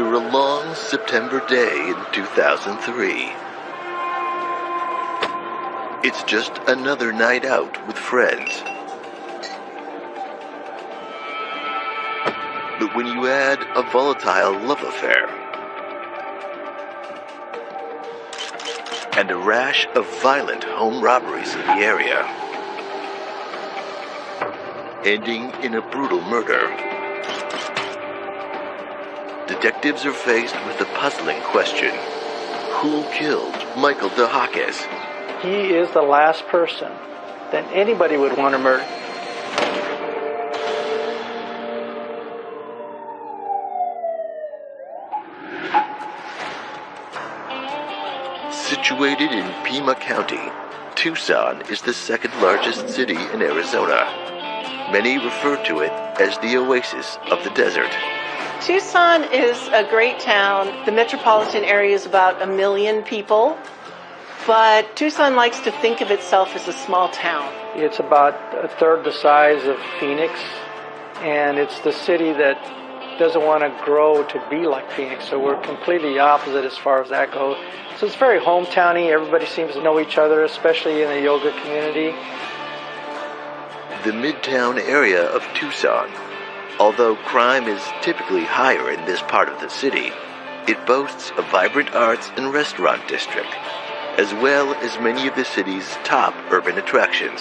After a long September day in 2003, it's just another night out with friends. But when you add a volatile love affair and a rash of violent home robberies in the area, ending in a brutal murder, detectives are faced with the puzzling question: who killed Michael DeHakis? He is the last person that anybody would want to murder. Situated in Pima County, Tucson is the second largest city in Arizona. Many refer to it as the oasis of the desert. Tucson is a great town. The metropolitan area is about 1 million people, but Tucson likes to think of itself as a small town. It's about a third the size of Phoenix, and it's the city that doesn't want to grow to be like Phoenix, so we're completely opposite as far as that goes. So it's very hometowny. Everybody seems to know each other, especially in the yoga community. The Midtown area of Tucson, although crime is typically higher in this part of the city, it boasts a vibrant arts and restaurant district, as well as many of the city's top urban attractions.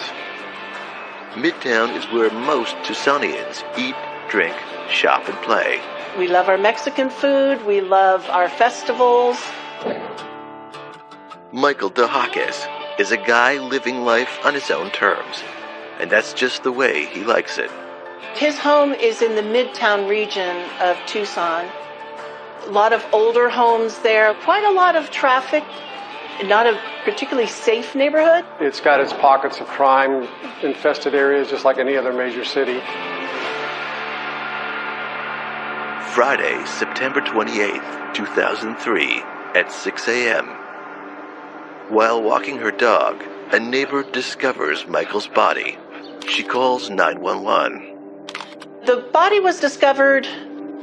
Midtown is where most Tucsonians eat, drink, shop, and play. We love our Mexican food. We love our festivals. Michael DeHakis is a guy living life on his own terms, and that's just the way he likes it. His home is in the Midtown region of Tucson. A lot of older homes there, quite a lot of traffic, not a particularly safe neighborhood. It's got its pockets of crime-infested areas just like any other major city. Friday, September 28th, 2003, at 6 a.m. While walking her dog, a neighbor discovers Michael's body. She calls 911. The body was discovered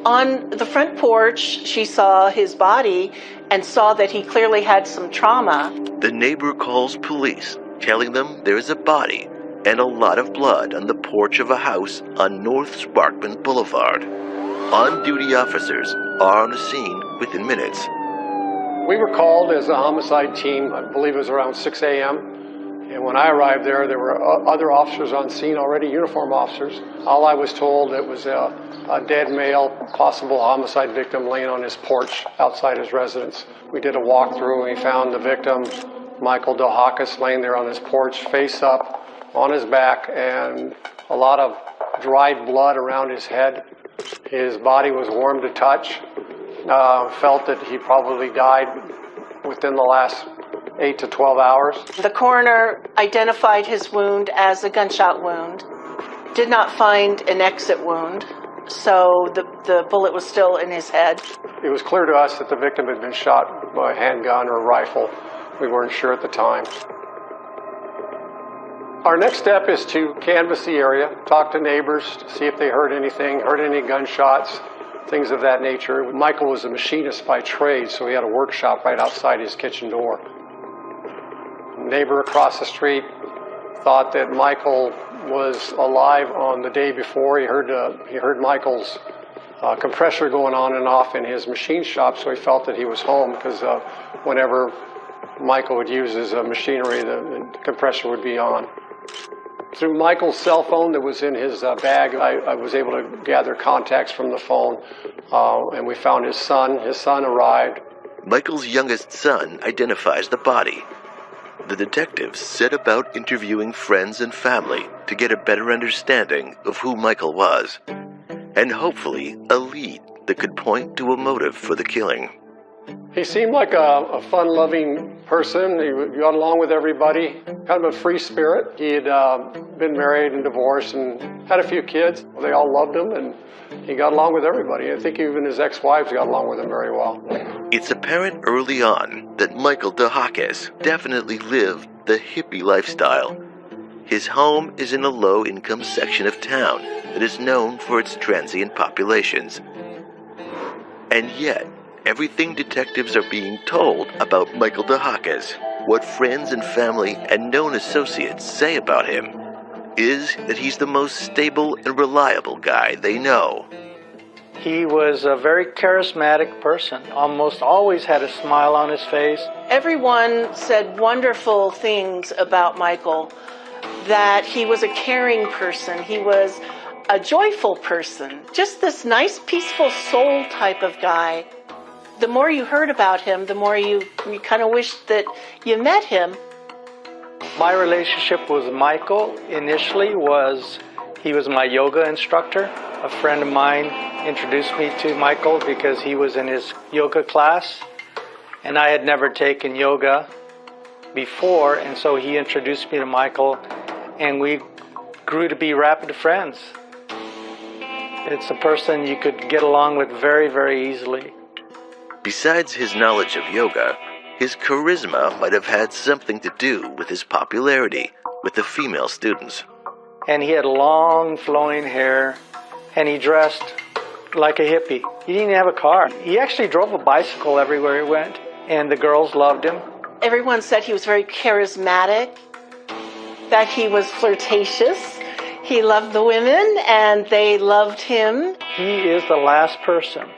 on the front porch. She saw his body and saw that he clearly had some trauma. The neighbor calls police, telling them there is a body and a lot of blood on the porch of a house on North Sparkman Boulevard. On-duty officers are on the scene within minutes. We were called as a homicide team, I believe it was around 6 a.m. And when I arrived there were other officers on scene already, uniformed officers. All I was told, it was a dead male, possible homicide victim laying on his porch outside his residence. We did a walkthrough and we found the victim, Michael DeHakis, laying there on his porch, face up, on his back, and a lot of dried blood around his head. His body was warm to touch. Felt that he probably died within the last 8 to 12 hours. The coroner identified his wound as a gunshot wound, did not find an exit wound, so the bullet was still in his head. It was clear to us that the victim had been shot by a handgun or a rifle. We weren't sure at the time. Our next step is to canvass the area, talk to neighbors, see if they heard anything, heard any gunshots, things of that nature. Michael was a machinist by trade, so he had a workshop right outside his kitchen door. A neighbor across the street thought that Michael was alive on the day before. He heard Michael's compressor going on and off in his machine shop, so he felt that he was home because whenever Michael would use his machinery, the compressor would be on. Through Michael's cell phone that was in his bag, I was able to gather contacts from the phone, and we found his son. His son arrived. Michael's youngest son identifies the body. The detectives set about interviewing friends and family to get a better understanding of who Michael was, and hopefully a lead that could point to a motive for the killing. He seemed like a fun-loving person. He got along with everybody, kind of a free spirit. He had been married and divorced and had a few kids. They all loved him, and he got along with everybody. I think even his ex-wives got along with him very well. It's apparent early on that Michael DeHakis definitely lived the hippie lifestyle. His home is in a low-income section of town that is known for its transient populations. And yet, everything detectives are being told about Michael DeHakis, what friends and family and known associates say about him, is that he's the most stable and reliable guy they know. He was a very charismatic person, almost always had a smile on his face. Everyone said wonderful things about Michael, that he was a caring person, he was a joyful person, just this nice, peaceful soul type of guy. The more you heard about him, the more you kind of wished that you met him. My relationship with Michael initially was, he was my yoga instructor. A friend of mine introduced me to Michael because he was in his yoga class, and I had never taken yoga before, and so he introduced me to Michael, and we grew to be rapid friends. It's a person you could get along with very, very easily. Besides his knowledge of yoga, his charisma might have had something to do with his popularity with the female students. And he had long flowing hair, and he dressed like a hippie. He didn't have a car. He actually drove a bicycle everywhere he went, and the girls loved him. Everyone said he was very charismatic, that he was flirtatious. He loved the women, and they loved him. He is the last person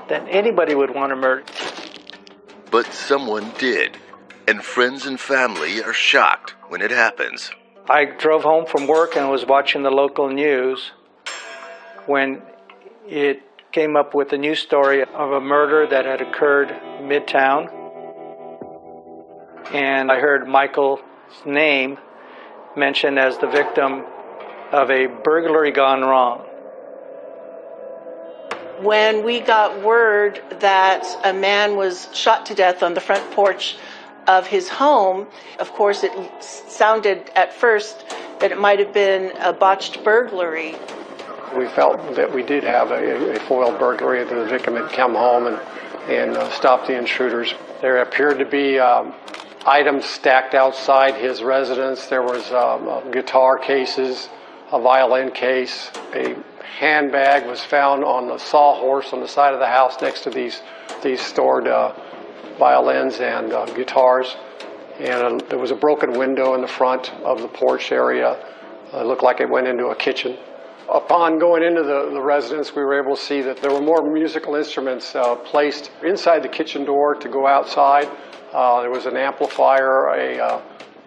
that anybody would want to murder. But someone did, and friends and family are shocked when it happens. I drove home from work and was watching the local news when it came up with a news story of a murder that had occurred midtown. And I heard Michael's name mentioned as the victim of a burglary gone wrong. When we got word that a man was shot to death on the front porch of his home, of course it sounded at first that it might have been a botched burglary. We felt that we did have a foiled burglary, that the victim had come home and stopped the intruders. There appeared to be items stacked outside his residence. There was guitar cases, a violin case, a handbag was found on the sawhorse on the side of the house next to these stored violins and guitars. And there was a broken window in the front of the porch area. It looked like it went into a kitchen. Upon going into the residence, we were able to see that there were more musical instruments placed inside the kitchen door to go outside. There was an amplifier,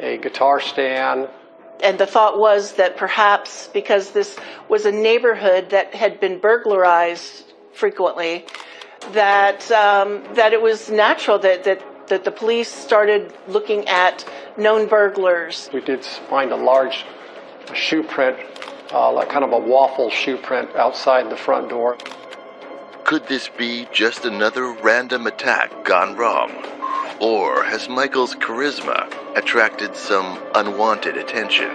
a guitar stand. And the thought was that perhaps because this was a neighborhood that had been burglarized frequently, that it was natural that the police started looking at known burglars. We did find a large shoe print, like kind of a waffle shoe print outside the front door. Could this be just another random attack gone wrong? Or has Michael's charisma attracted some unwanted attention?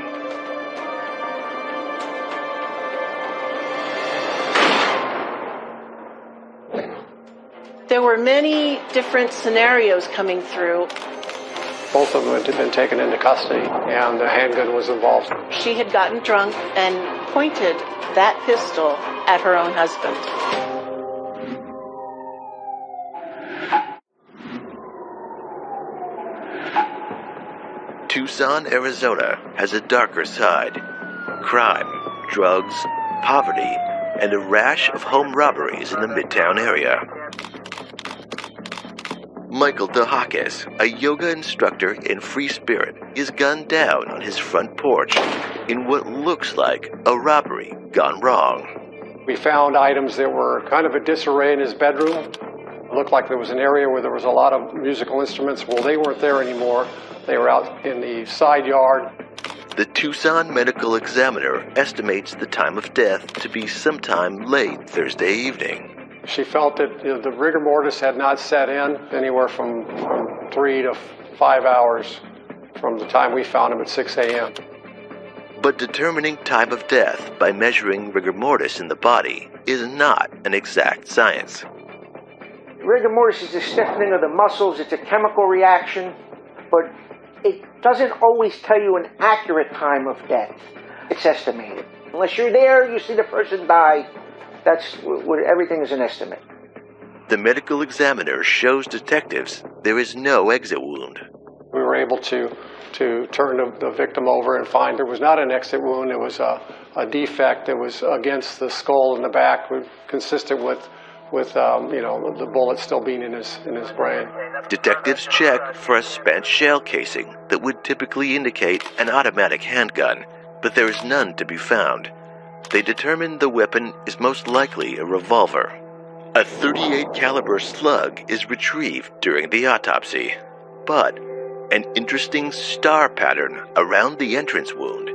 There were many different scenarios coming through. Both of them had been taken into custody, and the handgun was involved. She had gotten drunk and pointed that pistol at her own husband. Tucson, Arizona has a darker side. Crime, drugs, poverty, and a rash of home robberies in the Midtown area. Michael DeHakis, a yoga instructor in Free Spirit, is gunned down on his front porch in what looks like a robbery gone wrong. We found items that were kind of a disarray in his bedroom. It looked like there was an area where there was a lot of musical instruments. Well, they weren't there anymore. They were out in the side yard. The Tucson Medical Examiner estimates the time of death to be sometime late Thursday evening. She felt that the rigor mortis had not set in anywhere from 3 to 5 hours from the time we found him at 6 a.m. But determining time of death by measuring rigor mortis in the body is not an exact science. Rigor mortis is a stiffening of the muscles. It's a chemical reaction, but it doesn't always tell you an accurate time of death. It's estimated. Unless you're there, you see the person die, that's what everything is an estimate. The medical examiner shows detectives there is no exit wound. We were able to turn the victim over and find there was not an exit wound. It was a defect that was against the skull in the back, consistent with the bullet still being in his brain. Detectives check for a spent shell casing that would typically indicate an automatic handgun, but there is none to be found. They determine the weapon is most likely a revolver. A .38 caliber slug is retrieved during the autopsy, but an interesting star pattern around the entrance wound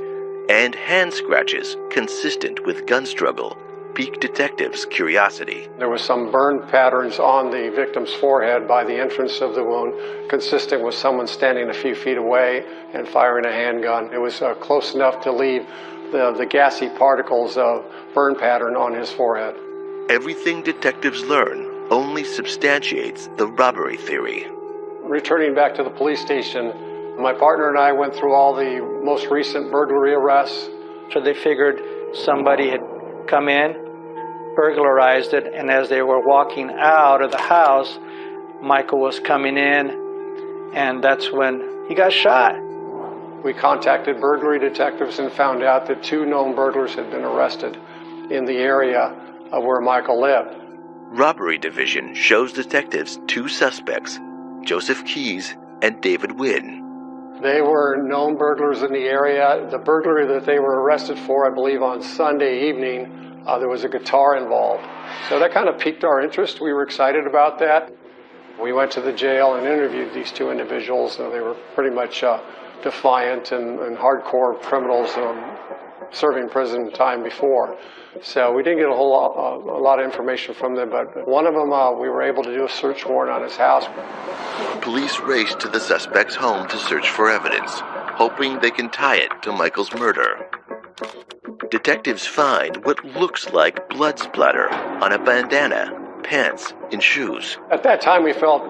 and hand scratches consistent with gun struggle piqued detectives' curiosity. There was some burn patterns on the victim's forehead by the entrance of the wound, consistent with someone standing a few feet away and firing a handgun. It was close enough to leave the gassy particles of burn pattern on his forehead. Everything detectives learn only substantiates the robbery theory. Returning back to the police station, my partner and I went through all the most recent burglary arrests. So they figured somebody had come in, burglarized it, and as they were walking out of the house, Michael was coming in, and that's when he got shot. We contacted burglary detectives and found out that 2 known burglars had been arrested in the area of where Michael lived. Robbery Division shows detectives 2 suspects, Joseph Keys and David Wynn. They were known burglars in the area. The burglary that they were arrested for, I believe on Sunday evening, there was a guitar involved. So that kind of piqued our interest. We were excited about that. We went to the jail and interviewed these 2 individuals. They were pretty much defiant and hardcore criminals serving prison time before. So we didn't get a lot of information from them, but one of them, we were able to do a search warrant on his house. Police race to the suspect's home to search for evidence, hoping they can tie it to Michael's murder. Detectives find what looks like blood splatter on a bandana, pants, and shoes. At that time, we felt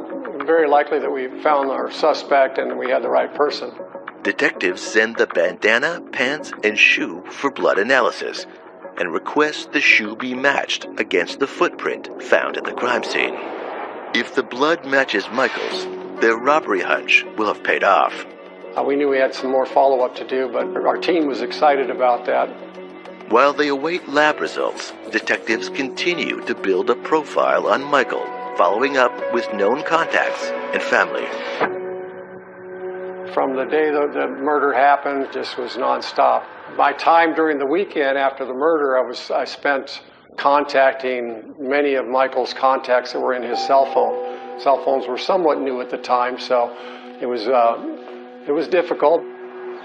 very likely that we found our suspect and we had the right person. Detectives send the bandana, pants, and shoe for blood analysis and request the shoe be matched against the footprint found at the crime scene. If the blood matches Michael's, their robbery hunch will have paid off. We knew we had some more follow-up to do, but our team was excited about that. While they await lab results, detectives continue to build a profile on Michael, following up with known contacts and family. From the day the murder happened, it just was nonstop. My time during the weekend after the murder, I spent contacting many of Michael's contacts that were in his cell phone. Cell phones were somewhat new at the time, so it was difficult.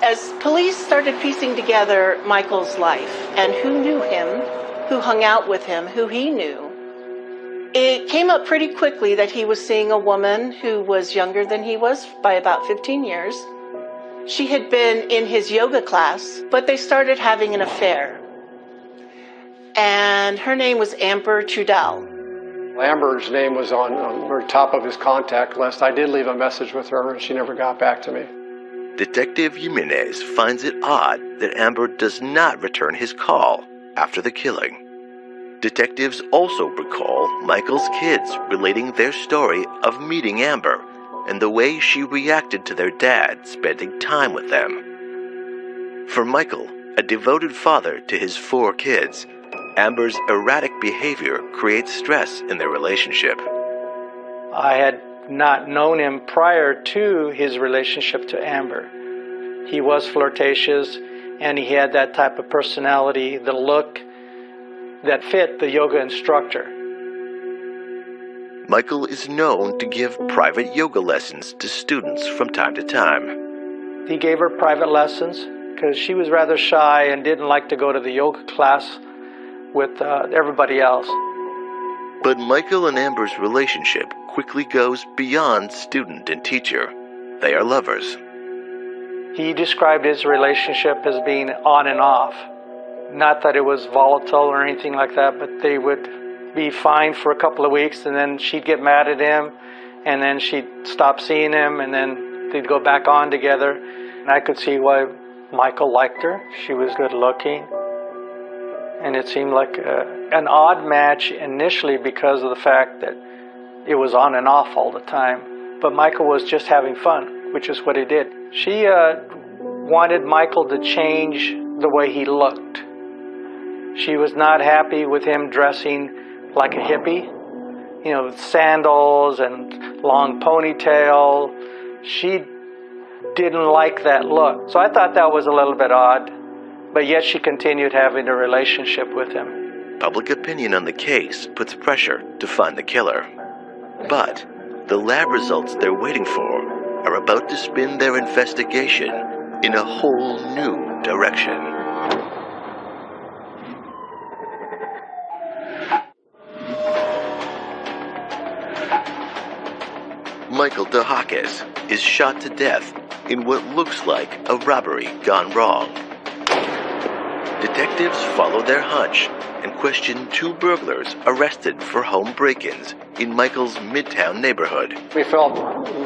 As police started piecing together Michael's life and who knew him, who hung out with him, who he knew, it came up pretty quickly that he was seeing a woman who was younger than he was by about 15 years. She had been in his yoga class, but they started having an affair. And her name was Amber Trudell. Amber's name was on the top of his contact list. I did leave a message with her, and she never got back to me. Detective Jimenez finds it odd that Amber does not return his call after the killing. Detectives also recall Michael's kids relating their story of meeting Amber and the way she reacted to their dad spending time with them. For Michael, a devoted father to his 4 kids, Amber's erratic behavior creates stress in their relationship. I had not known him prior to his relationship to Amber. He was flirtatious, and he had that type of personality, the look that fit the yoga instructor. Michael is known to give private yoga lessons to students from time to time. He gave her private lessons because she was rather shy and didn't like to go to the yoga class with everybody else. But Michael and Amber's relationship quickly goes beyond student and teacher. They are lovers. He described his relationship as being on and off. Not that it was volatile or anything like that, but they would be fine for a couple of weeks, and then she'd get mad at him, and then she'd stop seeing him, and then they'd go back on together. And I could see why Michael liked her. She was good looking. And it seemed like an odd match initially because of the fact that it was on and off all the time. But Michael was just having fun, which is what he did. She wanted Michael to change the way he looked. She was not happy with him dressing like a hippie, with sandals and long ponytail. She didn't like that look. So I thought that was a little bit odd, but yet she continued having a relationship with him. Public opinion on the case puts pressure to find the killer. But the lab results they're waiting for are about to spin their investigation in a whole new direction. Michael DeHakis is shot to death in what looks like a robbery gone wrong. Detectives follow their hunch and question two burglars arrested for home break-ins in Michael's Midtown neighborhood. We felt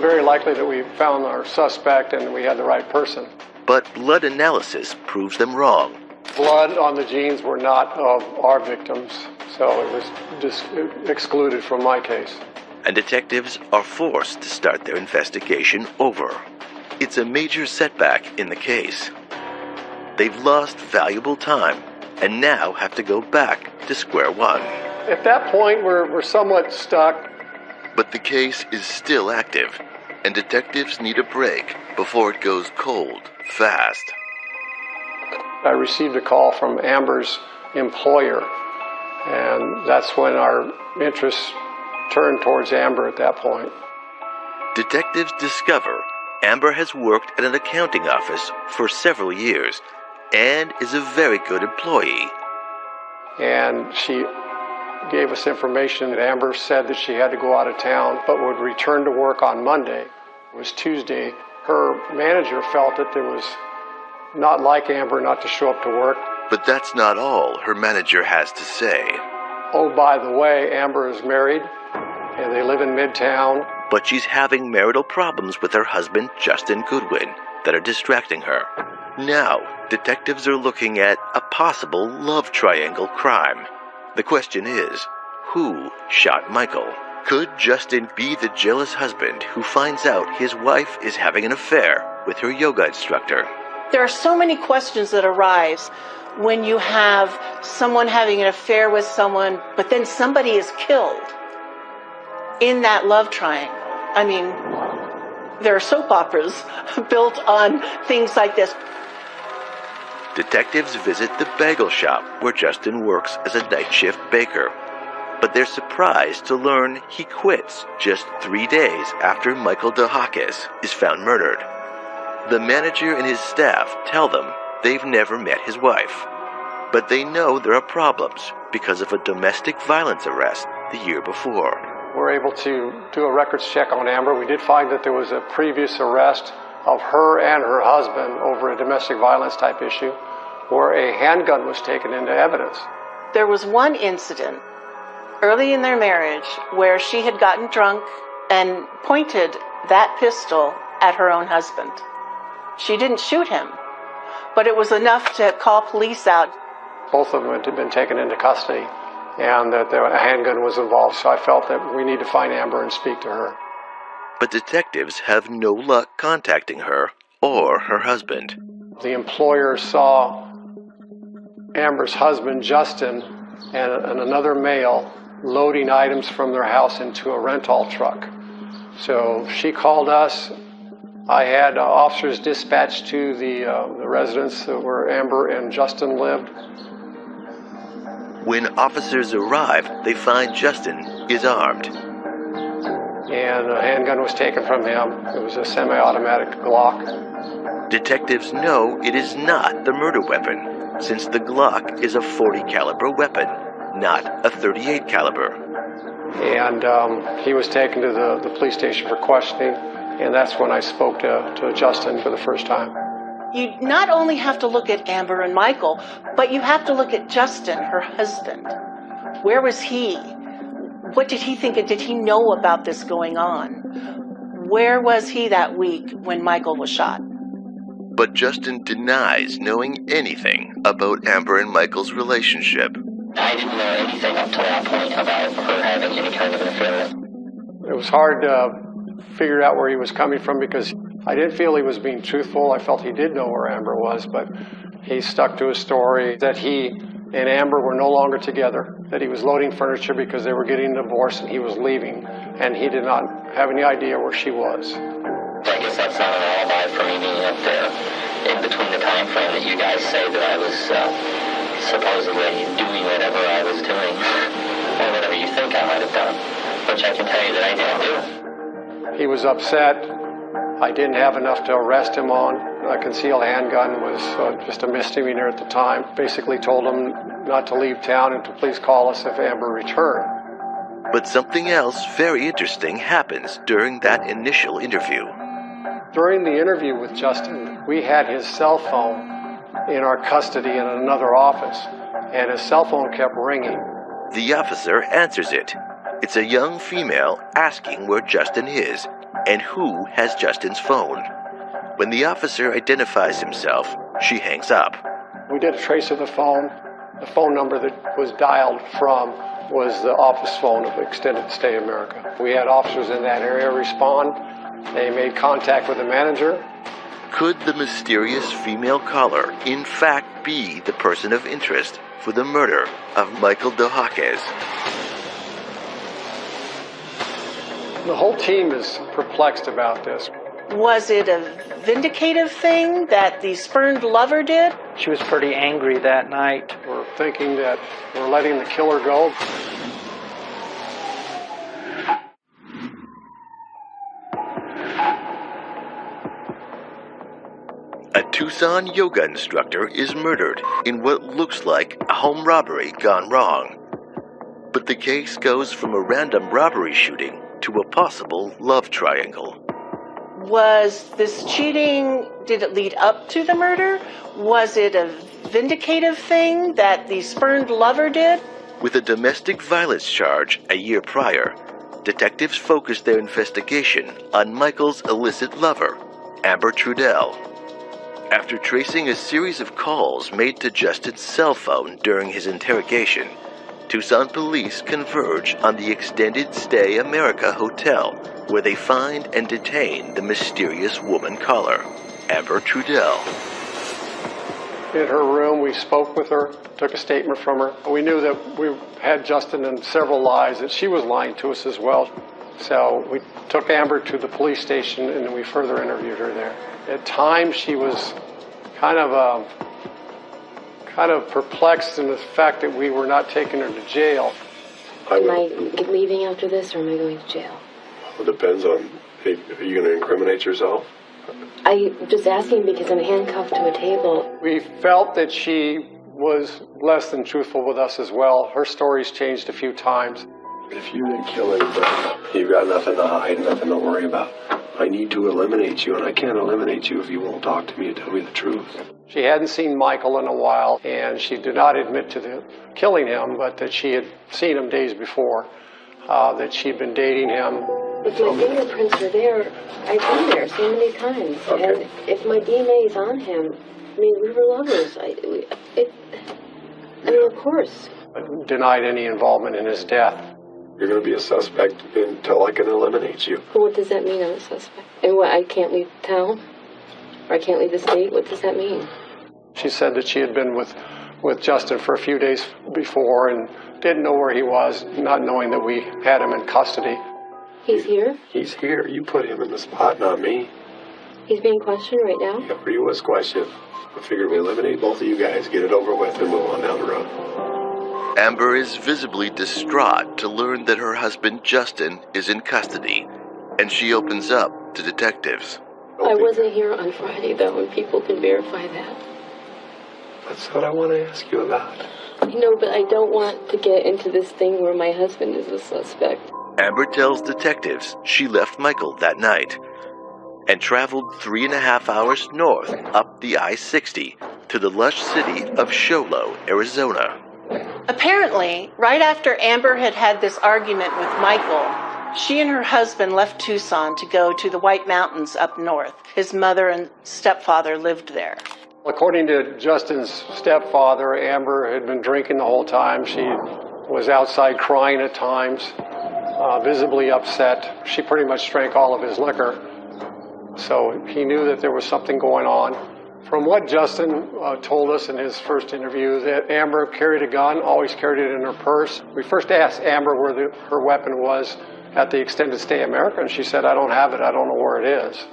very likely that we found our suspect and we had the right person. But blood analysis proves them wrong. Blood on the jeans were not of our victims, so it was just excluded from my case. And detectives are forced to start their investigation over. It's a major setback in the case. They've lost valuable time and now have to go back to square one. At that point, we're somewhat stuck. But the case is still active, and detectives need a break before it goes cold fast. I received a call from Amber's employer, and that's when our interests turned towards Amber at that point. Detectives discover Amber has worked at an accounting office for several years and is a very good employee. And she gave us information that Amber said that she had to go out of town but would return to work on Monday. It was Tuesday. Her manager felt that it was not like Amber not to show up to work. But that's not all her manager has to say. Oh, by the way, Amber is married and they live in Midtown. But she's having marital problems with her husband, Justin Goodwin, that are distracting her. Now, detectives are looking at a possible love triangle crime. The question is, who shot Michael? Could Justin be the jealous husband who finds out his wife is having an affair with her yoga instructor? There are so many questions that arise when you have someone having an affair with someone, but then somebody is killed in that love triangle. I mean, there are soap operas built on things like this. Detectives visit the bagel shop where Justin works as a night shift baker. But they're surprised to learn he quits just 3 days after Michael DeHakis is found murdered. The manager and his staff tell them they've never met his wife. But they know there are problems because of a domestic violence arrest the year before. We're able to do a records check on Amber. We did find that there was a previous arrest of her and her husband over a domestic violence type issue where a handgun was taken into evidence. There was one incident early in their marriage where she had gotten drunk and pointed that pistol at her own husband. She didn't shoot him, but it was enough to call police out. Both of them had been taken into custody and that a handgun was involved, so I felt that we need to find Amber and speak to her. But detectives have no luck contacting her or her husband. The employer saw Amber's husband, Justin, and another male loading items from their house into a rental truck. So she called us. I had officers dispatched to the residence where Amber and Justin lived. When officers arrive, they find Justin is armed. And a handgun was taken from him. It was a semi-automatic Glock. Detectives know it is not the murder weapon, since the Glock is a .40 caliber weapon, not a .38 caliber. And he was taken to the police station for questioning, and that's when I spoke to Justin for the first time. You not only have to look at Amber and Michael, but you have to look at Justin, her husband. Where was he? What did he think, and did he know about this going on? Where was he that week when Michael was shot? But Justin denies knowing anything about Amber and Michael's relationship. I didn't know anything up to that point about her having any kind of an affair. was hard to figure out where he was coming from because I didn't feel he was being truthful. I felt he did know where Amber was, but he stuck to his story that he and Amber were no longer together, that he was loading furniture because they were getting divorced and he was leaving, and he did not have any idea where she was. I guess that's not an alibi for me being up there in between the time frame that you guys say that I was supposedly doing whatever I was doing, or whatever you think I might have done, which I can tell you that I didn't do. He was upset. I didn't have enough to arrest him on. A concealed handgun was just a misdemeanor at the time. Basically told him not to leave town and to please call us if Amber returned. But something else very interesting happens during that initial interview. During the interview with Justin, we had his cell phone in our custody in another office, and his cell phone kept ringing. The officer answers it. It's a young female asking where Justin is and who has Justin's phone. When the officer identifies himself, she hangs up. We did a trace of the phone. The phone number that was dialed from was the office phone of Extended Stay America. We had officers in that area respond. They made contact with the manager. Could the mysterious female caller in fact be the person of interest for the murder of Michael DeHakis? The whole team is perplexed about this. Was it a vindicative thing that the spurned lover did? She was pretty angry that night. We're thinking that we're letting the killer go. A Tucson yoga instructor is murdered in what looks like a home robbery gone wrong. But the case goes from a random robbery shooting to a possible love triangle. Was this cheating, did it lead up to the murder? Was it a vindicative thing that the spurned lover did? With a domestic violence charge a year prior, detectives focused their investigation on Michael's illicit lover, Amber Trudell. After tracing a series of calls made to Justin's cell phone during his interrogation, Tucson police converge on the Extended Stay America Hotel, where they find and detain the mysterious woman caller, Amber Trudell. In her room, we spoke with her, took a statement from her. We knew that we had Justin in several lies, that she was lying to us as well. So we took Amber to the police station and we further interviewed her there. At times, she was kind of perplexed in the fact that we were not taking her to jail. Am I leaving after this, or am I going to jail? Well, it depends on, are you going to incriminate yourself? I'm just asking because I'm handcuffed to a table. We felt that she was less than truthful with us as well. Her story's changed a few times. If you didn't kill anybody, you've got nothing to hide, nothing to worry about. I need to eliminate you, and I can't eliminate you if you won't talk to me and tell me the truth. She hadn't seen Michael in a while, and she did not admit to killing him, but that she had seen him days before, that she'd been dating him. If my fingerprints are there, I've been there so many times. Okay. And if my DNA is on him, I mean, we were lovers. I mean, of course. Denied any involvement in his death. You're going to be a suspect until I can eliminate you. Well, what does that mean, I'm a suspect? And what, I can't leave town? Or I can't leave the state? What does that mean? She said that she had been with Justin for a few days before and didn't know where he was, not knowing that we had him in custody. He's here? He's here. You put him in the spot, not me. He's being questioned right now? Yeah, for you was questioned. I figured we eliminate both of you guys, get it over with, and move on down the road. Amber is visibly distraught to learn that her husband Justin is in custody, and she opens up to detectives. I wasn't here on Friday, though, and people can verify that. That's what I want to ask you about. No, but I don't want to get into this thing where my husband is a suspect. Amber tells detectives she left Michael that night and traveled 3.5 hours north up the I-60 to the lush city of Show Low, Arizona. Apparently, right after Amber had had this argument with Michael, she and her husband left Tucson to go to the White Mountains up north. His mother and stepfather lived there. According to Justin's stepfather, Amber had been drinking the whole time. She was outside crying at times. visibly upset. She pretty much drank all of his liquor. So he knew that there was something going on. From what Justin told us in his first interview, that Amber carried a gun, always carried it in her purse. We first asked Amber where her weapon was at the extended stay America, and she said, I don't have it, I don't know where it is.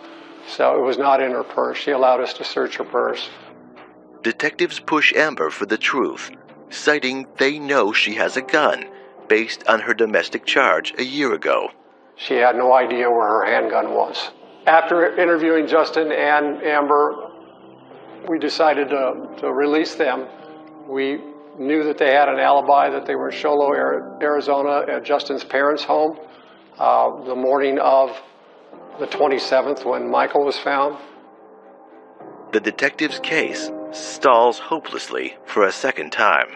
So it was not in her purse. She allowed us to search her purse. Detectives push Amber for the truth, citing they know she has a gun, based on her domestic charge a year ago. She had no idea where her handgun was. After interviewing Justin and Amber, we decided to release them. We knew that they had an alibi, that they were in Show Low, Arizona, at Justin's parents' home the morning of the 27th when Michael was found. The detective's case stalls hopelessly for a second time.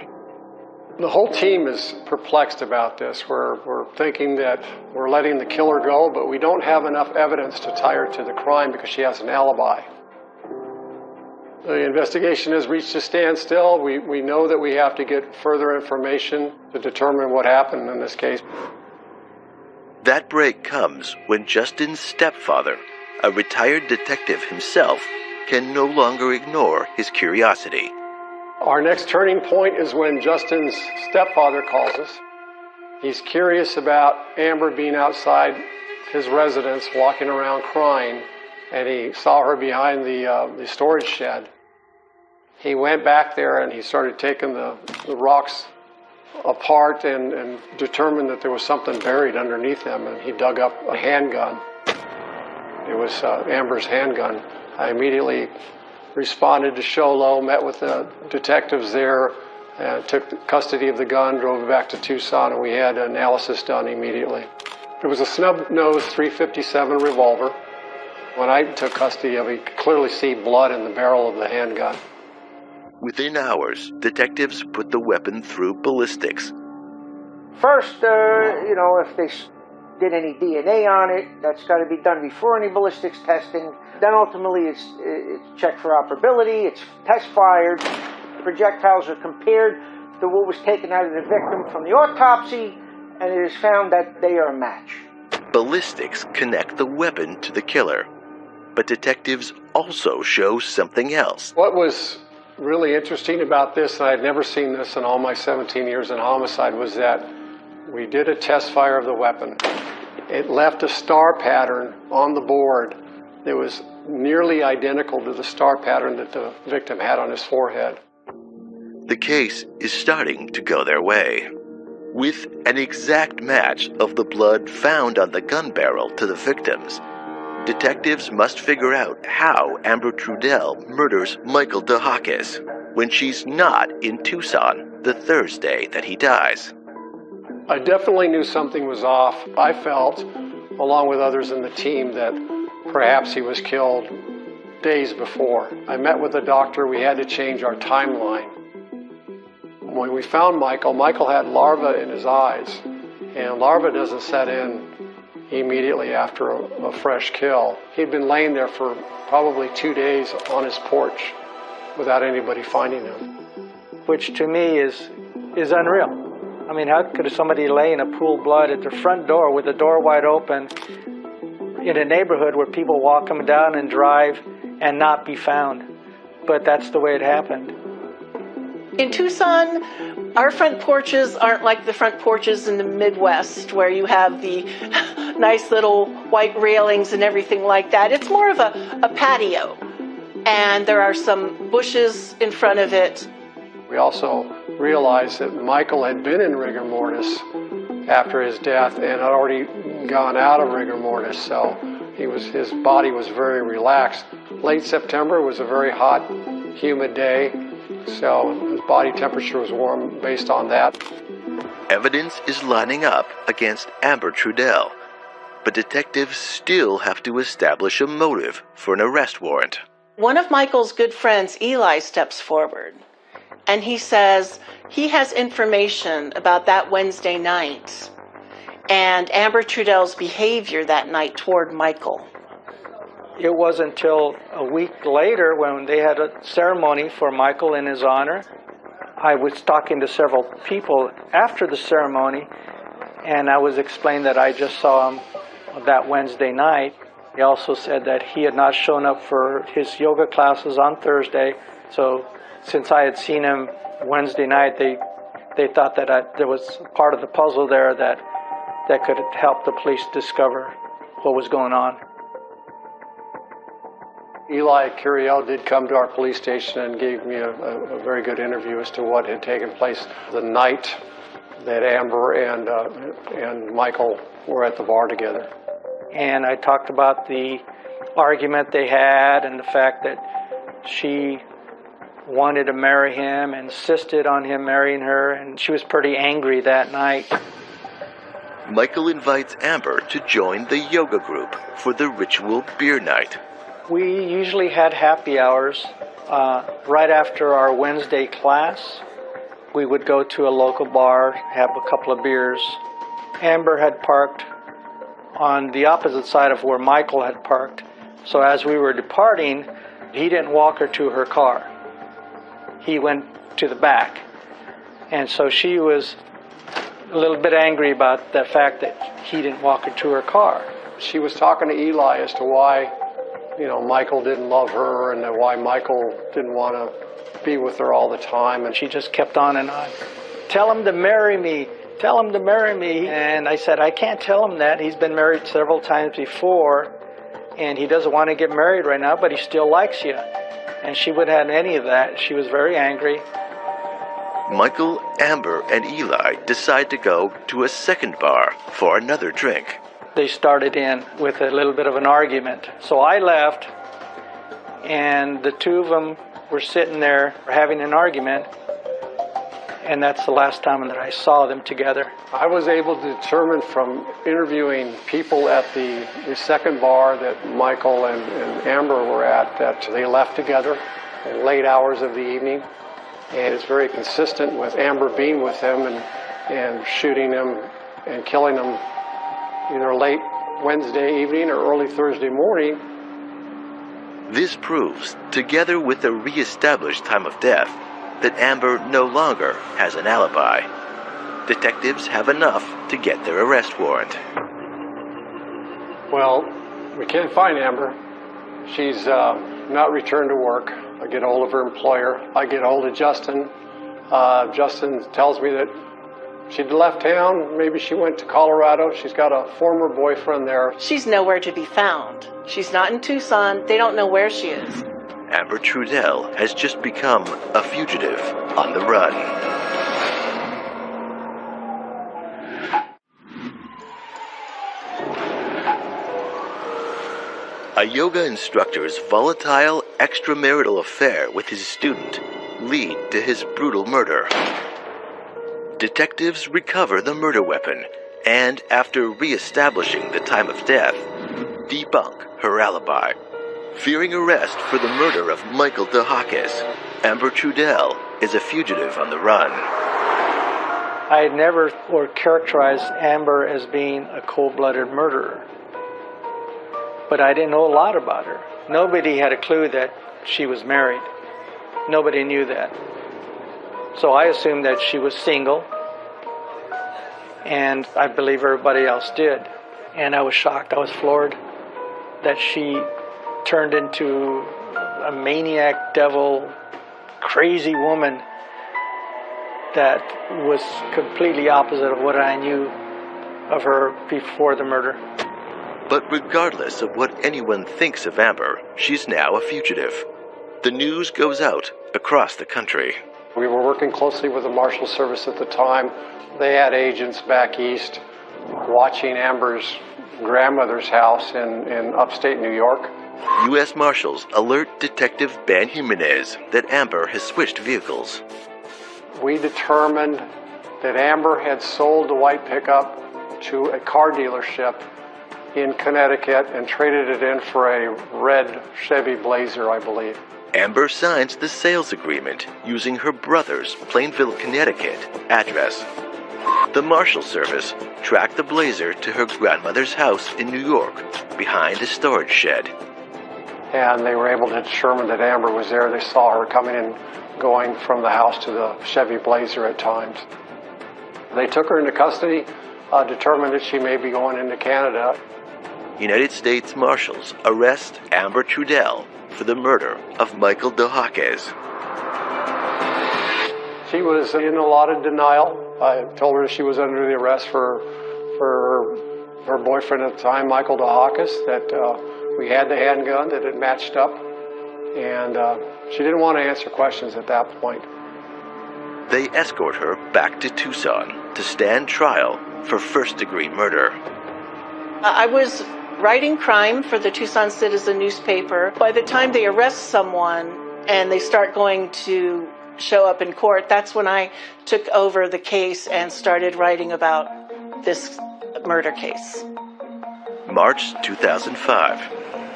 The whole team is perplexed about this. We're thinking that we're letting the killer go, but we don't have enough evidence to tie her to the crime because she has an alibi. The investigation has reached a standstill. We know that we have to get further information to determine what happened in this case. That break comes when Justin's stepfather, a retired detective himself, can no longer ignore his curiosity. Our next turning point is when Justin's stepfather calls us. He's curious about Amber being outside his residence, walking around crying, and he saw her behind the storage shed. He went back there and he started taking the rocks apart and determined that there was something buried underneath them, and he dug up a handgun. It was Amber's handgun. I immediately responded to Show Low, met with the detectives there, and took custody of the gun, drove it back to Tucson, and we had analysis done immediately. It was a snub-nosed .357 revolver. When I took custody of it, you could clearly see blood in the barrel of the handgun. Within hours, detectives put the weapon through ballistics. First, if they did any DNA on it, that's got to be done before any ballistics testing. Then ultimately it's checked for operability, it's test fired, projectiles are compared to what was taken out of the victim from the autopsy, and it is found that they are a match. Ballistics connect the weapon to the killer, but detectives also show something else. What was really interesting about this, and I'd never seen this in all my 17 years in homicide, was that we did a test fire of the weapon. It left a star pattern on the board that was nearly identical to the star pattern that the victim had on his forehead. The case is starting to go their way. With an exact match of the blood found on the gun barrel to the victims, detectives must figure out how Amber Trudell murders Michael DeHakis when she's not in Tucson the Thursday that he dies. I definitely knew something was off. I felt, along with others in the team, that perhaps he was killed days before. I met with the doctor. We had to change our timeline. When we found Michael had larvae in his eyes, and larvae doesn't set in immediately after a fresh kill. He'd been laying there for probably 2 days on his porch without anybody finding him. Which to me is unreal. I mean, how could somebody lay in a pool of blood at their front door with the door wide open in a neighborhood where people walk them down and drive and not be found? But that's the way it happened. In Tucson, our front porches aren't like the front porches in the Midwest where you have the nice little white railings and everything like that. It's more of a patio, and there are some bushes in front of it. We also realized that Michael had been in rigor mortis after his death and had already gone out of rigor mortis, so his body was very relaxed. Late September was a very hot, humid day, so his body temperature was warm based on that. Evidence is lining up against Amber Trudell, but detectives still have to establish a motive for an arrest warrant. One of Michael's good friends, Eli, steps forward, and he says he has information about that Wednesday night and Amber Trudell's behavior that night toward Michael. It wasn't until a week later when they had a ceremony for Michael in his honor. I was talking to several people after the ceremony, And I was explained that I just saw him that Wednesday night. He also said that he had not shown up for his yoga classes on Thursday. So since I had seen him Wednesday night, they thought that there was part of the puzzle there that could help the police discover what was going on. Eli Curiel did come to our police station and gave me a very good interview as to what had taken place the night that Amber and Michael were at the bar together. And I talked about the argument they had and the fact that she wanted to marry him, insisted on him marrying her, and she was pretty angry that night. Michael invites Amber to join the yoga group for the ritual beer night. We usually had happy hours right after our Wednesday class. We would go to a local bar, have a couple of beers. Amber had parked on the opposite side of where Michael had parked. So as we were departing, he didn't walk her to her car. He went to the back. And so she was a little bit angry about the fact that he didn't walk her to her car. She was talking to Eli as to why, Michael didn't love her and why Michael didn't want to be with her all the time. And she just kept on and on. Tell him to marry me. Tell him to marry me. And I said, I can't tell him that. He's been married several times before, and he doesn't want to get married right now, but he still likes you. And she wouldn't have any of that. She was very angry. Michael, Amber, and Eli decide to go to a second bar for another drink. They started in with a little bit of an argument. So I left, and the two of them were sitting there having an argument, and that's the last time that I saw them together. I was able to determine from interviewing people at the second bar that Michael and Amber were at that they left together in late hours of the evening. And it's very consistent with Amber being with him and shooting him and killing him either late Wednesday evening or early Thursday morning. This proves, together with the re-established time of death, that Amber no longer has an alibi. Detectives have enough to get their arrest warrant. Well, we can't find Amber. She's not returned to work. I get hold of her employer. I get hold of Justin. Justin tells me that she'd left town. Maybe she went to Colorado. She's got a former boyfriend there. She's nowhere to be found. She's not in Tucson. They don't know where she is. Amber Trudell has just become a fugitive on the run. A yoga instructor's volatile extramarital affair with his student lead to his brutal murder. Detectives recover the murder weapon and, after re-establishing the time of death, debunk her alibi. Fearing arrest for the murder of Michael DeHakis, Amber Trudell is a fugitive on the run. I had never characterized Amber as being a cold-blooded murderer. But I didn't know a lot about her. Nobody had a clue that she was married. Nobody knew that. So I assumed that she was single, and I believe everybody else did. And I was shocked. I was floored that she turned into a maniac, devil, crazy woman that was completely opposite of what I knew of her before the murder. But regardless of what anyone thinks of Amber, she's now a fugitive. The news goes out across the country. We were working closely with the Marshal Service at the time. They had agents back east watching Amber's grandmother's house in upstate New York. U.S. Marshals alert Detective Ben Jimenez that Amber has switched vehicles. We determined that Amber had sold the white pickup to a car dealership in Connecticut and traded it in for a red Chevy Blazer, I believe. Amber signs the sales agreement using her brother's Plainville, Connecticut address. The Marshal Service tracked the Blazer to her grandmother's house in New York, behind a storage shed. And they were able to determine that Amber was there. They saw her coming and going from the house to the Chevy Blazer at times. They took her into custody determined that she may be going into Canada. United States Marshals arrest Amber Trudell for the murder of Michael DeHakis. She was in a lot of denial. I told her she was under the arrest for her boyfriend at the time, Michael DeHakis, that we had the handgun, that it matched up, and she didn't want to answer questions at that point. They escort her back to Tucson to stand trial for first-degree murder. I was writing crime for the Tucson Citizen newspaper. By the time they arrest someone and they start going to show up in court, that's when I took over the case and started writing about this murder case. March 2005.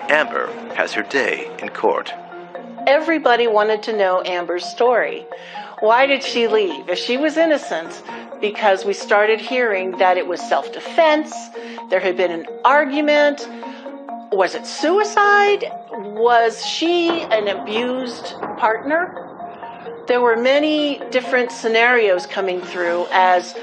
Amber has her day in court. Everybody wanted to know Amber's story. Why did she leave? If she was innocent, because we started hearing that it was self-defense, there had been an argument. Was it suicide? Was she an abused partner? There were many different scenarios coming through as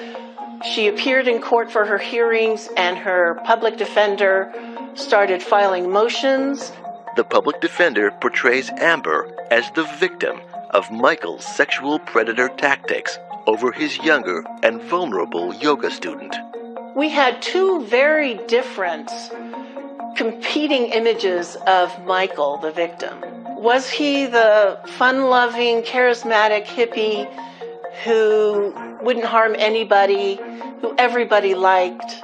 she appeared in court for her hearings and her public defender started filing motions. The public defender portrays Amber as the victim of Michael's sexual predator tactics over his younger and vulnerable yoga student. We had two very different competing images of Michael, the victim. Was he the fun-loving, charismatic hippie who wouldn't harm anybody, who everybody liked?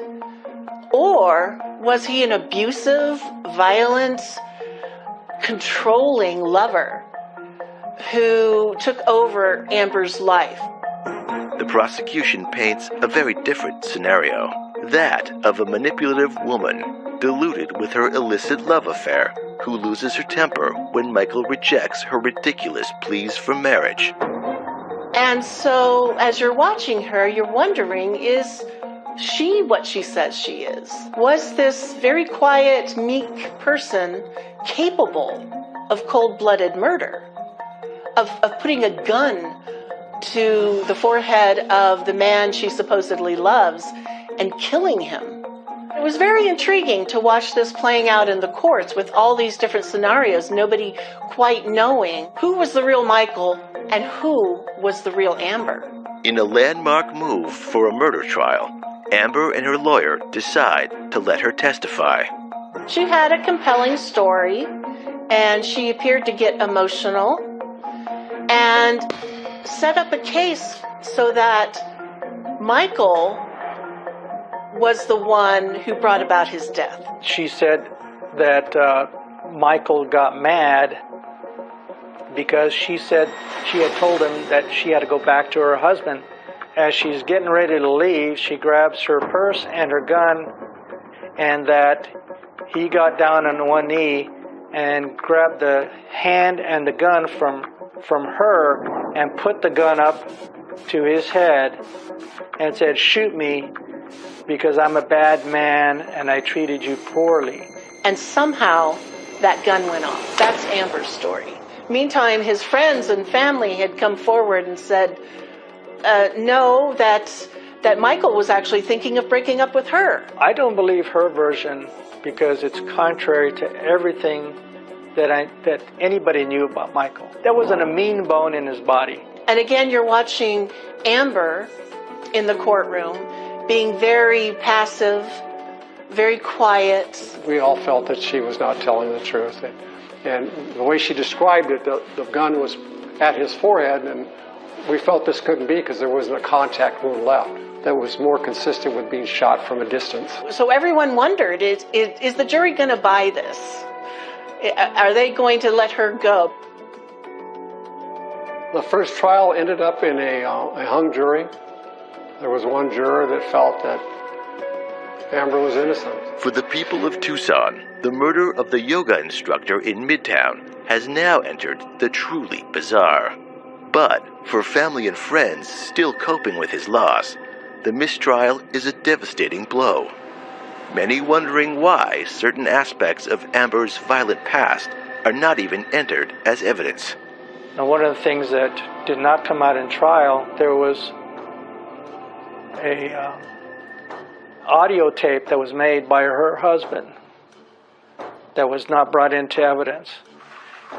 Or was he an abusive, violent, controlling lover who took over Amber's life? The prosecution paints a very different scenario, that of a manipulative woman deluded with her illicit love affair who loses her temper when Michael rejects her ridiculous pleas for marriage. And so, as you're watching her, you're wondering, is she what she says she is? Was this very quiet, meek person capable of cold-blooded murder? Of putting a gun to the forehead of the man she supposedly loves and killing him? It was very intriguing to watch this playing out in the courts with all these different scenarios, nobody quite knowing who was the real Michael and who was the real Amber. In a landmark move for a murder trial, Amber and her lawyer decide to let her testify. She had a compelling story, and she appeared to get emotional and set up a case so that Michael was the one who brought about his death. She said that Michael got mad because she said she had told him that she had to go back to her husband. As she's getting ready to leave, she grabs her purse and her gun, and that he got down on one knee and grabbed the hand and the gun from her and put the gun up to his head and said, "Shoot me because I'm a bad man and I treated you poorly." And somehow that gun went off. That's Amber's story. Meantime, his friends and family had come forward and said, no, that Michael was actually thinking of breaking up with her. I don't believe her version because it's contrary to everything that anybody knew about Michael. There wasn't a mean bone in his body. And again, you're watching Amber in the courtroom being very passive, very quiet. We all felt that she was not telling the truth. And the way she described it, the gun was at his forehead, and we felt this couldn't be because there wasn't a contact wound left that was more consistent with being shot from a distance. So everyone wondered, is the jury going to buy this? Are they going to let her go? The first trial ended up in a hung jury. There was one juror that felt that Amber was innocent. For the people of Tucson, the murder of the yoga instructor in Midtown has now entered the truly bizarre. But for family and friends still coping with his loss, the mistrial is a devastating blow. Many wondering why certain aspects of Amber's violent past are not even entered as evidence. Now, one of the things that did not come out in trial, there was audio tape that was made by her husband that was not brought into evidence.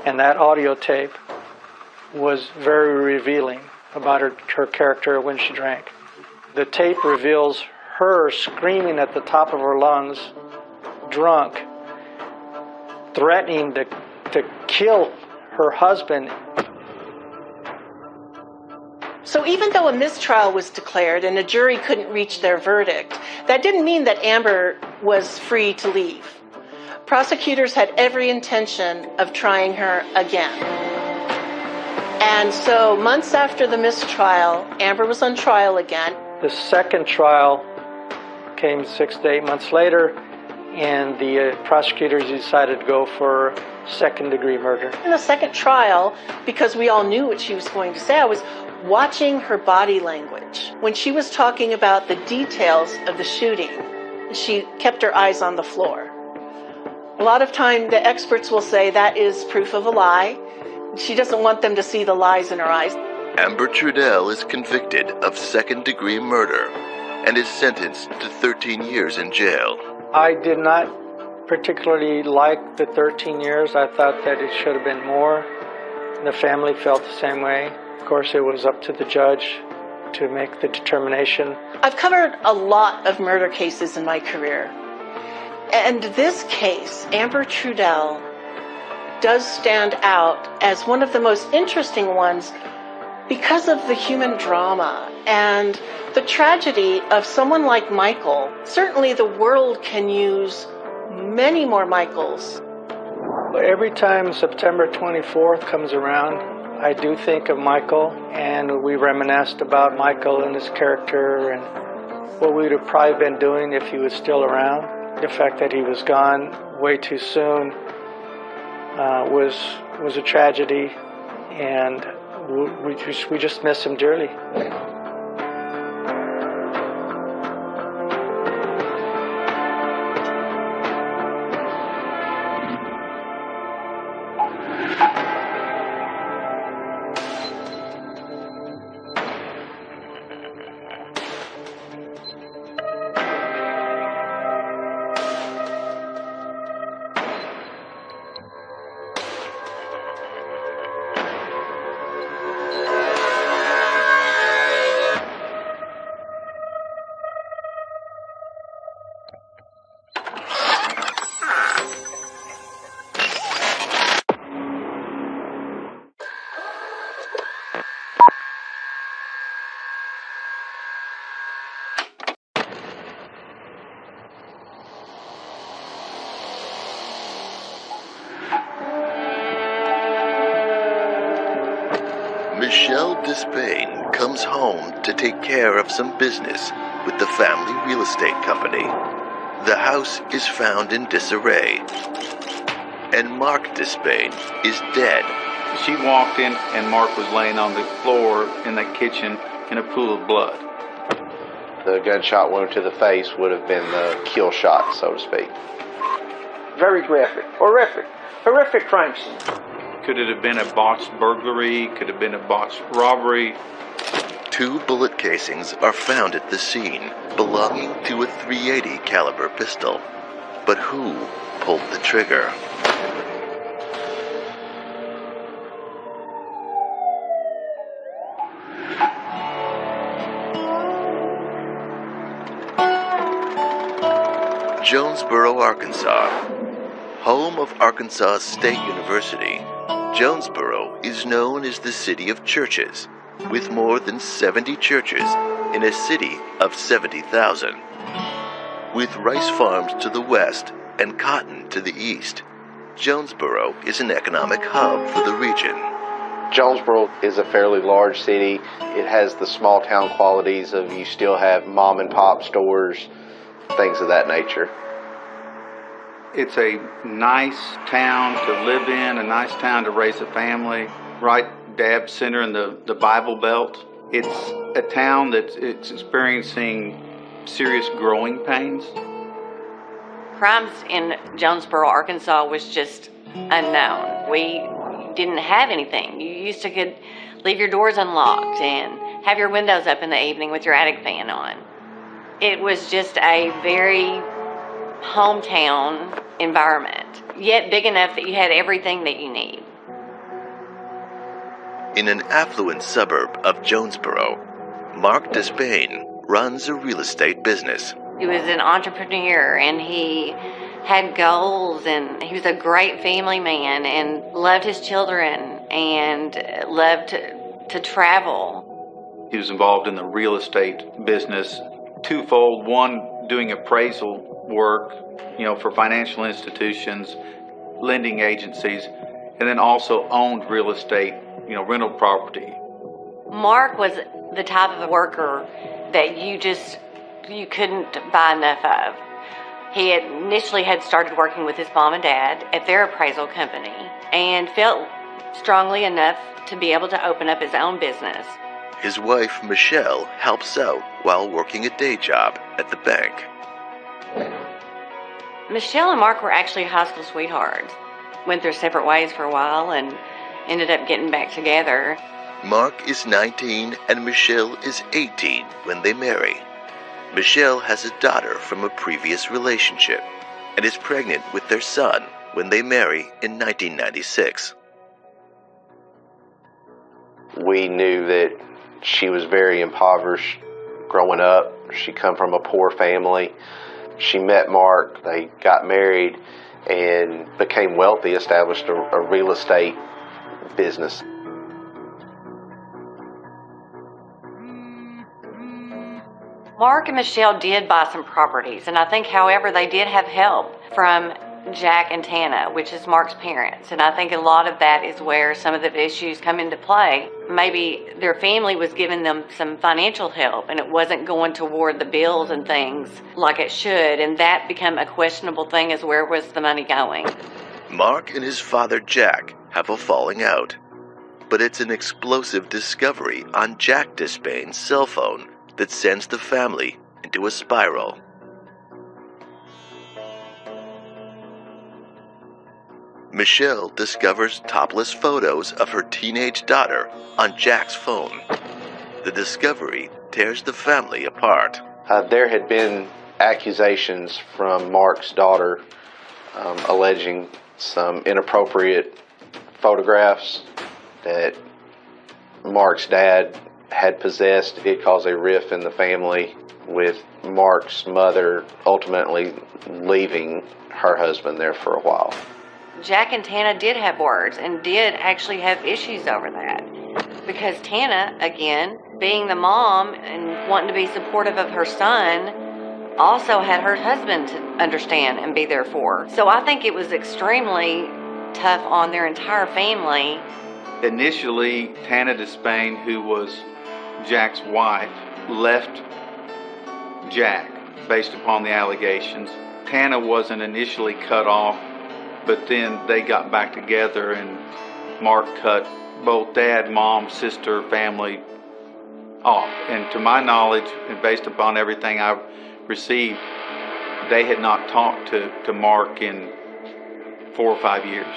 And that audio tape was very revealing about her character when she drank. The tape reveals her screaming at the top of her lungs, drunk, threatening to kill her husband. So even though a mistrial was declared and a jury couldn't reach their verdict, that didn't mean that Amber was free to leave. Prosecutors had every intention of trying her again. And so months after the mistrial, Amber was on trial again. The second trial came 6 to 8 months later, and the prosecutors decided to go for second-degree murder. In the second trial, because we all knew what she was going to say, I was watching her body language. When she was talking about the details of the shooting, she kept her eyes on the floor. A lot of time, the experts will say that is proof of a lie. She doesn't want them to see the lies in her eyes. Amber Trudell is convicted of second-degree murder and is sentenced to 13 years in jail. I did not particularly like the 13 years. I thought that it should have been more. The family felt the same way. Of course, it was up to the judge to make the determination. I've covered a lot of murder cases in my career. And this case, Amber Trudell, does stand out as one of the most interesting ones because of the human drama and the tragedy of someone like Michael. Certainly the world can use many more Michaels. Every time September 24th comes around, I do think of Michael, and we reminisced about Michael and his character and what we would have probably been doing if he was still around. The fact that he was gone way too soon was a tragedy, and we just miss him dearly. Michelle Despain comes home to take care of some business with the family real estate company. The house is found in disarray, and Mark Despain is dead. She walked in and Mark was laying on the floor in the kitchen in a pool of blood. The gunshot wound to the face would have been the kill shot, so to speak. Very graphic, horrific crime scene. Could it have been a botched burglary? Could it have been a botched robbery? 2 bullet casings are found at the scene, belonging to a .380 caliber pistol. But who pulled the trigger? Jonesboro, Arkansas. Home of Arkansas State University, Jonesboro is known as the city of churches, with more than 70 churches in a city of 70,000. With rice farms to the west and cotton to the east, Jonesboro is an economic hub for the region. Jonesboro is a fairly large city. It has the small town qualities of you still have mom and pop stores, things of that nature. It's a nice town to live in, a nice town to raise a family, right dab center in the Bible Belt. It's a town that's experiencing serious growing pains. Crimes in Jonesboro, Arkansas was just unknown. We didn't have anything. You used to could leave your doors unlocked and have your windows up in the evening with your attic fan on. It was just a very hometown environment, yet big enough that you had everything that you need. In an affluent suburb of Jonesboro, Mark Despain runs a real estate business. He was an entrepreneur, and he had goals, and he was a great family man and loved his children and loved to travel. He was involved in the real estate business twofold. One, doing appraisal work, for financial institutions, lending agencies, and then also owned real estate, rental property. Mark was the type of worker that you couldn't buy enough of. He initially had started working with his mom and dad at their appraisal company and felt strongly enough to be able to open up his own business. His wife, Michelle, helps out while working a day job at the bank. Michelle and Mark were actually high school sweethearts. Went their separate ways for a while and ended up getting back together. Mark is 19 and Michelle is 18 when they marry. Michelle has a daughter from a previous relationship and is pregnant with their son when they marry in 1996. We knew that she was very impoverished growing up. She come from a poor family. She met Mark, they got married, and became wealthy, established a real estate business. Mark and Michelle did buy some properties, and I think, however, they did have help from Jack and Tana, which is Mark's parents, and I think a lot of that is where some of the issues come into play. Maybe their family was giving them some financial help, and it wasn't going toward the bills and things like it should, and that became a questionable thing, as where was the money going? Mark and his father Jack have a falling out, but it's an explosive discovery on Jack Despain's cell phone that sends the family into a spiral. Michelle discovers topless photos of her teenage daughter on Jack's phone. The discovery tears the family apart. There had been accusations from Mark's daughter alleging some inappropriate photographs that Mark's dad had possessed. It caused a rift in the family, with Mark's mother ultimately leaving her husband there for a while. Jack and Tana did have words and did actually have issues over that, because Tana, again, being the mom and wanting to be supportive of her son, also had her husband to understand and be there for. So I think it was extremely tough on their entire family. Initially, Tana Despain, who was Jack's wife, left Jack based upon the allegations. Tana wasn't initially cut off, but then they got back together, and Mark cut both dad, mom, sister, family off. And to my knowledge, and based upon everything I've received, they had not talked to Mark in 4 or 5 years.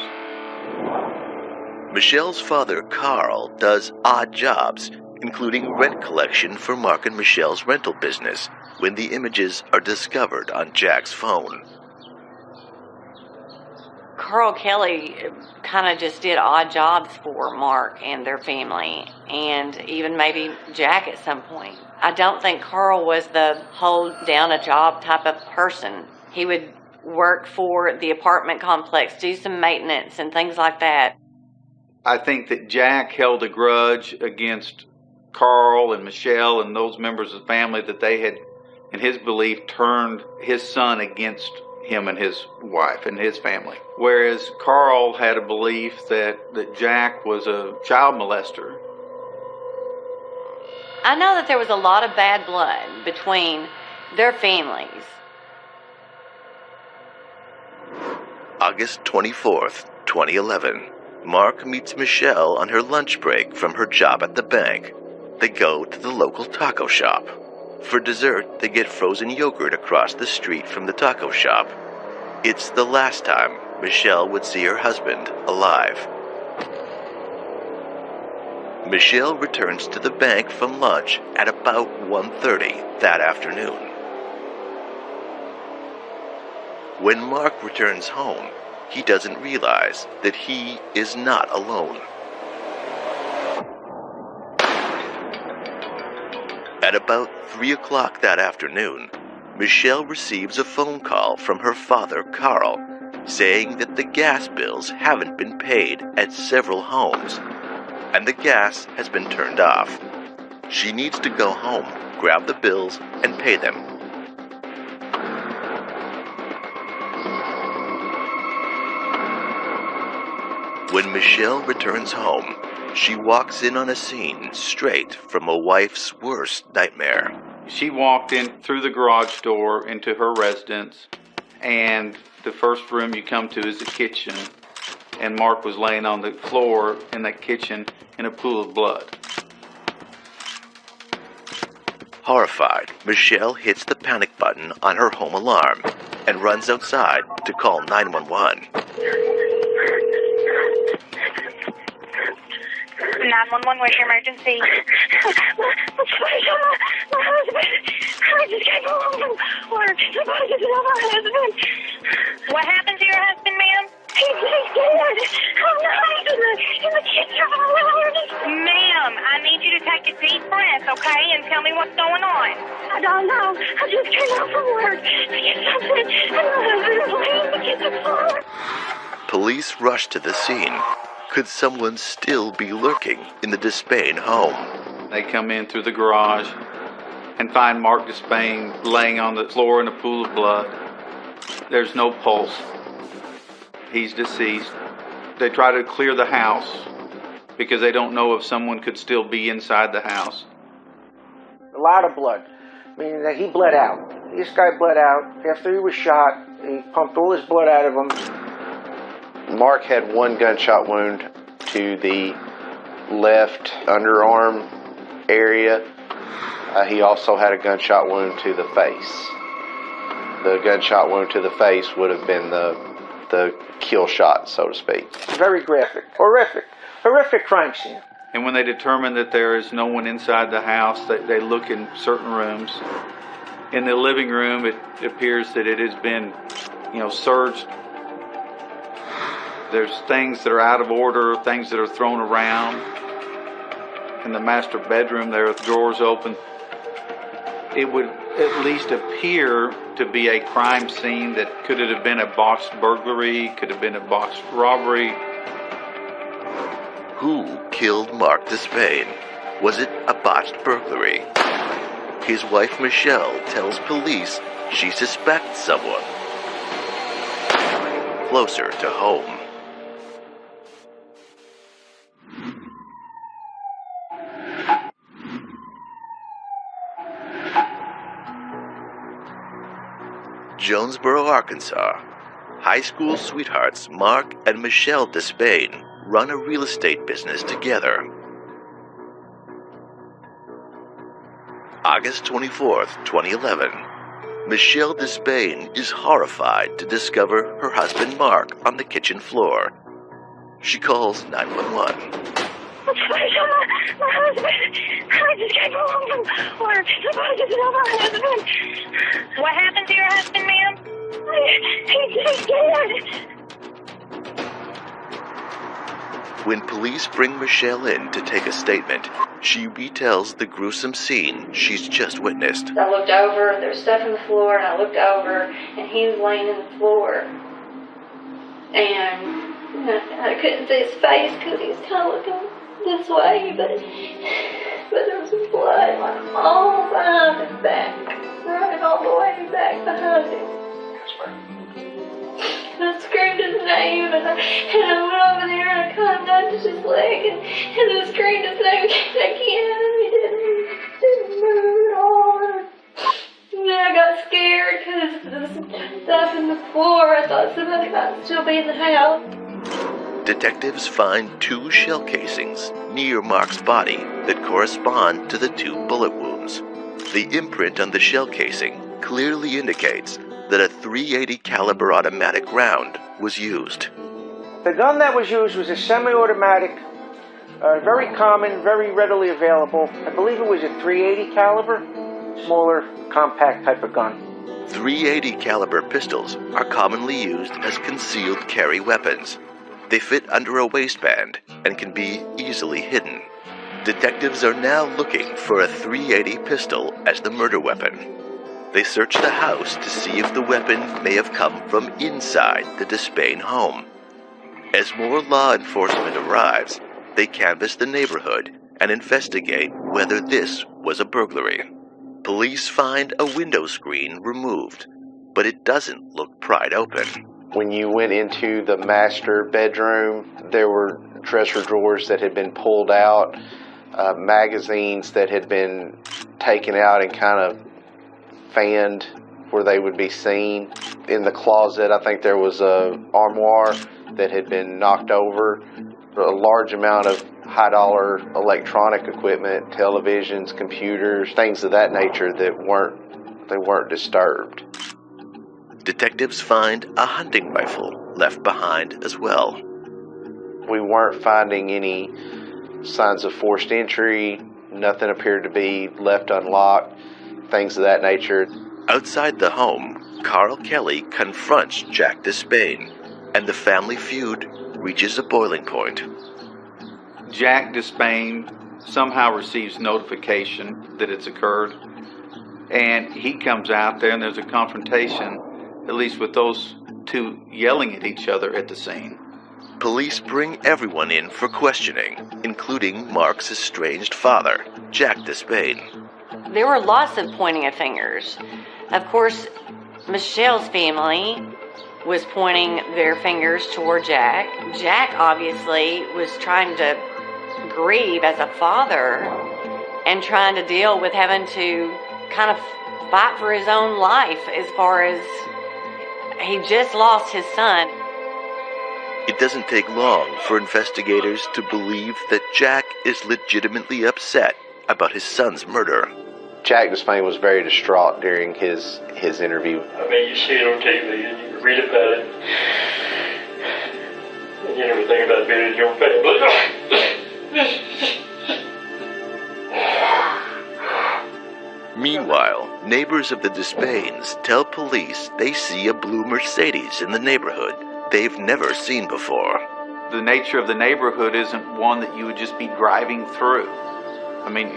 Michelle's father, Carl, does odd jobs, including rent collection for Mark and Michelle's rental business, when the images are discovered on Jack's phone. Carl Kelly kind of just did odd jobs for Mark and their family, and even maybe Jack at some point. I don't think Carl was the hold down a job type of person. He would work for the apartment complex, do some maintenance and things like that. I think that Jack held a grudge against Carl and Michelle and those members of the family, that they had, in his belief, turned his son against him and his wife and his family. Whereas Carl had a belief that Jack was a child molester. I know that there was a lot of bad blood between their families. August 24th, 2011. Mark meets Michelle on her lunch break from her job at the bank. They go to the local taco shop. For dessert, they get frozen yogurt across the street from the taco shop. It's the last time Michelle would see her husband alive. Michelle returns to the bank from lunch at about 1:30 that afternoon. When Mark returns home, he doesn't realize that he is not alone. At about 3 o'clock that afternoon, Michelle receives a phone call from her father, Carl, saying that the gas bills haven't been paid at several homes, and the gas has been turned off. She needs to go home, grab the bills, and pay them. When Michelle returns home, she walks in on a scene straight from a wife's worst nightmare. She walked in through the garage door into her residence, and the first room you come to is the kitchen, and Mark was laying on the floor in that kitchen in a pool of blood. Horrified, Michelle hits the panic button on her home alarm and runs outside to call 911. 911, where's your emergency? My husband. I just came home from work. Somebody just love my husband. What happened to your husband, ma'am? He's dead. I'm not in the kitchen. Ma'am, I need you to take a deep breath, okay, and tell me what's going on. I don't know. I just came home from work to get something, and my husband is laying on the kitchen floor. Police rush to the scene. Could someone still be lurking in the Despain home? They come in through the garage and find Mark Despain laying on the floor in a pool of blood. There's no pulse. He's deceased. They try to clear the house because they don't know if someone could still be inside the house. A lot of blood, meaning that he bled out. This guy bled out. After he was shot, he pumped all his blood out of him. Mark had one gunshot wound to the left underarm area. He also had a gunshot wound to the face. The gunshot wound to the face would have been the kill shot, so to speak. Very graphic. Horrific crime scene. And when they determine that there is no one inside the house, they look in certain rooms. In the living room, it appears that it has been, searched. There's things that are out of order, things that are thrown around. In the master bedroom, there are drawers open. It would at least appear to be a crime scene that could have been a botched burglary, could have been a botched robbery. Who killed Mark Despain? Was it a botched burglary? His wife Michelle tells police she suspects someone. Closer to home. Jonesboro, Arkansas. High school sweethearts Mark and Michelle Despain run a real estate business together. August 24th, 2011. Michelle Despain is horrified to discover her husband Mark on the kitchen floor. She calls 911. My husband. I just came home from work. Somebody just love my husband. What happened to your husband, ma'am? He's dead. When police bring Michelle in to take a statement, she retells the gruesome scene she's just witnessed. I looked over, there was stuff on the floor, and I looked over, and he was laying on the floor. And I couldn't see his face because he was kind of looking this way, but there was blood like all behind his back, running all the way back behind him. And I screamed his name, and I went over there and I climbed onto his leg and I screamed his name again, and he didn't move at all. And then I got scared because there was stuff in the floor. I thought somebody might still be in the house. Detectives find 2 shell casings near Mark's body that correspond to the 2 bullet wounds. The imprint on the shell casing clearly indicates that a .380 caliber automatic round was used. The gun that was used was a semi-automatic, very common, very readily available. I believe it was a .380 caliber, smaller, compact type of gun. .380 caliber pistols are commonly used as concealed carry weapons. They fit under a waistband and can be easily hidden. Detectives are now looking for a .380 pistol as the murder weapon. They search the house to see if the weapon may have come from inside the Despain home. As more law enforcement arrives, they canvass the neighborhood and investigate whether this was a burglary. Police find a window screen removed, but it doesn't look pried open. When you went into the master bedroom, there were dresser drawers that had been pulled out, magazines that had been taken out and kind of fanned where they would be seen. In the closet, I think there was a armoire that had been knocked over. A large amount of high-dollar electronic equipment, televisions, computers, things of that nature that weren't disturbed. Detectives find a hunting rifle left behind as well. We weren't finding any signs of forced entry. Nothing appeared to be left unlocked, things of that nature. Outside the home, Carl Kelly confronts Jack Despain, and the family feud reaches a boiling point. Jack Despain somehow receives notification that it's occurred, and he comes out there and there's a confrontation, at least with those two yelling at each other at the scene. Police bring everyone in for questioning, including Mark's estranged father, Jack Despain. There were lots of pointing of fingers. Of course, Michelle's family was pointing their fingers toward Jack. Jack obviously was trying to grieve as a father and trying to deal with having to kind of fight for his own life as far as he just lost his son. It doesn't take long for investigators to believe that Jack is legitimately upset about his son's murder. Jack Despain was very distraught during his interview. I mean, you see it on TV and you read about it, and you never think about being in your family. Meanwhile, neighbors of the Despains tell police they see a blue Mercedes in the neighborhood they've never seen before. The nature of the neighborhood isn't one that you would just be driving through. I mean,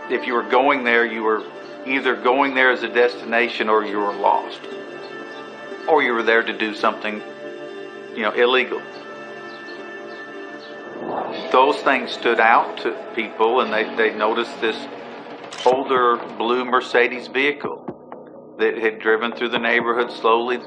if you were going there, you were either going there as a destination or you were lost. Or you were there to do something, illegal. Those things stood out to people, and they noticed this older blue Mercedes vehicle that had driven through the neighborhood slowly.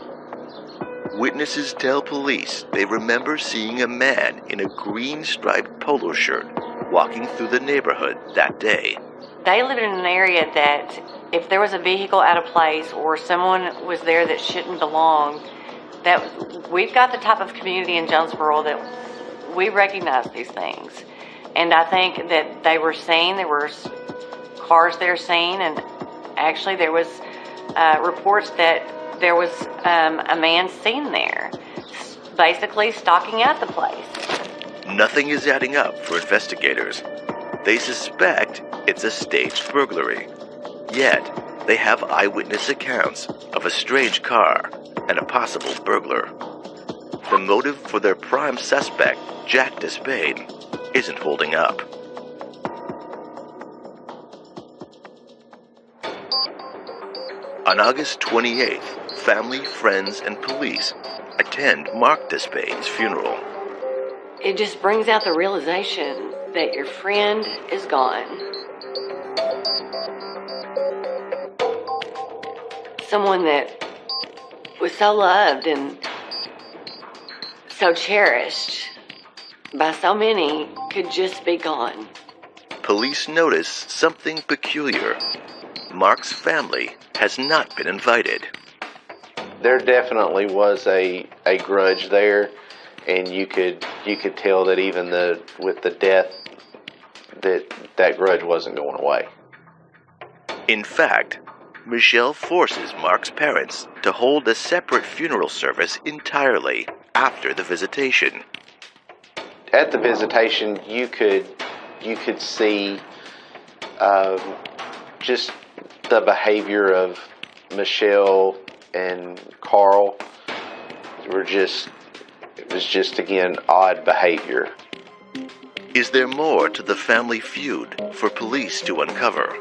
Witnesses tell police they remember seeing a man in a green striped polo shirt walking through the neighborhood that day. They lived in an area that if there was a vehicle out of place or someone was there that shouldn't belong, that we've got the type of community in Jonesboro that we recognize these things. And I think that they were seen, there were cars there seen, and actually there was reports that there was a man seen there, basically stalking out the place. Nothing is adding up for investigators. They suspect it's a staged burglary. Yet, they have eyewitness accounts of a strange car and a possible burglar. The motive for their prime suspect, Jack Despain, isn't holding up. On August 28th, family, friends, and police attend Mark Despain's funeral. It just brings out the realization that your friend is gone. Someone that was so loved and so cherished by so many could just be gone. Police notice something peculiar. Mark's family has not been invited. There definitely was a grudge there, and you could tell that even with the death, that grudge wasn't going away. In fact, Michelle forces Mark's parents to hold a separate funeral service entirely after the visitation. At the visitation, you could see just the behavior of Michelle and Carl were it was just, again, odd behavior. Is there more to the family feud for police to uncover?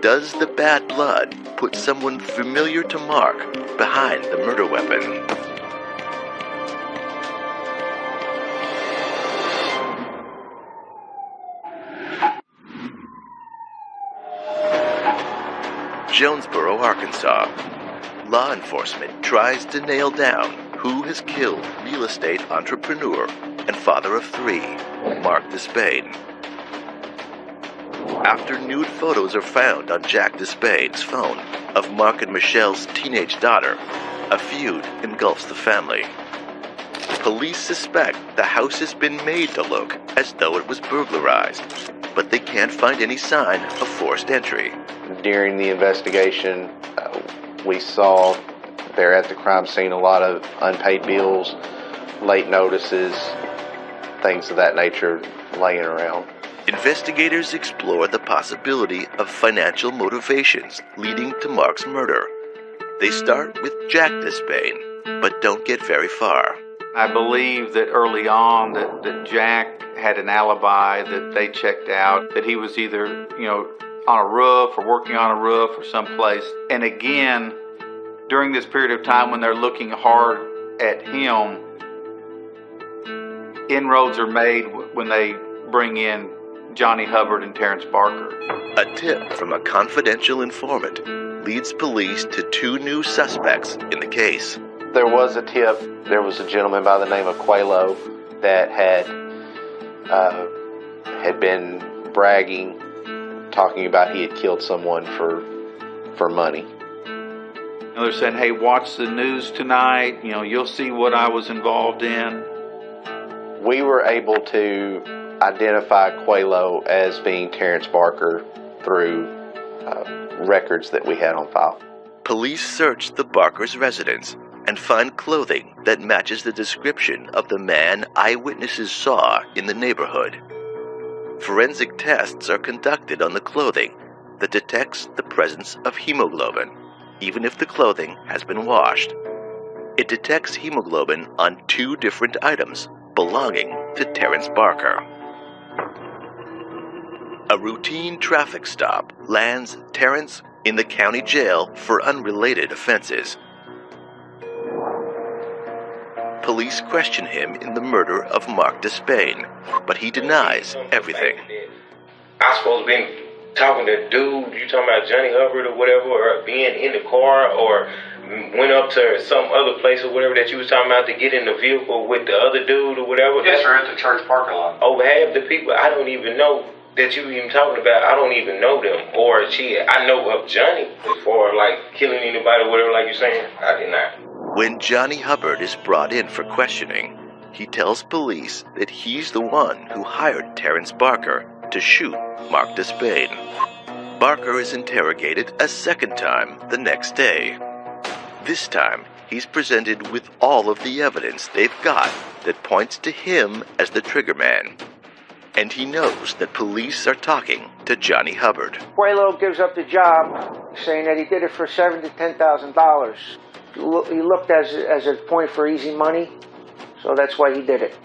Does the bad blood put someone familiar to Mark behind the murder weapon? Jonesboro, Arkansas. Law enforcement tries to nail down who has killed real estate entrepreneur and father of 3, Mark Despain. After nude photos are found on Jack Despain's phone of Mark and Michelle's teenage daughter, a feud engulfs the family. Police suspect the house has been made to look as though it was burglarized, but they can't find any sign of forced entry. During the investigation, we saw there at the crime scene a lot of unpaid bills, late notices, things of that nature laying around. Investigators explore the possibility of financial motivations leading to Mark's murder. They start with Jack Despain, but don't get very far. I believe that early on that Jack had an alibi that they checked out, that he was either, on a roof or working on a roof or someplace. And again, during this period of time when they're looking hard at him, inroads are made when they bring in Johnny Hubbard and Terrence Barker. A tip from a confidential informant leads police to 2 new suspects in the case. There was a tip. There was a gentleman by the name of Quelo that had been bragging, talking about he had killed someone for money. And they're saying, hey, watch the news tonight. You'll see what I was involved in. We were able to identify Quelo as being Terrence Barker through records that we had on file. Police search the Barker's residence and find clothing that matches the description of the man eyewitnesses saw in the neighborhood. Forensic tests are conducted on the clothing that detects the presence of hemoglobin, even if the clothing has been washed. It detects hemoglobin on 2 different items belonging to Terrence Barker. A routine traffic stop lands Terrence in the county jail for unrelated offenses. Police question him in the murder of Mark Despain, but he denies everything. I supposed to be talking to dude, you talking about Johnny Hubbard or whatever, or being in the car, or went up to some other place or whatever that you was talking about to get in the vehicle with the other dude or whatever. Yes, sir, at the church parking lot. Over half the people I don't even know that you even talking about, I don't even know them. Or I know of Johnny before, like killing anybody or whatever, like you're saying. I did not. When Johnny Hubbard is brought in for questioning, he tells police that he's the one who hired Terrence Barker to shoot Mark Despain. Barker is interrogated a second time the next day. This time, he's presented with all of the evidence they've got that points to him as the triggerman. And he knows that police are talking to Johnny Hubbard. Quelo gives up the job, saying that he did it for $7,000 to $10,000. He looked as a point for easy money, so that's why he did it.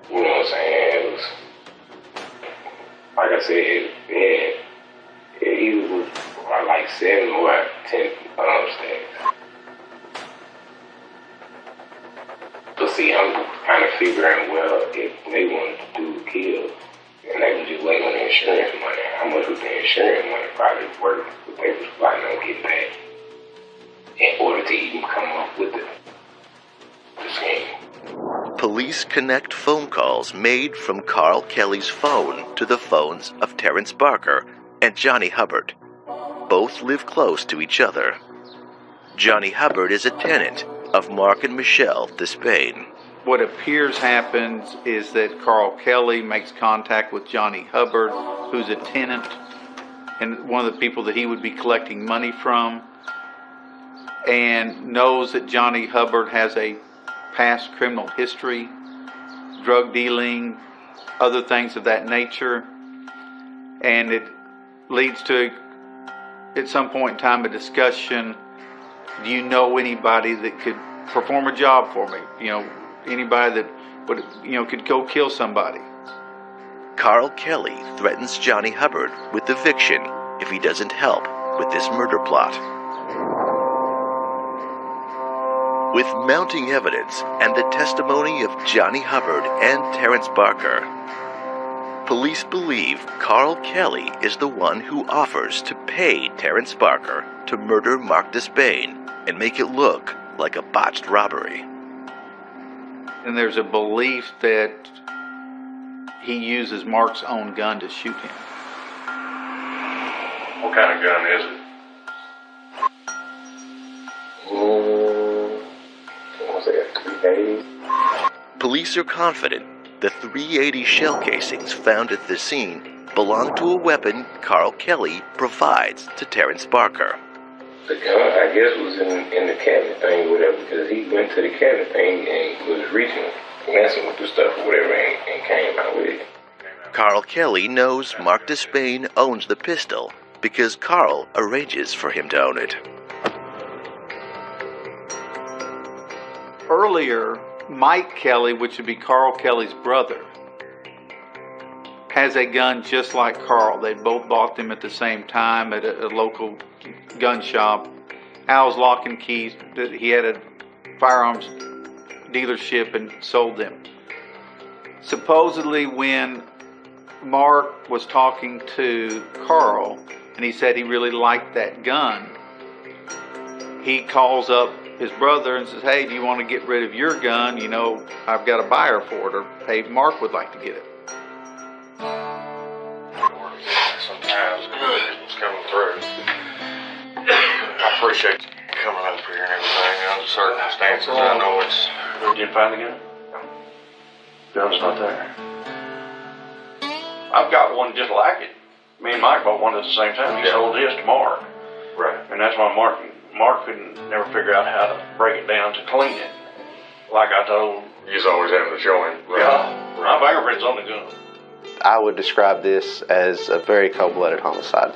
You know what I'm saying? It was, like I said, he was like 7 or 10 stacks. But see, I'm kind of figuring, well, if they wanted to do a kill, and they were just waiting on the insurance money, how much would the insurance money probably worth? But they was probably not getting paid in order to even come up with the scheme. Police connect phone calls made from Carl Kelly's phone to the phones of Terrence Barker and Johnny Hubbard. Both live close to each other. Johnny Hubbard is a tenant of Mark and Michelle Despain. What appears happens is that Carl Kelly makes contact with Johnny Hubbard, who's a tenant and one of the people that he would be collecting money from, and knows that Johnny Hubbard has a past criminal history, drug dealing, other things of that nature, and it leads to at some point in time, a discussion, do you know anybody that could perform a job for me? Anybody that would, could go kill somebody. Carl Kelly threatens Johnny Hubbard with eviction if he doesn't help with this murder plot. With mounting evidence and the testimony of Johnny Hubbard and Terrence Barker, police believe Carl Kelly is the one who offers to pay Terrence Barker to murder Mark Despain and make it look like a botched robbery. And there's a belief that he uses Mark's own gun to shoot him. What kind of gun is it? Police are confident the .380 shell casings found at the scene belong to a weapon Carl Kelly provides to Terrence Barker. The gun, I guess, was in the cabinet thing or whatever, because he went to the cabinet thing and was reaching, messing with the stuff or whatever, and came out with it. Carl Kelly knows Mark Despain owns the pistol because Carl arranges for him to own it. Earlier, Mike Kelly, which would be Carl Kelly's brother, has a gun just like Carl. They both bought them at the same time at a local gun shop. Al's Lock and Keys, he had a firearms dealership and sold them. Supposedly when Mark was talking to Carl and he said he really liked that gun, he calls up his brother and says, hey, do you want to get rid of your gun? I've got a buyer for it, or hey, Mark would like to get it. Sometimes it's coming through. I appreciate you coming up here and everything. Under circumstances, I know it's... Did you find the gun? Gun's not there. I've got one just like it. Me and Mike bought one at the same time. He sold his to Mark. Right. And that's why Mark couldn't never figure out how to break it down to clean it. Like I told. He's always having to show him. Right. Yeah. My fingerprints on the gun. I would describe this as a very cold-blooded homicide.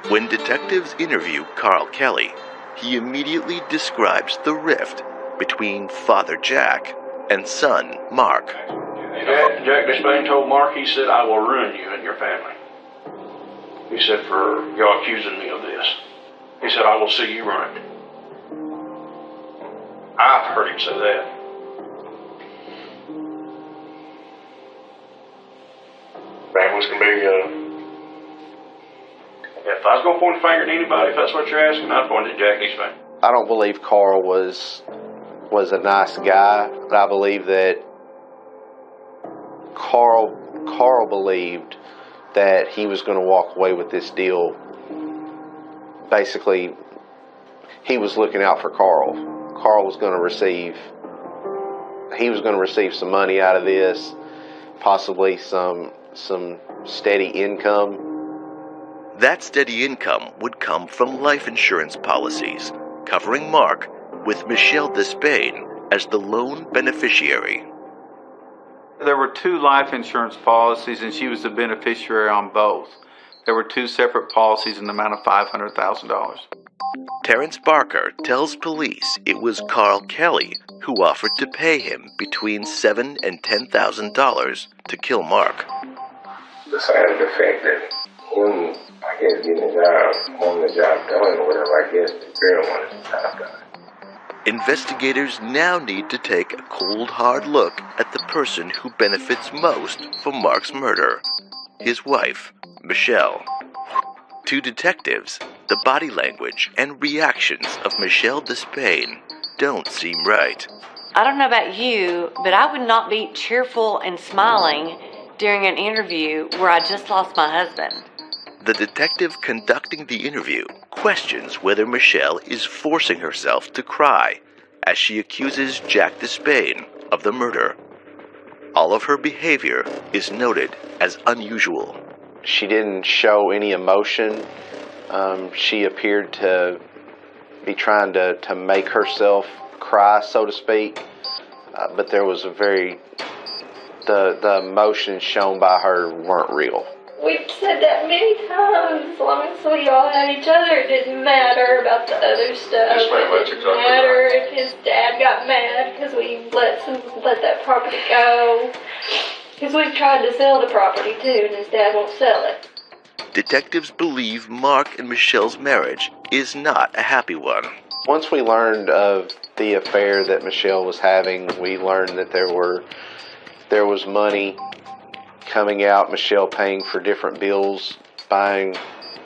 When detectives interview Carl Kelly, he immediately describes the rift between Father Jack and son Mark. Jack Despain told Mark, he said, I will ruin you and your family. He said, for y'all accusing me of this. He said, I will see you ruined. I've heard him say that. Families can be, if I was going to point a finger at anybody, if that's what you're asking, I'd point at Jack Despain. I don't believe Carl was a nice guy, but I believe that Carl believed that he was going to walk away with this deal. Basically, he was looking out for Carl. Carl was going to receive some money out of this, possibly some steady income. That steady income would come from life insurance policies, covering Mark with Michelle Despain as the lone beneficiary. There were 2 life insurance policies, and she was the beneficiary on both. There were 2 separate policies in the amount of $500,000. Terrence Barker tells police it was Carl Kelly who offered to pay him between $7,000 and $10,000 to kill Mark. Besides the fact that when I guess getting the job done or whatever, I guess the girl wanted the job done. Investigators now need to take a cold, hard look at the person who benefits most from Mark's murder, his wife, Michelle. To detectives, the body language and reactions of Michelle Despain don't seem right. I don't know about you, but I would not be cheerful and smiling during an interview where I just lost my husband. The detective conducting the interview questions whether Michelle is forcing herself to cry as she accuses Jack Despain of the murder. All of her behavior is noted as unusual. She didn't show any emotion. She appeared to be trying to make herself cry, so to speak. But there was a very the emotions shown by her weren't real. We've said that many times. As long as we all had each other, it didn't matter about the other stuff. Yes, ma'am, that's It exactly didn't matter right. if his dad got mad because we let that property go. Because we've tried to sell the property too, and his dad won't sell it. Detectives believe Mark and Michelle's marriage is not a happy one. Once we learned of the affair that Michelle was having, we learned that there was money coming out, Michelle paying for different bills, buying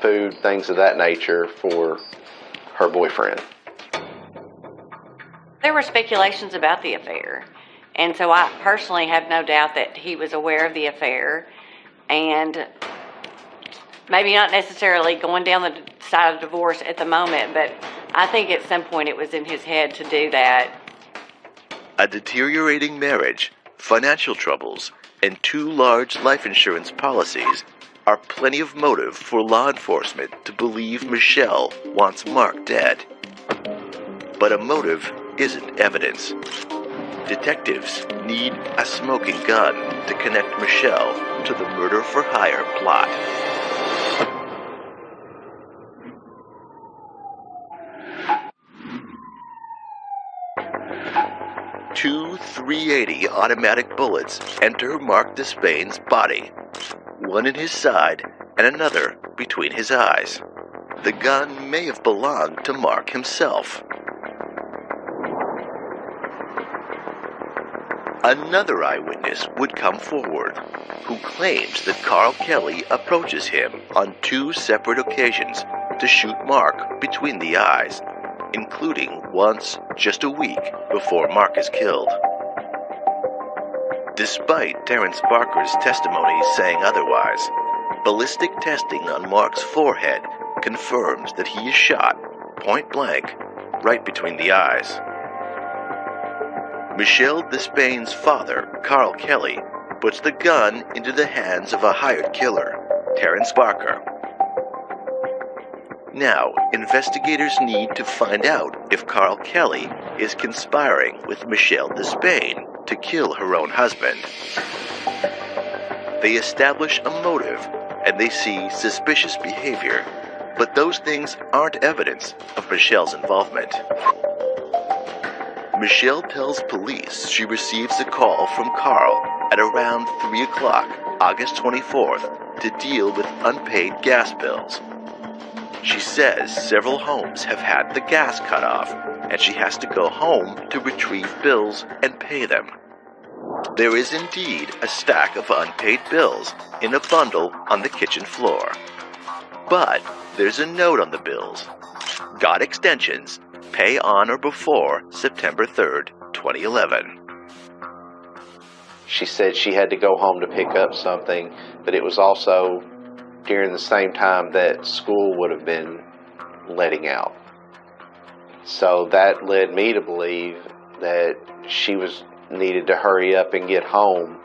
food, things of that nature for her boyfriend. There were speculations about the affair, and so I personally have no doubt that he was aware of the affair, and maybe not necessarily going down the side of divorce at the moment, but I think at some point it was in his head to do that. A deteriorating marriage, financial troubles, and 2 large life insurance policies are plenty of motive for law enforcement to believe Michelle wants Mark dead. But a motive isn't evidence. Detectives need a smoking gun to connect Michelle to the murder-for-hire plot. Two .380 automatic bullets enter Mark Despain's body, one in his side and another between his eyes. The gun may have belonged to Mark himself. Another eyewitness would come forward, who claims that Carl Kelly approaches him on 2 separate occasions to shoot Mark between the eyes, including once just a week before Mark is killed. Despite Terrence Barker's testimony saying otherwise, ballistic testing on Mark's forehead confirms that he is shot point blank right between the eyes. Michelle Despain's father, Carl Kelly, puts the gun into the hands of a hired killer, Terrence Barker. Now, investigators need to find out if Carl Kelly is conspiring with Michelle Despain to kill her own husband. They establish a motive and they see suspicious behavior, but those things aren't evidence of Michelle's involvement. Michelle tells police she receives a call from Carl at around 3 o'clock, August 24th, to deal with unpaid gas bills. She says several homes have had the gas cut off, and she has to go home to retrieve bills and pay them. There is indeed a stack of unpaid bills in a bundle on the kitchen floor. But there's a note on the bills. Got extensions. Pay on or before September 3rd, 2011. She said she had to go home to pick up something, but it was also during the same time that school would have been letting out. So that led me to believe that she needed to hurry up and get home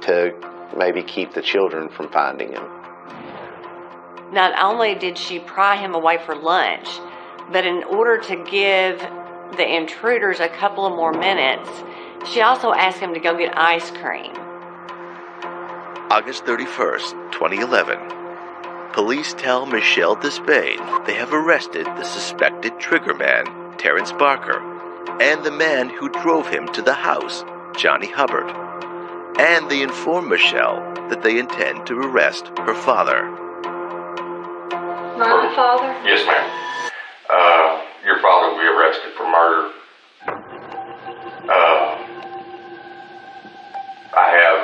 to maybe keep the children from finding him. Not only did she pry him away for lunch, but in order to give the intruders a couple of more minutes, she also asked him to go get ice cream. August 31st, 2011. Police tell Michelle Despain they have arrested the suspected triggerman, Terrence Barker, and the man who drove him to the house, Johnny Hubbard. And they inform Michelle that they intend to arrest her father. My father? Yes, ma'am. Your father will be arrested for murder. I have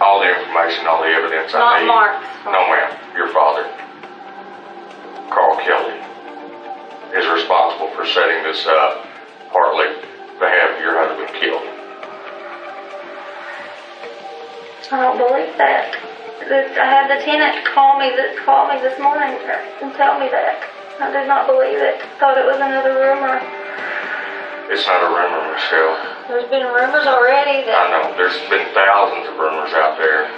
all the information, all the evidence I need. Not Mark's. No, ma'am. Your father, Carl Kelly, is responsible for setting this up, partly to have your husband killed. I don't believe that. I had the tenant call me this morning and tell me that. I did not believe it. Thought it was another rumor. It's not a rumor, Michelle. There's been rumors already that... I know. There's been thousands of rumors out there.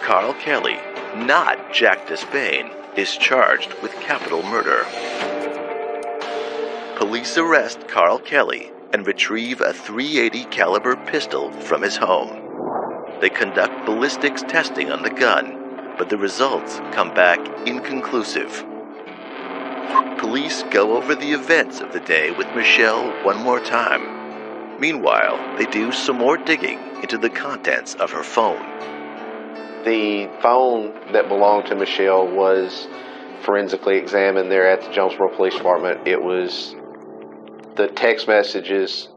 Carl Kelly, not Jack Despain, is charged with capital murder. Police arrest Carl Kelly and retrieve a .380 caliber pistol from his home. They conduct ballistics testing on the gun, but the results come back inconclusive. Police go over the events of the day with Michelle one more time. Meanwhile, they do some more digging into the contents of her phone. The phone that belonged to Michelle was forensically examined there at the Jonesboro Police Department. It was the text messages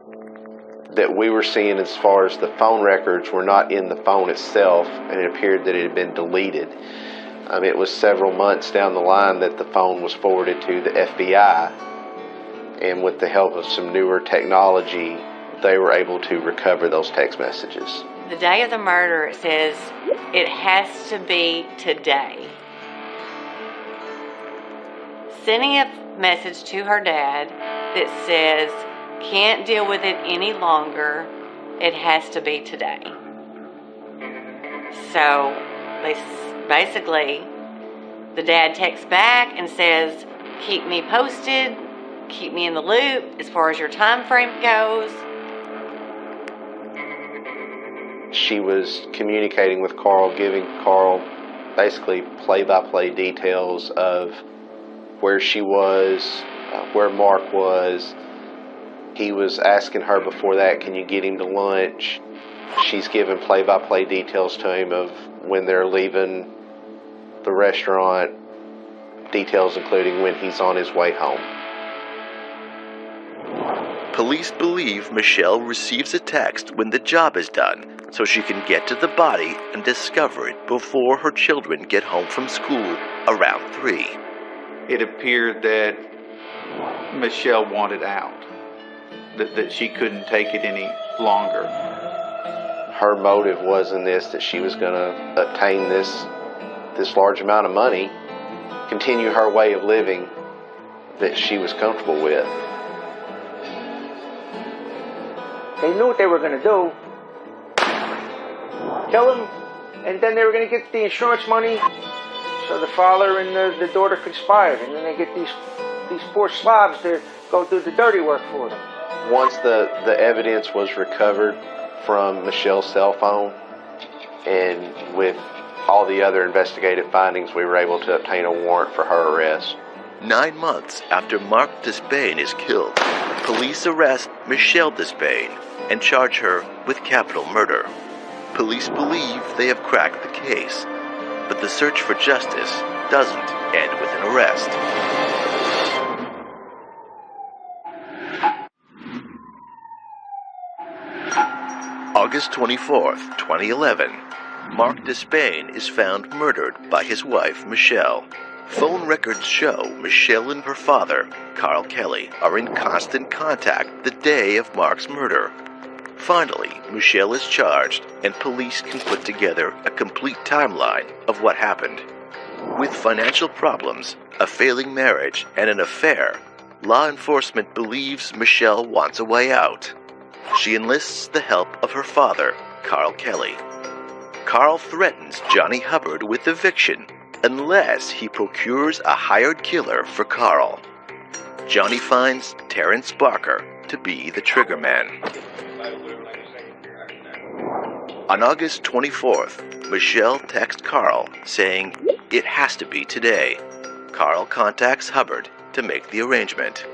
that we were seeing as far as the phone records were not in the phone itself, and it appeared that it had been deleted. It was several months down the line that the phone was forwarded to the FBI, and with the help of some newer technology, they were able to recover those text messages. The day of the murder, it says it has to be today. Sending a message to her dad that says, can't deal with it any longer, it has to be today. So they basically, the dad texts back and says, keep me posted, keep me in the loop as far as your time frame goes. She was communicating with Carl, giving Carl basically play-by-play details of where she was, where Mark was. He was asking her before that, can you get him to lunch? She's giving play-by-play details to him of when they're leaving the restaurant, details including when he's on his way home. Police believe Michelle receives a text when the job is done, so she can get to the body and discover it before her children get home from school around 3. It appeared that Michelle wanted out, that she couldn't take it any longer. Her motive was in this, that she was going to obtain this large amount of money, continue her way of living that she was comfortable with. They knew what they were going to do. Kill him, and then they were going to get the insurance money so the father and the daughter conspired, and then they get these poor slobs to go do the dirty work for them. Once the evidence was recovered from Michelle's cell phone, and with all the other investigative findings, we were able to obtain a warrant for her arrest. 9 months after Mark Despain is killed, police arrest Michelle Despain and charge her with capital murder. Police believe they have cracked the case, but the search for justice doesn't end with an arrest. August 24th, 2011, Mark Despain is found murdered by his wife, Michelle. Phone records show Michelle and her father, Carl Kelly, are in constant contact the day of Mark's murder. Finally, Michelle is charged, and police can put together a complete timeline of what happened. With financial problems, a failing marriage, and an affair, law enforcement believes Michelle wants a way out. She enlists the help of her father, Carl Kelly. Carl threatens Johnny Hubbard with eviction unless he procures a hired killer for Carl. Johnny finds Terrence Barker to be the triggerman. On August 24th, Michelle texts Carl saying it has to be today. Carl contacts Hubbard to make the arrangement.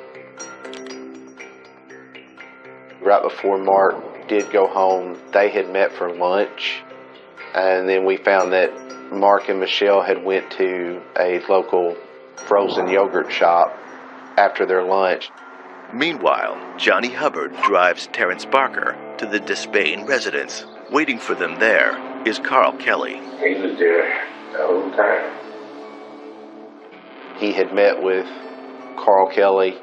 Right before Mark did go home, they had met for lunch, and then we found that Mark and Michelle had went to a local frozen yogurt shop after their lunch. Meanwhile, Johnny Hubbard drives Terrence Barker to the Despain residence. Waiting for them there is Carl Kelly. He was there the whole time. He had met with Carl Kelly.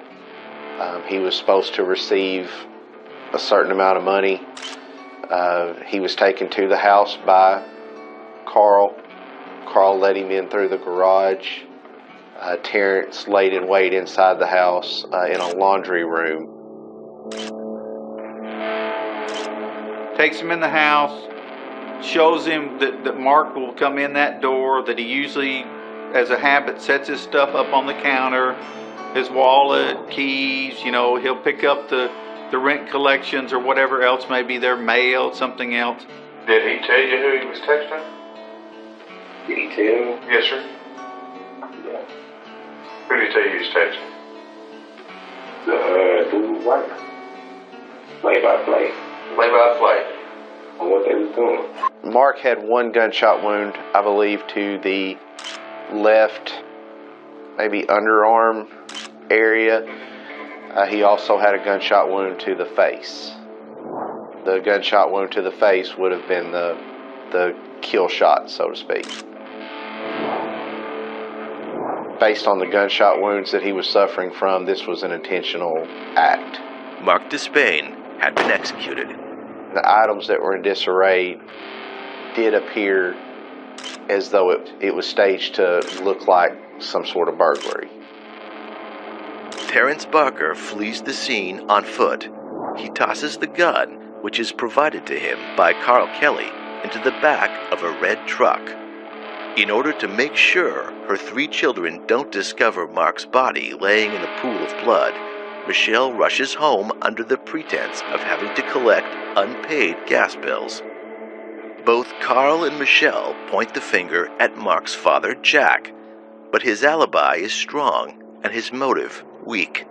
He was supposed to receive a certain amount of money. He was taken to the house by Carl. Carl let him in through the garage. Terrence laid in wait inside the house in a laundry room. Takes him in the house, shows him that Mark will come in that door, that he usually, as a habit, sets his stuff up on the counter, his wallet, keys, he'll pick up the the rent collections or whatever else may be there, mail, something else. Did he tell you who he was texting? Did he tell me? Yes, sir. Yeah. Who did he tell you he was texting? The dude wife. Play by play. Play by play. On what they was doing. Mark had one gunshot wound, I believe, to the left, maybe underarm area. He also had a gunshot wound to the face. The gunshot wound to the face would have been the kill shot, so to speak. Based on the gunshot wounds that he was suffering from, this was an intentional act. Mark Despain had been executed. The items that were in disarray did appear as though it was staged to look like some sort of burglary. Terrence Barker flees the scene on foot. He tosses the gun, which is provided to him by Carl Kelly, into the back of a red truck. In order to make sure her 3 children don't discover Mark's body laying in a pool of blood, Michelle rushes home under the pretense of having to collect unpaid gas bills. Both Carl and Michelle point the finger at Mark's father, Jack, but his alibi is strong and his motive weak.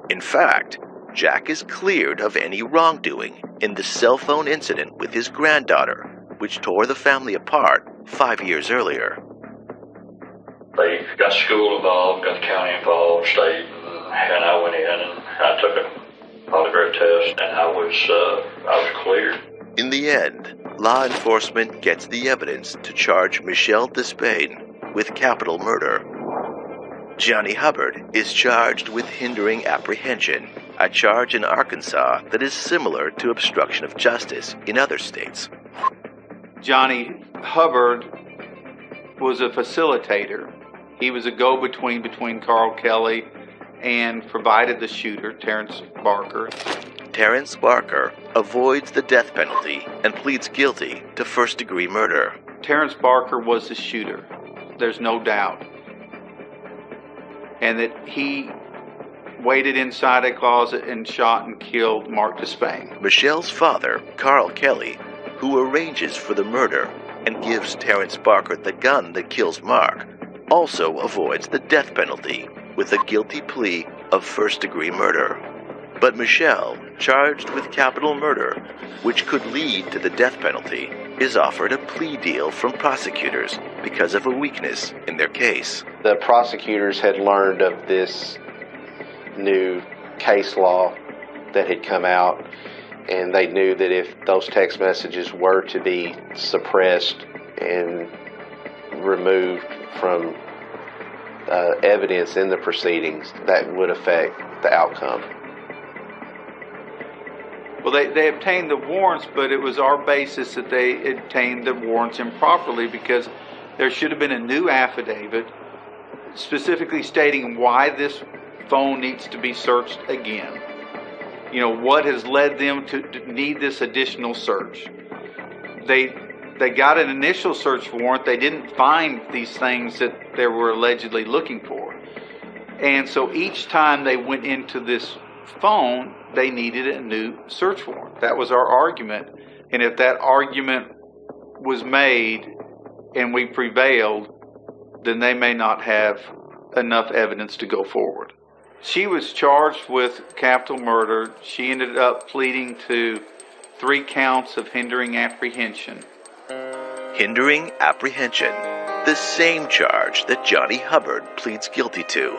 In fact, Jack is cleared of any wrongdoing in the cell phone incident with his granddaughter, which tore the family apart 5 years earlier. They got school involved, got the county involved, state, and I went in and I took a polygraph test, and I was cleared. In the end, law enforcement gets the evidence to charge Michelle Despain with capital murder. Johnny Hubbard is charged with hindering apprehension, a charge in Arkansas that is similar to obstruction of justice in other states. Johnny Hubbard was a facilitator. He was a go-between between Carl Kelly and provided the shooter, Terrence Barker. Terrence Barker avoids the death penalty and pleads guilty to first-degree murder. Terrence Barker was the shooter. There's no doubt. And that he waited inside a closet and shot and killed Mark Despain. Michelle's father, Carl Kelly, who arranges for the murder and gives Terrence Barker the gun that kills Mark, also avoids the death penalty with a guilty plea of first-degree murder. But Michelle, charged with capital murder, which could lead to the death penalty, is offered a plea deal from prosecutors because of a weakness in their case. The prosecutors had learned of this new case law that had come out, and they knew that if those text messages were to be suppressed and removed from evidence in the proceedings, that would affect the outcome. Well, they obtained the warrants, but it was our basis that they obtained the warrants improperly because there should have been a new affidavit specifically stating why this phone needs to be searched again. You know, what has led them to need this additional search. They got an initial search warrant. They didn't find these things that they were allegedly looking for. And so each time they went into this phone, they needed a new search warrant. That was our argument. And if that argument was made and we prevailed, then they may not have enough evidence to go forward. She was charged with capital murder. She ended up pleading to 3 counts of hindering apprehension. Hindering apprehension, the same charge that Johnny Hubbard pleads guilty to.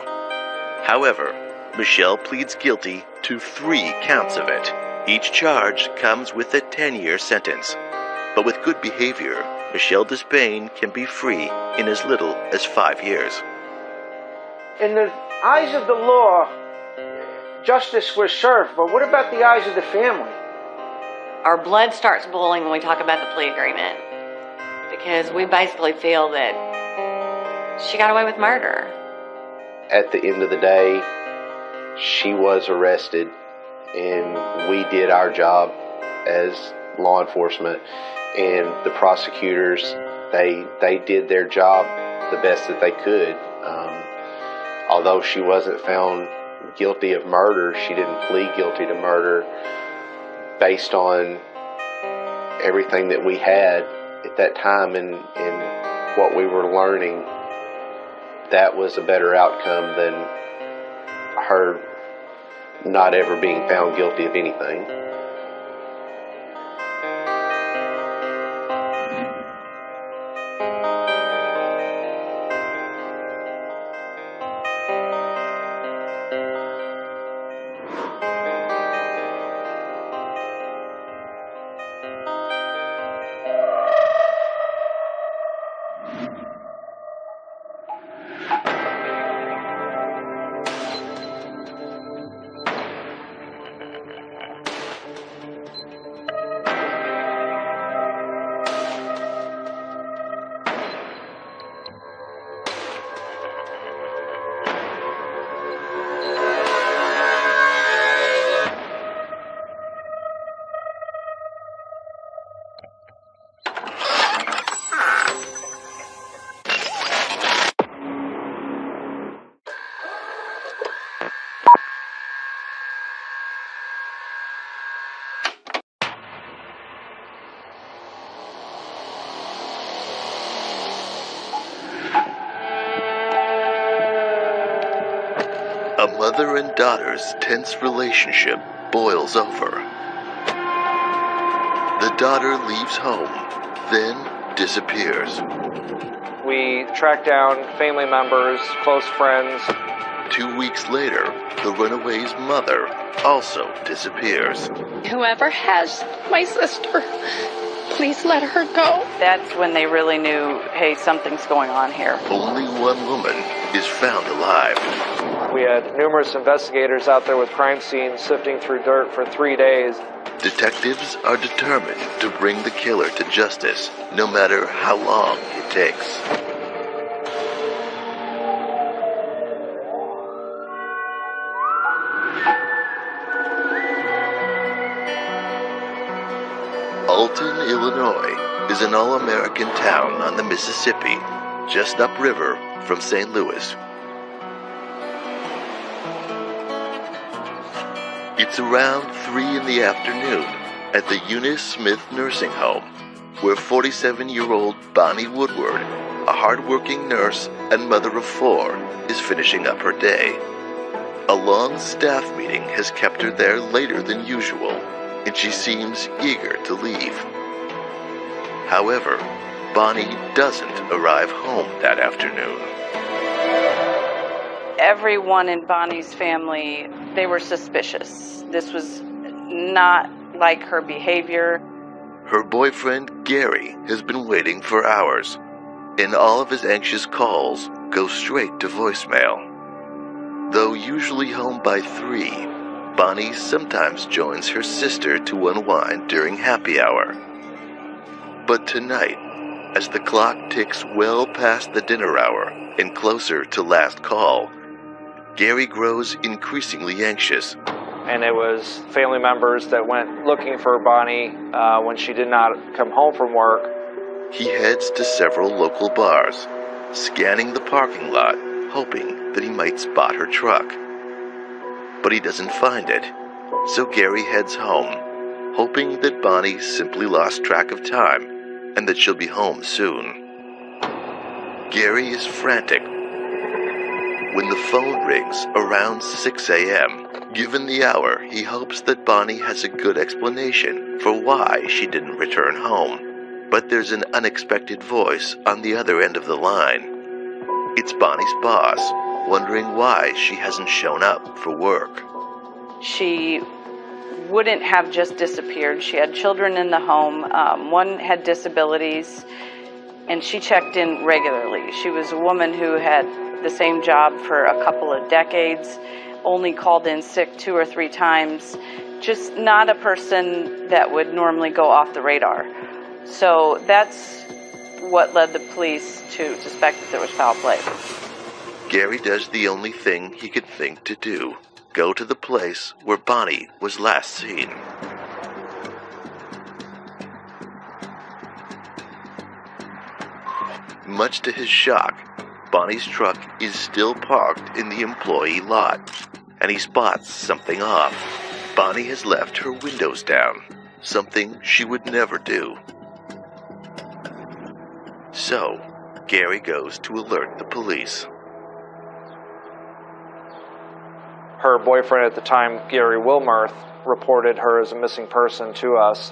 However, Michelle pleads guilty to 3 counts of it. Each charge comes with a 10-year sentence. But with good behavior, Michelle Despain can be free in as little as 5 years. In the eyes of the law, justice was served, but what about the eyes of the family? Our blood starts boiling when we talk about the plea agreement because we basically feel that she got away with murder. At the end of the day, she was arrested, and we did our job as law enforcement, and the prosecutors, they did their job the best that they could. Although she wasn't found guilty of murder. She didn't plead guilty to murder based on everything that we had at that time and what we were learning. That was a better outcome than her not ever being found guilty of anything. A mother and daughter's tense relationship boils over. The daughter leaves home, then disappears. We track down family members, close friends. 2 weeks later, the runaway's mother also disappears. Whoever has my sister, please let her go. That's when they really knew, hey, something's going on here. Only one woman is found alive. We had numerous investigators out there with crime scenes sifting through dirt for 3 days. Detectives are determined to bring the killer to justice, no matter how long it takes. Alton, Illinois is an all-American town on the Mississippi, just upriver from St. Louis. It's around 3 in the afternoon at the Eunice Smith Nursing Home, where 47-year-old Bonnie Woodward, a hard-working nurse and mother of 4, is finishing up her day. A long staff meeting has kept her there later than usual, and she seems eager to leave. However, Bonnie doesn't arrive home that afternoon. Everyone in Bonnie's family, they were suspicious. This was not like her behavior. Her boyfriend, Gary, has been waiting for hours, and all of his anxious calls go straight to voicemail. Though usually home by 3, Bonnie sometimes joins her sister to unwind during happy hour. But tonight, as the clock ticks well past the dinner hour and closer to last call, Gary grows increasingly anxious. And it was family members that went looking for Bonnie when she did not come home from work. He heads to several local bars, scanning the parking lot, hoping that he might spot her truck. But he doesn't find it, so Gary heads home, hoping that Bonnie simply lost track of time and that she'll be home soon. Gary is frantic when the phone rings around 6 a.m. Given the hour, he hopes that Bonnie has a good explanation for why she didn't return home. But there's an unexpected voice on the other end of the line. It's Bonnie's boss, wondering why she hasn't shown up for work. She wouldn't have just disappeared. She had children in the home. One had disabilities, and she checked in regularly. She was a woman who had the same job for a couple of decades, only called in sick 2 or 3 times, just not a person that would normally go off the radar. So that's what led the police to suspect that there was foul play. Gary does the only thing he could think to do: go to the place where Bonnie was last seen. Much to his shock, Bonnie's truck is still parked in the employee lot. and he spots something off. Bonnie has left her windows down, something she would never do. So, Gary goes to alert the police. Her boyfriend at the time, Gary Wilmarth, reported her as a missing person to us.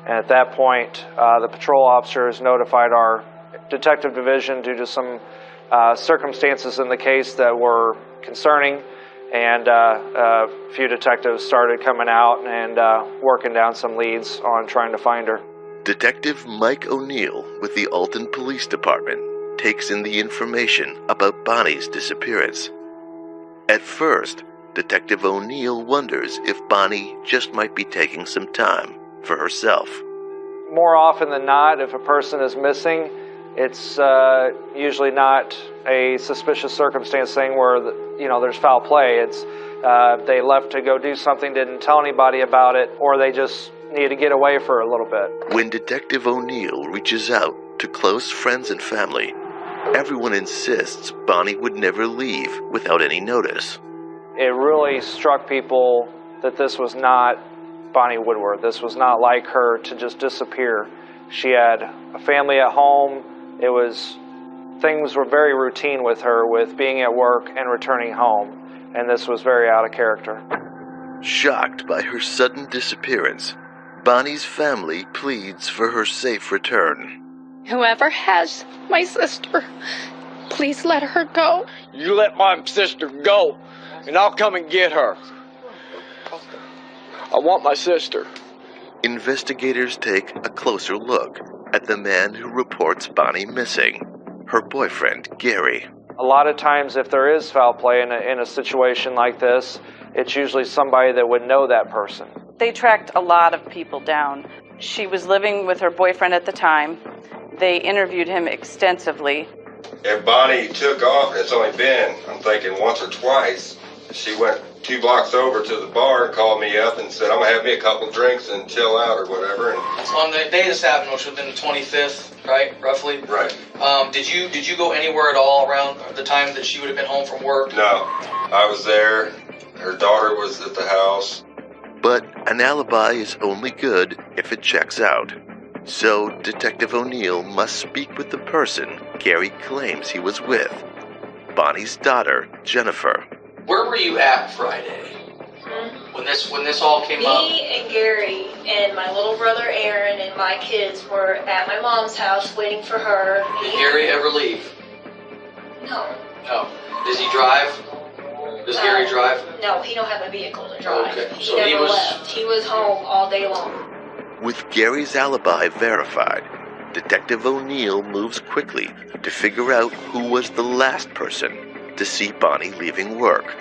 And at that point, the patrol officers notified our detective division due to some circumstances in the case that were concerning. And a few detectives started coming out and working down some leads on trying to find her. Detective Mike O'Neill with the Alton Police Department takes in the information about Bonnie's disappearance. At first, Detective O'Neill wonders if Bonnie just might be taking some time for herself. More often than not, if a person is missing, it's usually not a suspicious circumstance thing where there's foul play. It's they left to go do something, didn't tell anybody about it, or they just need to get away for a little bit. When Detective O'Neill reaches out to close friends and family, everyone insists Bonnie would never leave without any notice. It really struck people that this was not Bonnie Woodward. This was not like her to just disappear. She had a family at home. Things were very routine with her, with being at work and returning home, and this was very out of character. Shocked by her sudden disappearance, Bonnie's family pleads for her safe return. Whoever has my sister, please let her go. You let my sister go, and I'll come and get her. I want my sister. Investigators take a closer look at the man who reports Bonnie missing, her boyfriend, Gary. A lot of times if there is foul play in a situation like this, it's usually somebody that would know that person. They tracked a lot of people down. She was living with her boyfriend at the time. They interviewed him extensively. If Bonnie took off, it's only been, I'm thinking, once or twice. She went 2 blocks over to the bar and called me up and said, I'm going to have me a couple drinks and chill out or whatever. And so on the day this happened, which would have been the 25th, right, roughly? Right. Did you go anywhere at all around the time that she would have been home from work? No. I was there. Her daughter was at the house. But an alibi is only good if it checks out. So Detective O'Neill must speak with the person Gary claims he was with, Bonnie's daughter, Jennifer. Where were you at Friday? When this all came up? Me and Gary and my little brother Aaron and my kids were at my mom's house waiting for her. Did Gary ever leave? No. No. Does he drive? Does Gary drive? No, he don't have a vehicle to drive. Okay. He never left. He was home all day long. With Gary's alibi verified, Detective O'Neill moves quickly to figure out who was the last person to see Bonnie leaving work.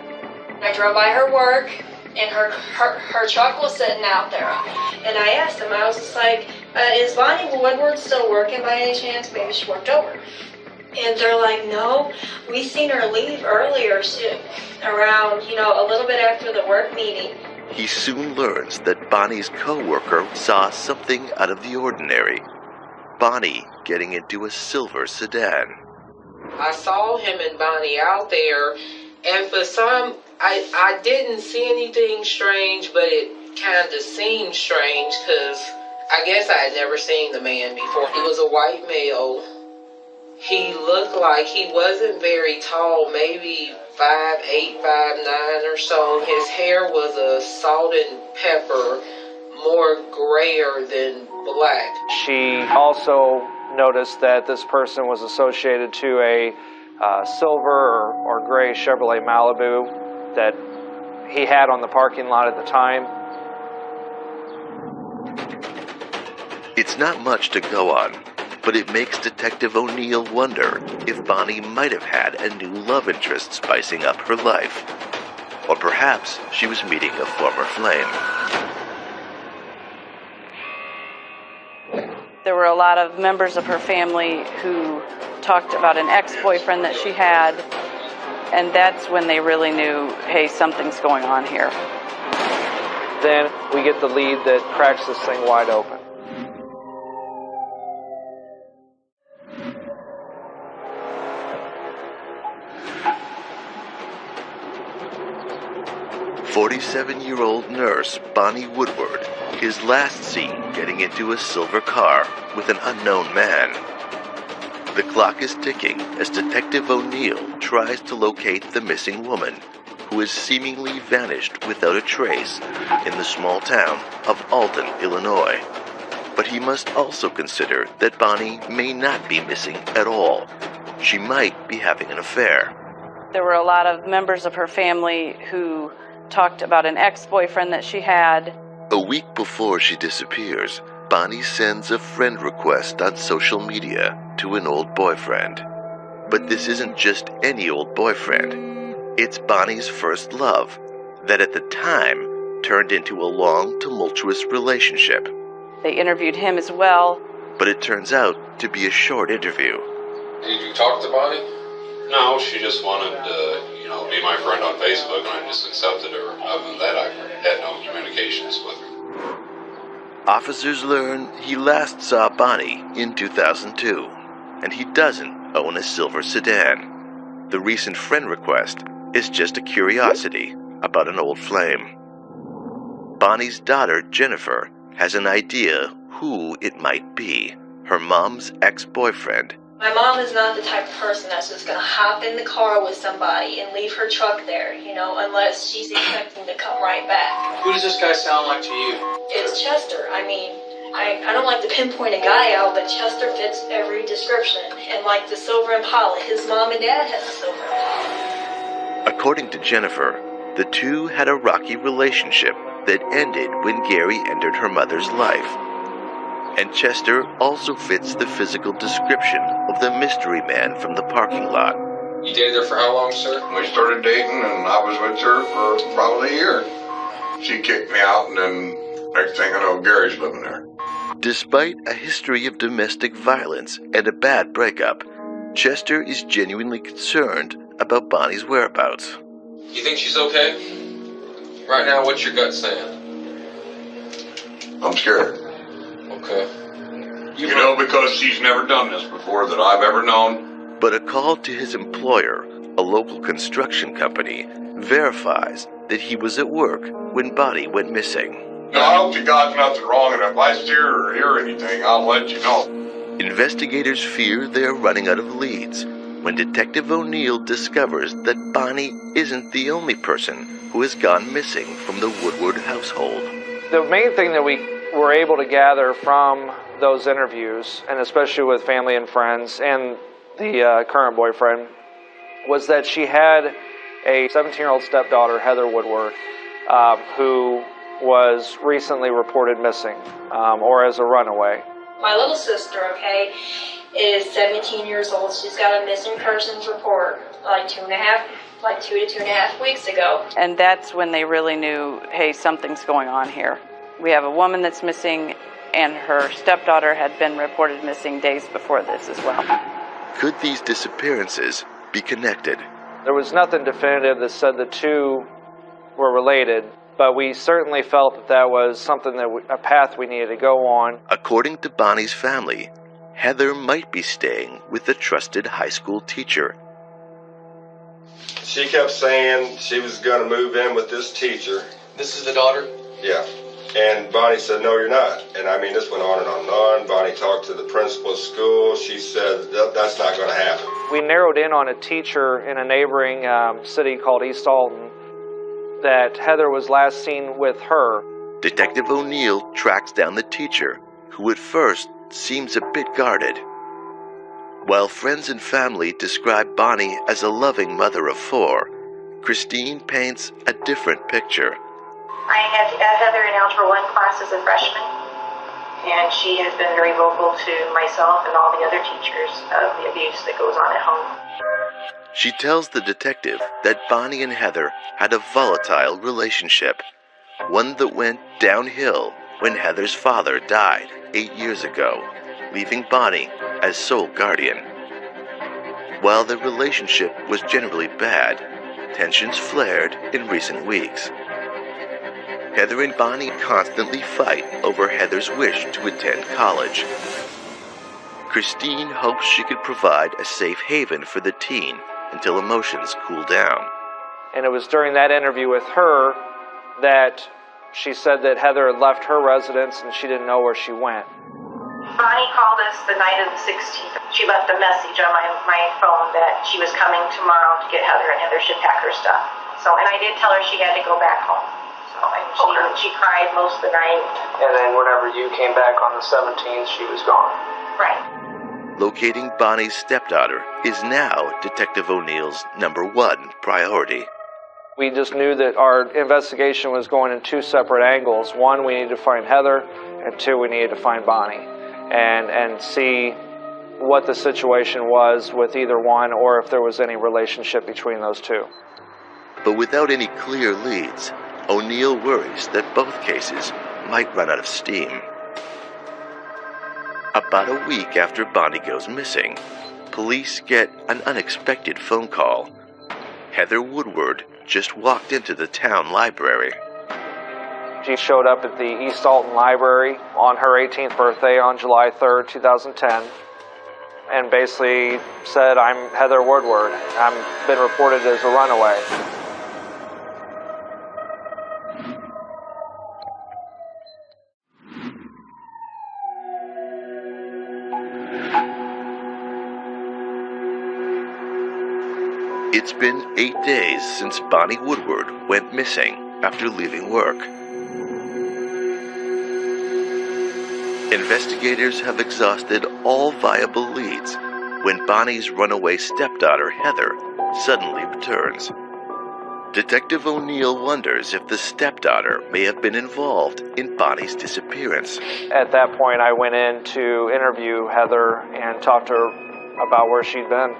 I drove by her work, and her truck was sitting out there. And I asked him, I was just like, is Bonnie Woodward still working by any chance? Maybe she worked over. And they're like, no, we seen her leave earlier, around, a little bit after the work meeting. He soon learns that Bonnie's co-worker saw something out of the ordinary. Bonnie getting into a silver sedan. I saw him and Bonnie out there, and for some, I didn't see anything strange, but it kind of seemed strange because I guess I had never seen the man before. He was a white male. He looked like he wasn't very tall, maybe 5'8", 5'9" or so. His hair was a salt and pepper, more grayer than black. She also noticed that this person was associated to a silver or gray Chevrolet Malibu that he had on the parking lot at the time. It's not much to go on, but it makes Detective O'Neill wonder if Bonnie might have had a new love interest spicing up her life. Or perhaps she was meeting a former flame. There were a lot of members of her family who talked about an ex-boyfriend that she had, and that's when they really knew, hey, something's going on here. Then we get the lead that cracks this thing wide open. 47-year-old nurse Bonnie Woodward is last seen getting into a silver car with an unknown man. The clock is ticking as Detective O'Neill tries to locate the missing woman, who has seemingly vanished without a trace in the small town of Alton, Illinois. But he must also consider that Bonnie may not be missing at all. She might be having an affair. There were a lot of members of her family who talked about an ex-boyfriend that she had. A week before she disappears, Bonnie sends a friend request on social media to an old boyfriend. But this isn't just any old boyfriend. It's Bonnie's first love that at the time turned into a long, tumultuous relationship. They interviewed him as well. But it turns out to be a short interview. Did you talk to Bonnie? No, she just wanted to, be my friend on Facebook, and I just accepted her. Other than that, I had no communications with her. Officers learn he last saw Bonnie in 2002, and he doesn't own a silver sedan. The recent friend request is just a curiosity about an old flame. Bonnie's daughter, Jennifer, has an idea who it might be. Her mom's ex-boyfriend. My mom is not the type of person that's just going to hop in the car with somebody and leave her truck there, unless she's expecting to come right back. Who does this guy sound like to you? It's Chester. I don't like to pinpoint a guy out, but Chester fits every description. And like the silver Impala, his mom and dad has a silver Impala. According to Jennifer, the two had a rocky relationship that ended when Gary entered her mother's life. And Chester also fits the physical description of the mystery man from the parking lot. You dated her for how long, sir? We started dating, and I was with her for probably a year. She kicked me out, and then next thing I know, Gary's living there. Despite a history of domestic violence and a bad breakup, Chester is genuinely concerned about Bonnie's whereabouts. You think she's okay? Right now, what's your gut saying? I'm scared. Okay. Because she's never done this before that I've ever known. But a call to his employer, a local construction company, verifies that he was at work when Bonnie went missing. No, I hope to God nothing wrong, and if I steer or hear anything, I'll let you know. Investigators fear they are running out of leads when Detective O'Neill discovers that Bonnie isn't the only person who has gone missing from the Woodward household. The main thing that we were able to gather from those interviews, and especially with family and friends and the current boyfriend, was that she had a 17-year-old stepdaughter, Heather Woodward, who was recently reported missing or as a runaway. My little sister, is 17 years old. She's got a missing persons report like 2 to 2.5 weeks ago. And that's when they really knew, hey, something's going on here. We have a woman that's missing, and her stepdaughter had been reported missing days before this as well. Could these disappearances be connected? There was nothing definitive that said the two were related, but we certainly felt that that was something a path we needed to go on. According to Bonnie's family, Heather might be staying with a trusted high school teacher. She kept saying she was going to move in with this teacher. This is the daughter? Yeah. And Bonnie said, no, you're not. And this went on and on and on. Bonnie talked to the principal of school. She said, that's not going to happen. We narrowed in on a teacher in a neighboring city called East Alton that Heather was last seen with her. Detective O'Neill tracks down the teacher, who at first seems a bit guarded. While friends and family describe Bonnie as a loving mother of 4, Christine paints a different picture. I had Heather in Algebra 1 class as a freshman, and she has been very vocal to myself and all the other teachers of the abuse that goes on at home. She tells the detective that Bonnie and Heather had a volatile relationship, one that went downhill when Heather's father died 8 years ago, leaving Bonnie as sole guardian. While the relationship was generally bad, tensions flared in recent weeks. Heather and Bonnie constantly fight over Heather's wish to attend college. Christine hopes she could provide a safe haven for the teen until emotions cool down. And it was during that interview with her that she said that Heather had left her residence and she didn't know where she went. Bonnie called us the night of the 16th. She left a message on my phone that she was coming tomorrow to get Heather, and Heather should pack her stuff. And I did tell her she had to go back home. And she cried most of the night. And then whenever you came back on the 17th, she was gone. Right. Locating Bonnie's stepdaughter is now Detective O'Neill's #1 priority. We just knew that our investigation was going in two separate angles. One, we needed to find Heather, and two, we needed to find Bonnie and see what the situation was with either one or if there was any relationship between those two. But without any clear leads, O'Neill worries that both cases might run out of steam. About a week after Bonnie goes missing, police get an unexpected phone call. Heather Woodward just walked into the town library. She showed up at the East Alton Library on her 18th birthday on July 3rd, 2010, and basically said, "I'm Heather Woodward. I've been reported as a runaway." It's been 8 days since Bonnie Woodward went missing after leaving work. Investigators have exhausted all viable leads when Bonnie's runaway stepdaughter, Heather, suddenly returns. Detective O'Neill wonders if the stepdaughter may have been involved in Bonnie's disappearance. At that point, I went in to interview Heather and talk to her about where she'd been.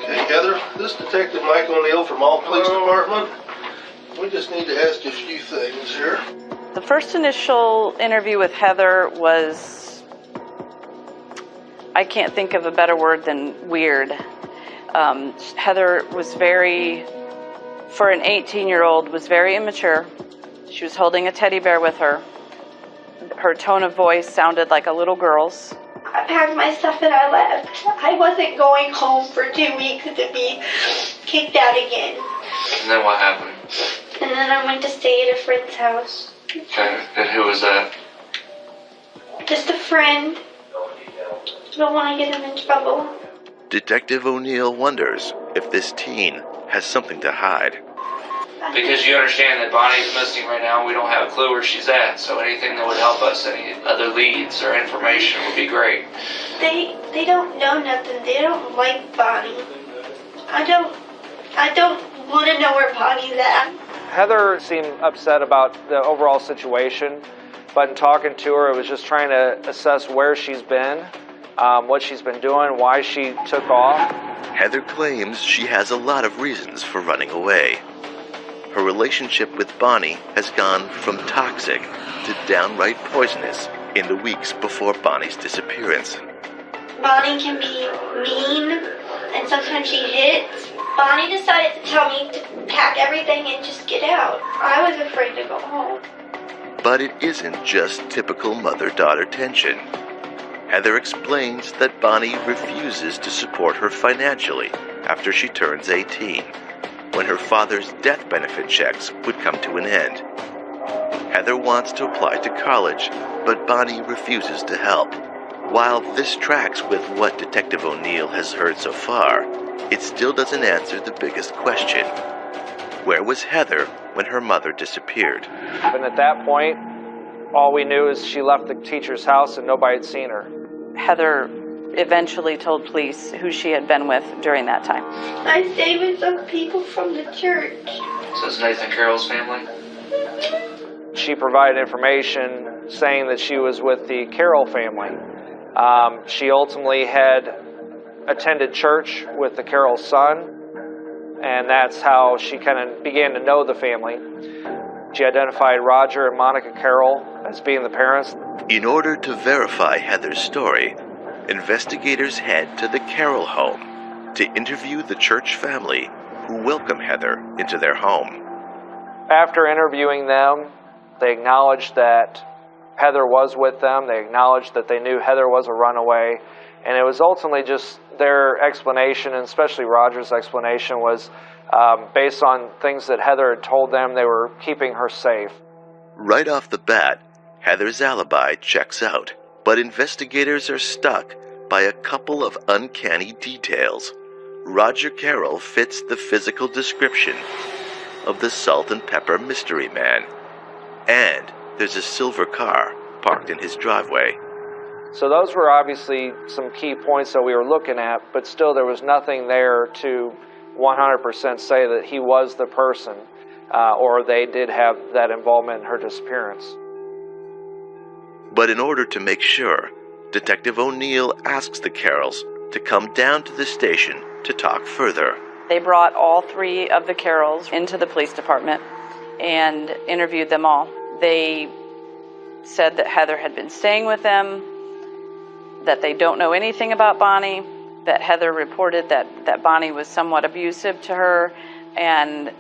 Okay, Heather, this is Detective Mike O'Neill from Alton Police Department. We just need to ask you a few things here. The first initial interview with Heather was, I can't think of a better word than weird. Heather was for an 18-year-old, was very immature. She was holding a teddy bear with her. Her tone of voice sounded like a little girl's. I packed my stuff and I left. I wasn't going home for 2 weeks to be kicked out again. And then what happened? And then I went to stay at a friend's house. Okay, and who was that? Just a friend. Don't want to get him in trouble. Detective O'Neill wonders if this teen has something to hide. Because you understand that Bonnie's missing right now, we don't have a clue where she's at, so anything that would help us, any other leads or information would be great. They don't know nothing. They don't like Bonnie. I don't want to know where Bonnie's at. Heather seemed upset about the overall situation, but in talking to her, it was just trying to assess where she's been, what she's been doing, why she took off. Heather claims she has a lot of reasons for running away. Her relationship with Bonnie has gone from toxic to downright poisonous in the weeks before Bonnie's disappearance. Bonnie can be mean, and sometimes she hits. Bonnie decided to tell me to pack everything and just get out. I was afraid to go home. But it isn't just typical mother-daughter tension. Heather explains that Bonnie refuses to support her financially after she turns 18, when her father's death benefit checks would come to an end. Heather wants to apply to college, but Bonnie refuses to help. While this tracks with what Detective O'Neill has heard so far, it still doesn't answer the biggest question. Where was Heather when her mother disappeared? And at that point, all we knew is she left the teacher's house and nobody had seen her. Heather eventually told police who she had been with during that time. I stayed with some people from the church. So it's Nathan Carroll's family? She provided information saying that she was with the Carroll family. She ultimately had attended church with the Carroll's son, and that's how she kind of began to know the family. She identified Roger and Monica Carroll as being the parents. In order to verify Heather's story, investigators head to the Carroll home to interview the church family who welcome Heather into their home. After interviewing them, they acknowledged that Heather was with them. They acknowledged that they knew Heather was a runaway. And it was ultimately just their explanation, and especially Roger's explanation, was Based on things that Heather had told them, they were keeping her safe. Right off the bat, Heather's alibi checks out, but investigators are stuck by a couple of uncanny details. Roger Carroll fits the physical description of the Salt and Pepper Mystery Man, and there's a silver car parked in his driveway. So those were obviously some key points that we were looking at, but still there was nothing there to 100% say that he was the person, or they did have that involvement in her disappearance. But in order to make sure, Detective O'Neill asks the Carrolls to come down to the station to talk further. They brought all 3 of the Carrolls into the police department and interviewed them all. They said that Heather had been staying with them, that they don't know anything about Bonnie, that Heather reported that Bonnie was somewhat abusive to her, and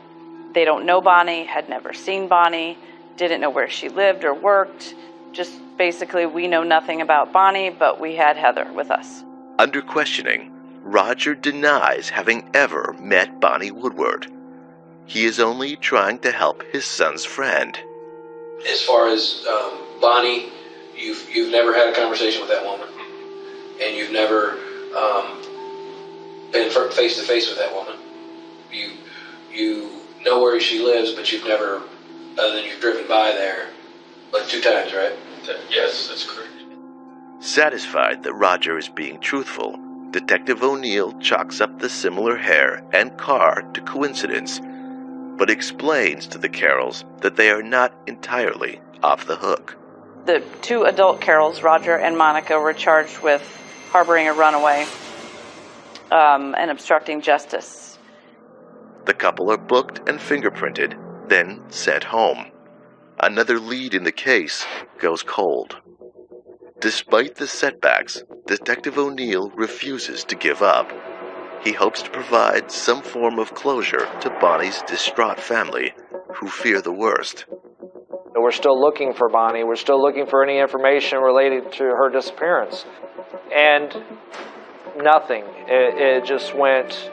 they don't know Bonnie, had never seen Bonnie, didn't know where she lived or worked. Just basically, we know nothing about Bonnie, but we had Heather with us. Under questioning, Roger denies having ever met Bonnie Woodward. He is only trying to help his son's friend. As far as Bonnie, you've never had a conversation with that woman, and you've never been face to face with that woman. You know where she lives, but you've never, other than you've driven by there, like 2 times, right? Yes, that's correct. Satisfied that Roger is being truthful, Detective O'Neill chalks up the similar hair and car to coincidence, but explains to the Carrolls that they are not entirely off the hook. The 2 adult Carrolls, Roger and Monica, were charged with harboring a runaway and obstructing justice. The couple are booked and fingerprinted, then sent home. Another lead in the case goes cold. Despite the setbacks, Detective O'Neill refuses to give up. He hopes to provide some form of closure to Bonnie's distraught family, who fear the worst. We're still looking for Bonnie. We're still looking for any information related to her disappearance. And nothing. It just went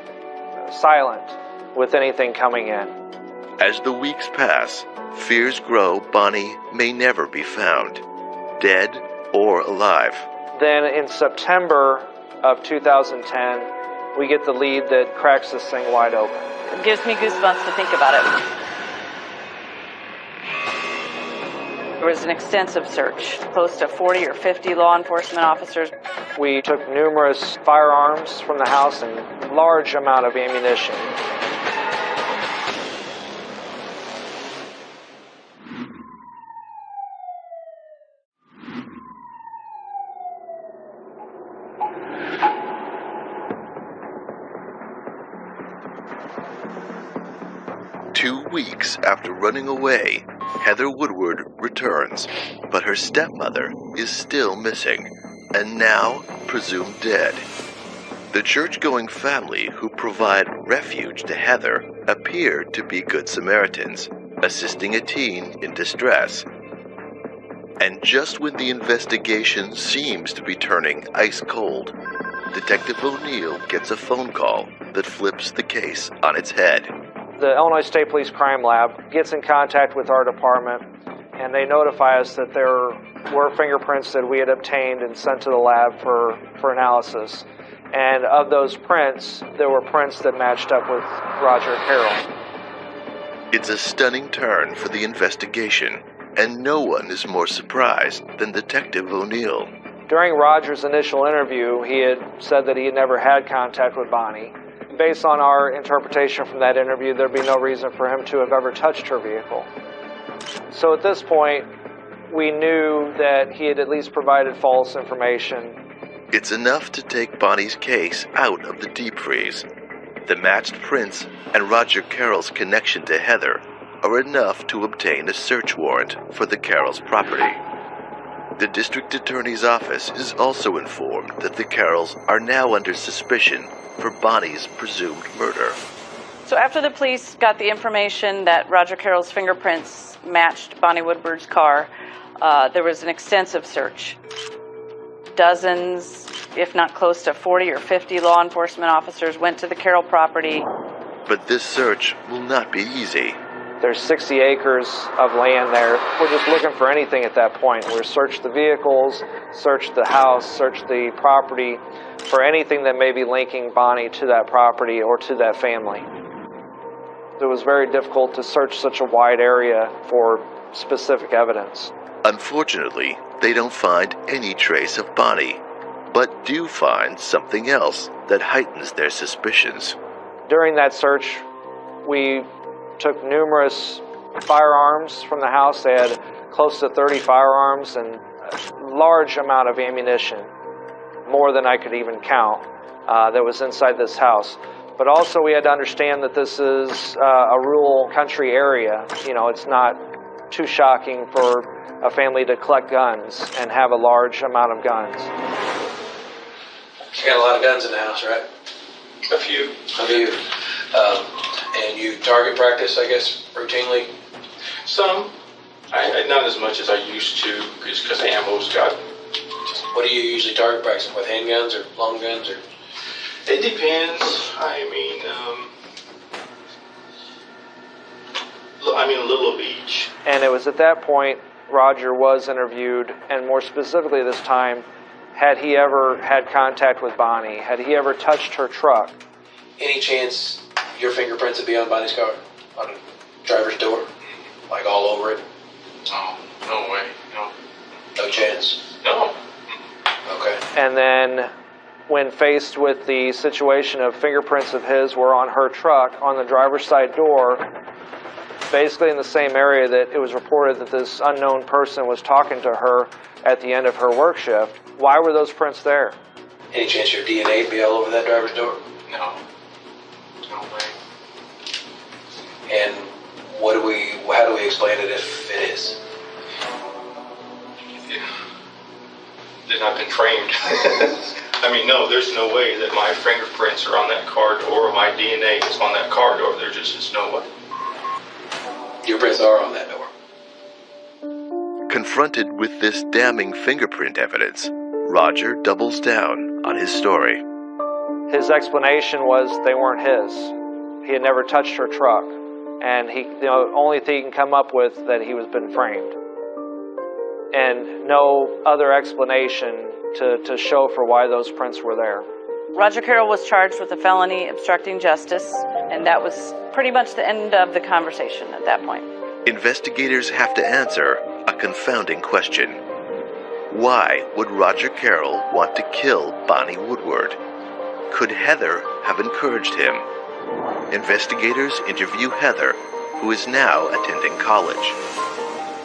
silent with anything coming in. As the weeks pass, fears grow Bonnie may never be found, dead or alive. Then in September of 2010, we get the lead that cracks this thing wide open. It gives me goosebumps to think about it. There was an extensive search, close to 40 or 50 law enforcement officers. We took numerous firearms from the house and a large amount of ammunition. Weeks after running away, Heather Woodward returns, but her stepmother is still missing, and now presumed dead. The church-going family who provide refuge to Heather appear to be good Samaritans, assisting a teen in distress. And just when the investigation seems to be turning ice cold, Detective O'Neill gets a phone call that flips the case on its head. The Illinois State Police Crime Lab gets in contact with our department, and they notify us that there were fingerprints that we had obtained and sent to the lab for analysis. And of those prints, there were prints that matched up with Roger Carroll. It's a stunning turn for the investigation, and no one is more surprised than Detective O'Neill. During Roger's initial interview, he had said that he had never had contact with Bonnie. Based on our interpretation from that interview, there'd be no reason for him to have ever touched her vehicle. So at this point, we knew that he had at least provided false information. It's enough to take Bonnie's case out of the deep freeze. The matched prints and Roger Carroll's connection to Heather are enough to obtain a search warrant for the Carrolls' property. The district attorney's office is also informed that the Carrolls are now under suspicion for Bonnie's presumed murder. So after the police got the information that Roger Carroll's fingerprints matched Bonnie Woodward's car, there was an extensive search. Dozens, if not close to 40 or 50 law enforcement officers went to the Carroll property But this search will not be easy. There's 60 acres of land there. We're just looking for anything at that point. We searched the vehicles, searched the house, searched the property for anything that may be linking Bonnie to that property or to that family. It was very difficult to search such a wide area for specific evidence. Unfortunately, they don't find any trace of Bonnie, but do find something else that heightens their suspicions. During that search, we took numerous firearms from the house. They had close to 30 firearms and a large amount of ammunition, more than I could even count, that was inside this house. But also we had to understand that this is a rural country area. You know, it's not too shocking for a family to collect guns and have a large amount of guns. You got a lot of guns in the house, right? A few. A few. And you target practice, I guess, routinely? Some. I not as much as I used to, because the ammo's got. What do you usually target practice with? Handguns or long guns or? It depends. I mean, a little of each. And it was at that point Roger was interviewed, and more specifically this time, had he ever had contact with Bonnie? Had he ever touched her truck? Any chance your fingerprints would be on Bonnie's car? On the driver's door? Like all over it? Oh, no way. No. No chance? No. Okay. And then when faced with the situation of fingerprints of his were on her truck on the driver's side door, basically in the same area that it was reported that this unknown person was talking to her at the end of her work shift, why were those prints there? Any chance your DNA would be all over that driver's door? No. No way. And how do we explain it if it is? Then I've been framed. I mean, no, there's no way that my fingerprints are on that car door or my DNA is on that car door. There just is no way. Your prints are on that door. Confronted with this damning fingerprint evidence, Roger doubles down on his story. His explanation was they weren't his. He had never touched her truck, and the only thing he can come up with that he was been framed, and no other explanation to show for why those prints were there. Roger Carroll was charged with a felony obstructing justice, and that was pretty much the end of the conversation at that point. Investigators have to answer a confounding question. Why would Roger Carroll want to kill Bonnie Woodward? Could Heather have encouraged him? Investigators interview Heather, who is now attending college.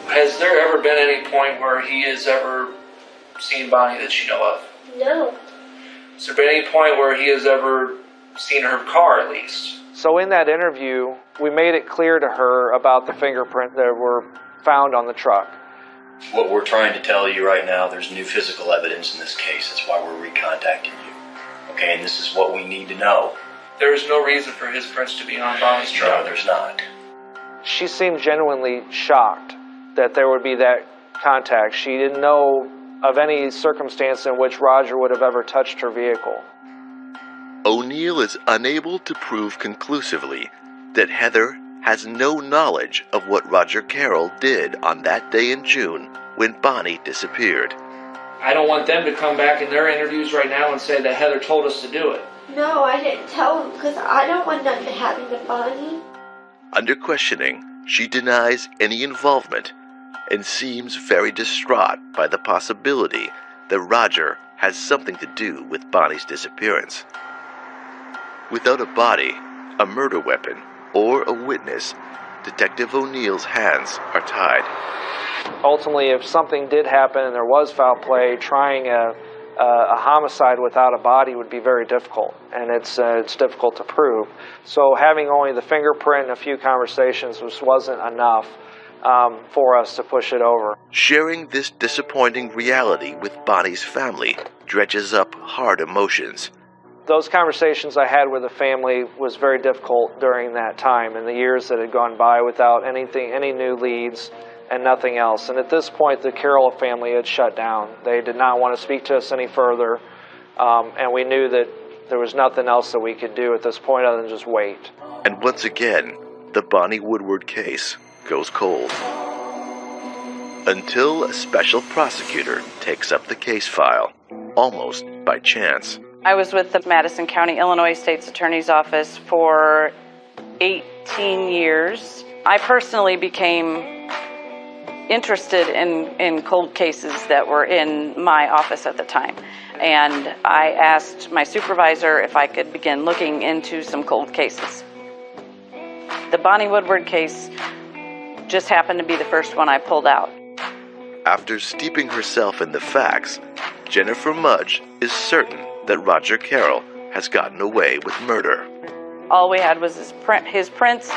Has there ever been any point where he has ever seen Bonnie that you know of? No. Has there been any point where he has ever seen her car, at least? So in that interview, we made it clear to her about the fingerprint that were found on the truck. What we're trying to tell you right now, there's new physical evidence in this case. That's why we're recontacting you. Okay, and this is what we need to know. There is no reason for his prints to be on Bonnie's truck. No, there's not. She seemed genuinely shocked that there would be that contact. She didn't know of any circumstance in which Roger would have ever touched her vehicle. O'Neill is unable to prove conclusively that Heather has no knowledge of what Roger Carroll did on that day in June when Bonnie disappeared. I don't want them to come back in their interviews right now and say that Heather told us to do it. No, I didn't tell him because I don't want nothing to happen to Bonnie. Under questioning, she denies any involvement and seems very distraught by the possibility that Roger has something to do with Bonnie's disappearance. Without a body, a murder weapon, or a witness, Detective O'Neill's hands are tied. Ultimately, if something did happen and there was foul play, trying a homicide without a body would be very difficult, and it's difficult to prove. So having only the fingerprint and a few conversations wasn't enough for us to push it over. Sharing this disappointing reality with Bonnie's family dredges up hard emotions. Those conversations I had with the family was very difficult during that time, and the years that had gone by without any new leads and nothing else. And at this point, the Carroll family had shut down. They did not want to speak to us any further, and we knew that There was nothing else that we could do at this point other than just wait. And once again, the Bonnie Woodward case goes cold. Until a special prosecutor takes up the case file, almost by chance. I was with the Madison County, Illinois State's Attorney's Office for 18 years. I personally became interested in cold cases that were in my office at the time. And I asked my supervisor if I could begin looking into some cold cases. The Bonnie Woodward case just happened to be the first one I pulled out. After steeping herself in the facts, Jennifer Mudge is certain that Roger Carroll has gotten away with murder. All we had was his prints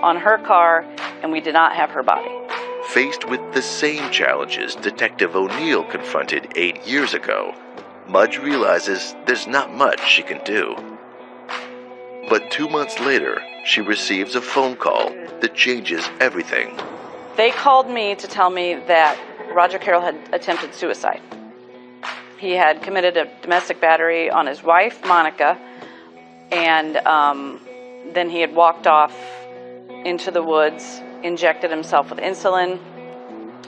on her car, and we did not have her body. Faced with the same challenges Detective O'Neill confronted 8 years ago, Mudge realizes there's not much she can do. But 2 months later, she receives a phone call that changes everything. They called me to tell me that Roger Carroll had attempted suicide. He had committed a domestic battery on his wife, Monica, and then he had walked off into the woods, injected himself with insulin,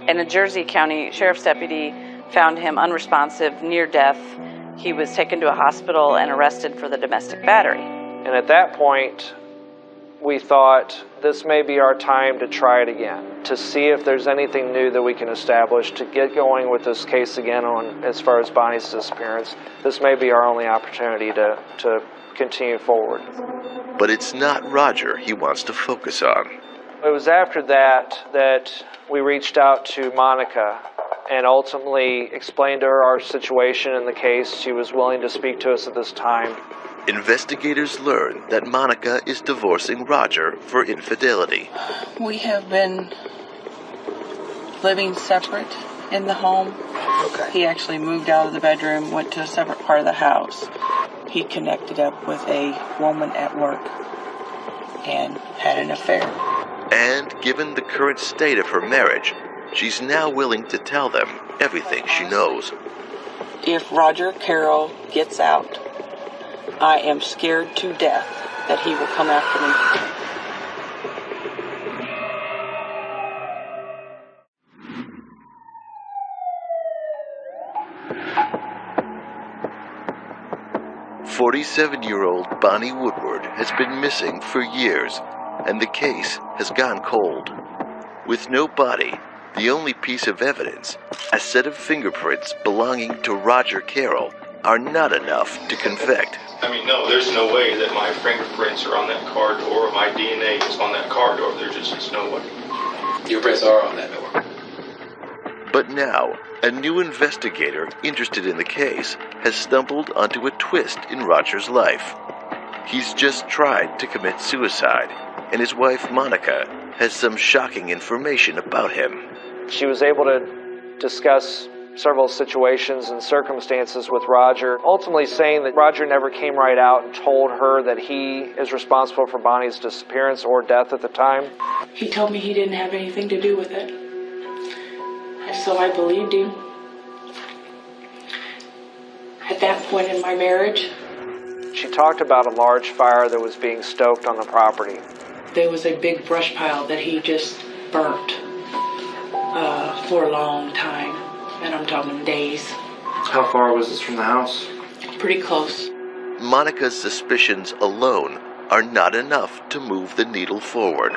and a Jersey County Sheriff's deputy found him unresponsive, near death. He was taken to a hospital and arrested for the domestic battery. And at that point, we thought this may be our time to try it again, to see if there's anything new that we can establish, to get going with this case again on as far as Bonnie's disappearance. This may be our only opportunity to continue forward. But it's not Roger he wants to focus on. It was after that we reached out to Monica and ultimately explained to her our situation in the case. She was willing to speak to us at this time. Investigators learn that Monica is divorcing Roger for infidelity. We have been living separate in the home. Okay. He actually moved out of the bedroom, went to a separate part of the house. He connected up with a woman at work and had an affair. And given the current state of her marriage, she's now willing to tell them everything she knows. If Roger Carroll gets out, I am scared to death that he will come after me. 47-year-old Bonnie Woodward has been missing for years, and the case has gone cold. With no body, the only piece of evidence, a set of fingerprints belonging to Roger Carroll, are not enough to convict. I mean, no, there's no way that my fingerprints are on that car door or my DNA is on that car door. There just is no way. Your prints are on that door. But now, a new investigator interested in the case has stumbled onto a twist in Roger's life. He's just tried to commit suicide, and his wife Monica has some shocking information about him. She was able to discuss several situations and circumstances with Roger, ultimately saying that Roger never came right out and told her that he is responsible for Bonnie's disappearance or death at the time. He told me he didn't have anything to do with it. And so I believed him. At that point in my marriage, she talked about a large fire that was being stoked on the property. There was a big brush pile that he just burnt for a long time. And I'm talking days. How far was this from the house? Pretty close. Monica's suspicions alone are not enough to move the needle forward.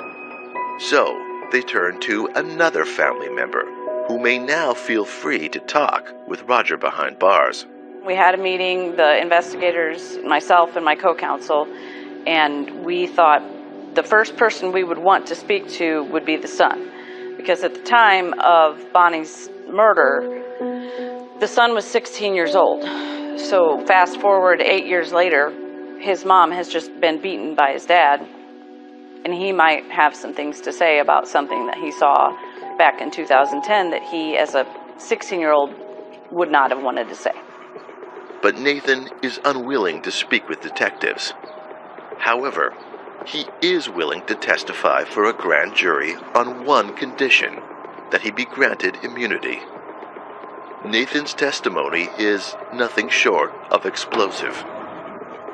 So, they turn to another family member who may now feel free to talk with Roger behind bars. We had a meeting, the investigators, myself and my co-counsel, and we thought the first person we would want to speak to would be the son. Because at the time of Bonnie's murder, the son was 16 years old. So fast forward 8 years later, his mom has just been beaten by his dad, and he might have some things to say about something that he saw back in 2010 that he, as a 16-year-old, would not have wanted to say. But Nathan is unwilling to speak with detectives. However, he is willing to testify for a grand jury on one condition, that he be granted immunity. Nathan's testimony is nothing short of explosive.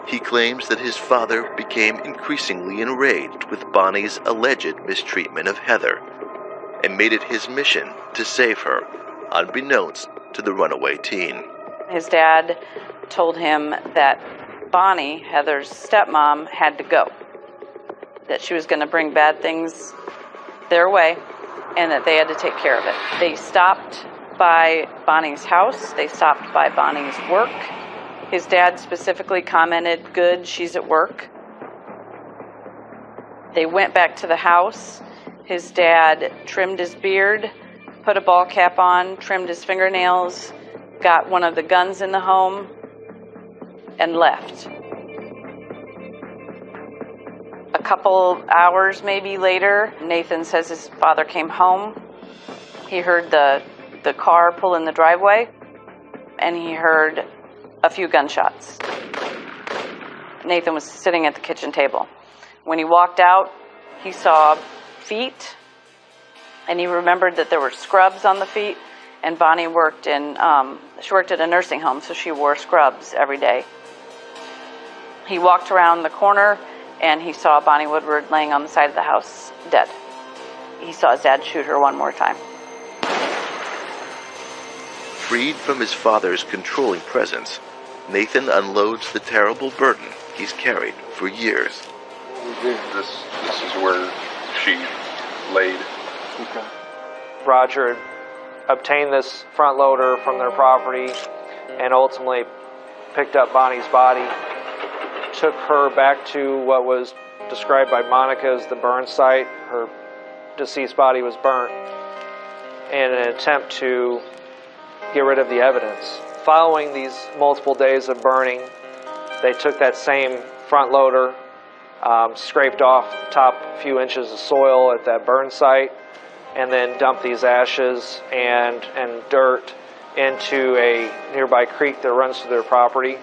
He claims that his father became increasingly enraged with Bonnie's alleged mistreatment of Heather and made it his mission to save her, unbeknownst to the runaway teen. His dad told him that Bonnie, Heather's stepmom, had to go, that she was going to bring bad things their way, and that they had to take care of it. They stopped by Bonnie's house. They stopped by Bonnie's work. His dad specifically commented, "Good, she's at work." They went back to the house. His dad trimmed his beard, put a ball cap on, trimmed his fingernails, got one of the guns in the home, and left. A couple hours maybe later, Nathan says his father came home. He heard the car pull in the driveway, and he heard a few gunshots. Nathan was sitting at the kitchen table. When he walked out, he saw feet, and he remembered that there were scrubs on the feet, and Bonnie worked at a nursing home, so she wore scrubs every day. He walked around the corner, and he saw Bonnie Woodward laying on the side of the house, dead. He saw his dad shoot her one more time. Freed from his father's controlling presence, Nathan unloads the terrible burden he's carried for years. This is where she laid. Okay. Roger obtained this front loader from their property and ultimately picked up Bonnie's body, took her back to what was described by Monica as the burn site. Her deceased body was burnt in an attempt to get rid of the evidence. Following these multiple days of burning, they took that same front loader, scraped off the top few inches of soil at that burn site, and then dumped these ashes and dirt into a nearby creek that runs through their property.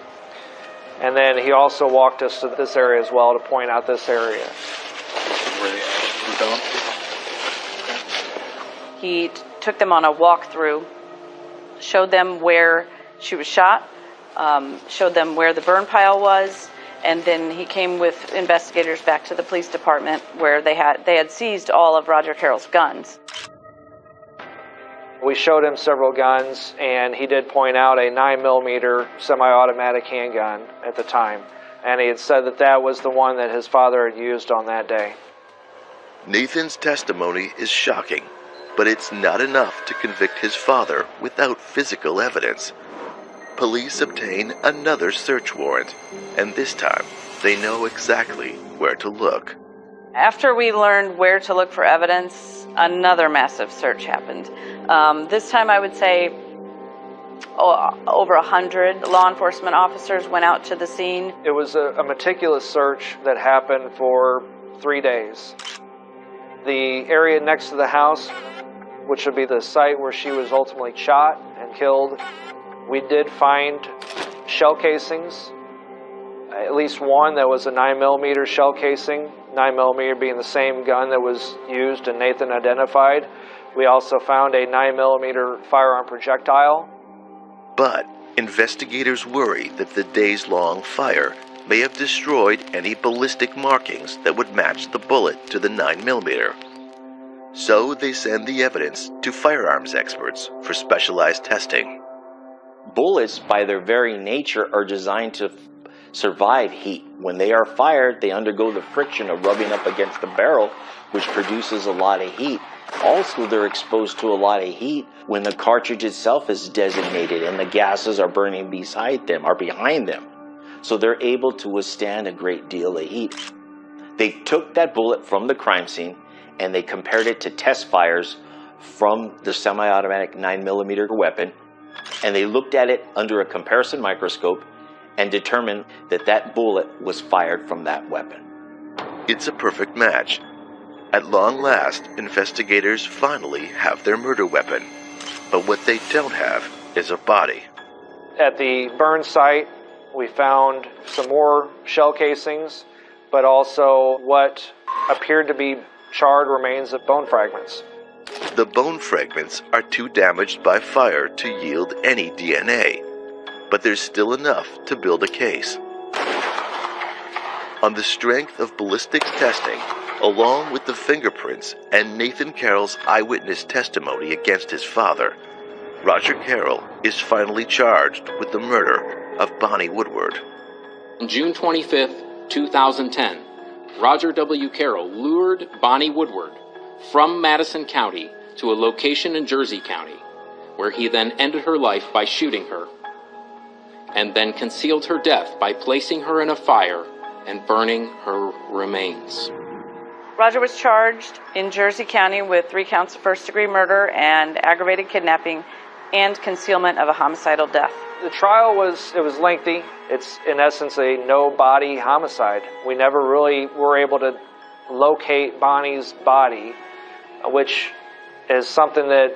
And then he also walked us to this area as well to point out this area. Where the ashes were dumped? He took them on a walkthrough, showed them where she was shot, showed them where the burn pile was, and then he came with investigators back to the police department where they had seized all of Roger Carroll's guns. We showed him several guns, and he did point out a 9mm semi-automatic handgun at the time, and he had said that that was the one that his father had used on that day. Nathan's testimony is shocking, but it's not enough to convict his father without physical evidence. Police obtain another search warrant, and this time they know exactly where to look. After we learned where to look for evidence, another massive search happened. This time I would say over 100 law enforcement officers went out to the scene. It was a meticulous search that happened for 3 days. The area next to the house, which would be the site where she was ultimately shot and killed, we did find shell casings, at least one that was a 9mm shell casing, 9mm being the same gun that was used and Nathan identified. We also found a 9mm firearm projectile. But investigators worry that the days-long fire may have destroyed any ballistic markings that would match the bullet to the 9mm. So they send the evidence to firearms experts for specialized testing. Bullets, by their very nature, are designed to survive heat. When they are fired, they undergo the friction of rubbing up against the barrel, which produces a lot of heat. Also, they're exposed to a lot of heat when the cartridge itself is designated and the gases are burning beside them or behind them. So they're able to withstand a great deal of heat. They took that bullet from the crime scene and they compared it to test fires from the semi-automatic 9mm weapon, and they looked at it under a comparison microscope and determined that that bullet was fired from that weapon. It's a perfect match. At long last, investigators finally have their murder weapon. But what they don't have is a body. At the burn site, we found some more shell casings, but also what appeared to be charred remains of bone fragments. The bone fragments are too damaged by fire to yield any DNA, but there's still enough to build a case. On the strength of ballistics testing, along with the fingerprints and Nathan Carroll's eyewitness testimony against his father, Roger Carroll is finally charged with the murder of Bonnie Woodward. On June 25, 2010, Roger W. Carroll lured Bonnie Woodward from Madison County to a location in Jersey County, where he then ended her life by shooting her, and then concealed her death by placing her in a fire and burning her remains. Roger was charged in Jersey County with 3 counts of first-degree murder and aggravated kidnapping and concealment of a homicidal death. The trial was lengthy. It's in essence a no-body homicide. We never really were able to locate Bonnie's body, which is something that,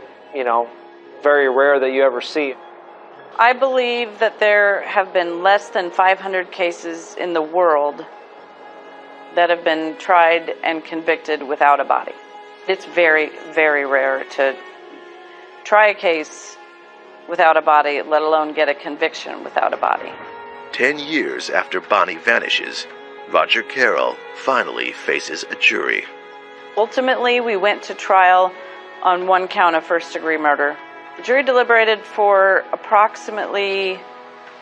very rare that you ever see. I believe that there have been less than 500 cases in the world that have been tried and convicted without a body. It's very, very rare to try a case without a body, let alone get a conviction without a body. 10 years after Bonnie vanishes, Roger Carroll finally faces a jury. Ultimately, we went to trial on 1 count of first-degree murder. The jury deliberated for approximately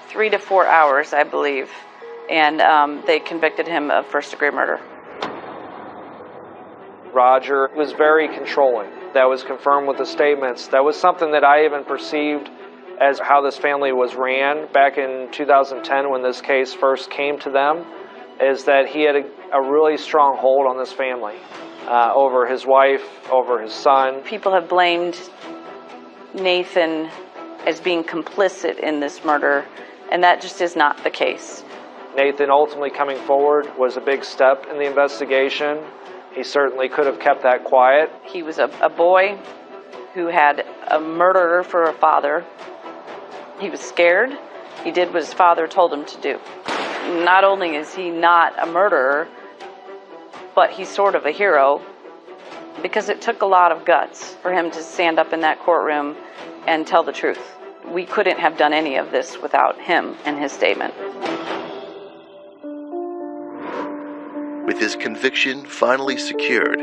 3 to 4 hours, I believe, and they convicted him of first-degree murder. Roger was very controlling. That was confirmed with the statements. That was something that I even perceived as how this family was ran back in 2010 when this case first came to them, is that he had a really strong hold on this family, over his wife, over his son. People have blamed Nathan as being complicit in this murder, and that just is not the case. Nathan ultimately coming forward was a big step in the investigation. He certainly could have kept that quiet. He was a boy who had a murderer for a father. He was scared. He did what his father told him to do. Not only is he not a murderer, but he's sort of a hero, because it took a lot of guts for him to stand up in that courtroom and tell the truth. We couldn't have done any of this without him and his statement. With his conviction finally secured,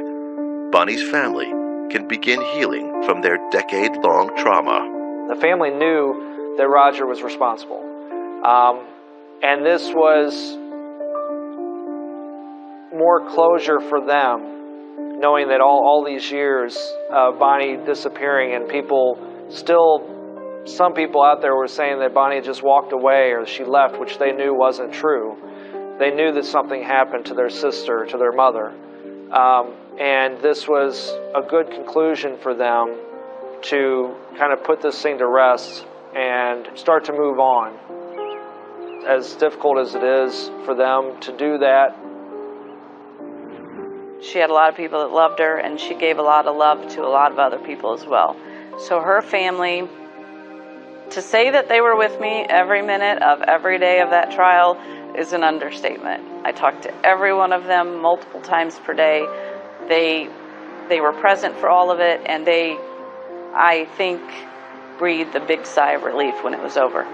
Bonnie's family can begin healing from their decade-long trauma. The family knew that Roger was responsible. And this was more closure for them, knowing that all these years of Bonnie disappearing, and some people out there were saying that Bonnie just walked away or she left, which they knew wasn't true. They knew that something happened to their sister, to their mother. And this was a good conclusion for them to kind of put this thing to rest and start to move on. As difficult as it is for them to do that. She had a lot of people that loved her, and she gave a lot of love to a lot of other people as well. So her family, to say that they were with me every minute of every day of that trial is an understatement. I talked to every one of them multiple times per day. They were present for all of it, and they, I think, breathed a big sigh of relief when it was over.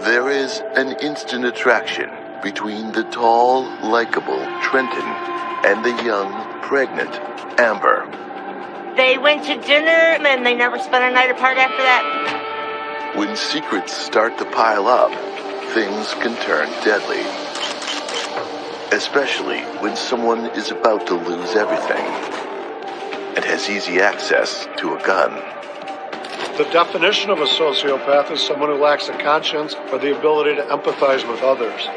There is an instant attraction between the tall, likable Trenton and the young, pregnant Amber. They went to dinner and they never spent a night apart after that. When secrets start to pile up, things can turn deadly. especially when someone is about to lose everything and has easy access to a gun. The definition of a sociopath is someone who lacks a conscience or the ability to empathize with others.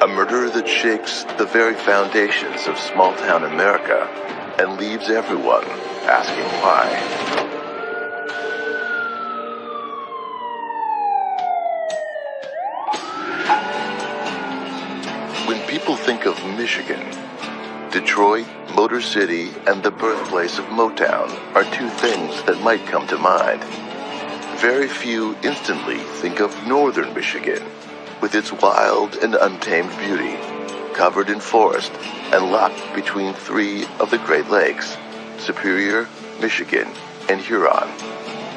A murder that shakes the very foundations of small-town America and leaves everyone asking why. When people think of Michigan, Detroit, Motor City, and the birthplace of Motown are two things that might come to mind. Very few instantly think of northern Michigan, with its wild and untamed beauty, covered in forest and locked between three of the Great Lakes, Superior, Michigan, and Huron.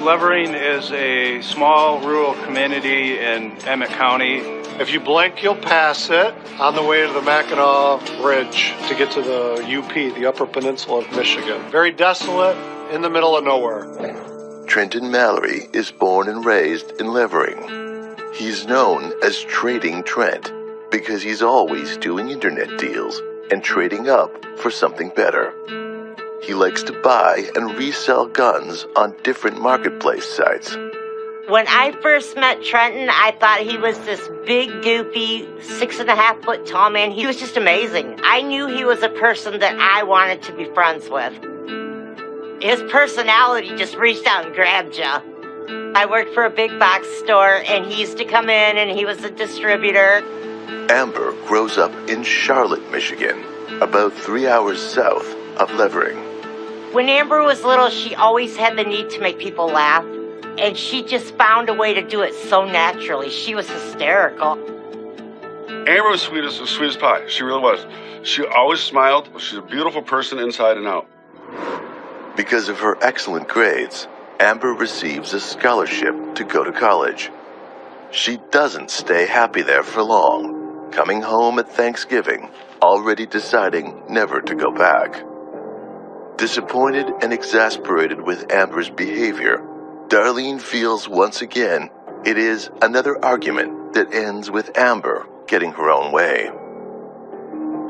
Levering is a small rural community in Emmett County. If you blink, you'll pass it on the way to the Mackinac Bridge to get to the UP, the Upper Peninsula of Michigan. Very desolate, in the middle of nowhere. Trenton Mallory is born and raised in Levering. He's known as Trading Trent because he's always doing internet deals and trading up for something better. He likes to buy and resell guns on different marketplace sites. When I first met Trenton, I thought he was this big, goofy, 6.5 foot tall man. He was just amazing. I knew he was a person that I wanted to be friends with. His personality just reached out and grabbed you. I worked for a big box store, and he used to come in, and he was a distributor. Amber grows up in Charlotte, Michigan, about 3 hours south of Levering. When Amber was little, she always had the need to make people laugh, and she just found a way to do it so naturally. She was hysterical. Amber was sweet as pie. She really was. She always smiled. She's a beautiful person inside and out. Because of her excellent grades, Amber receives a scholarship to go to college. She doesn't stay happy there for long, coming home at Thanksgiving, already deciding never to go back. Disappointed and exasperated with Amber's behavior, Darlene feels once again it is another argument that ends with Amber getting her own way.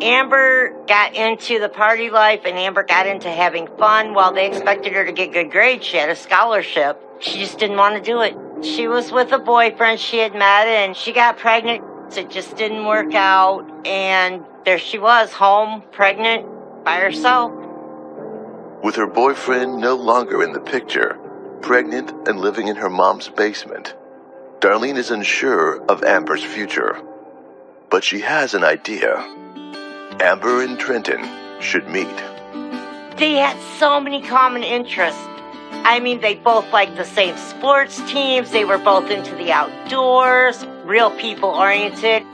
Amber got into the party life, and Amber got into having fun. While they expected her to get good grades, she had a scholarship. She just didn't want to do it. She was with a boyfriend she had met, and she got pregnant. It just didn't work out, and there she was, home, pregnant, by herself. With her boyfriend no longer in the picture, pregnant and living in her mom's basement, Darlene is unsure of Amber's future. But she has an idea. Amber and Trenton should meet. They had so many common interests. I mean, they both liked the same sports teams. They were both into the outdoors, real people-oriented.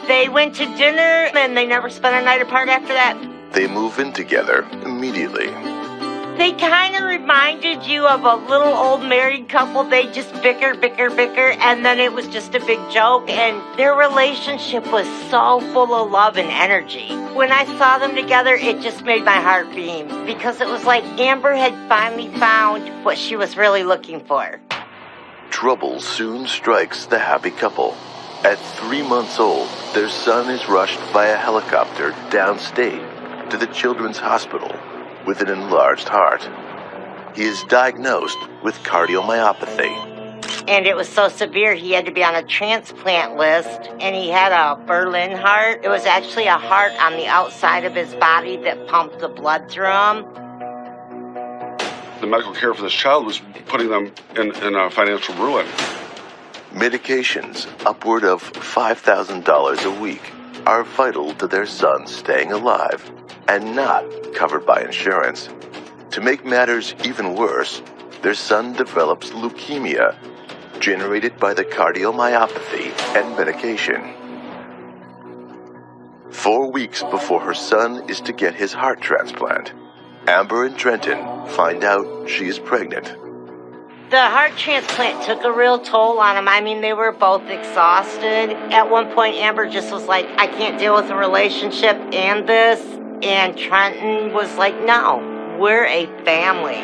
They went to dinner, and they never spent a night apart after that. They move in together immediately. They kind of reminded you of a little old married couple. They just bicker, and then it was just a big joke, and their relationship was so full of love and energy. When I saw them together, it just made my heart beam, because it was like Amber had finally found what she was really looking for. Trouble soon strikes the happy couple. At 3 months old, their son is rushed via helicopter downstate to the Children's Hospital with an enlarged heart. He is diagnosed with cardiomyopathy. And it was so severe, he had to be on a transplant list, and he had a Berlin heart. It was actually a heart on the outside of his body that pumped the blood through him. The medical care for this child was putting them in a financial ruin. Medications upward of $5,000 a week are vital to their son staying alive and not covered by insurance. To make matters even worse, their son develops leukemia generated by the cardiomyopathy and medication. 4 weeks before her son is to get his heart transplant, Amber and Trenton find out she is pregnant. The heart transplant took a real toll on them. I mean, they were both exhausted. At one point, Amber just was like, I can't deal with a relationship and this. And Trenton was like, no, we're a family.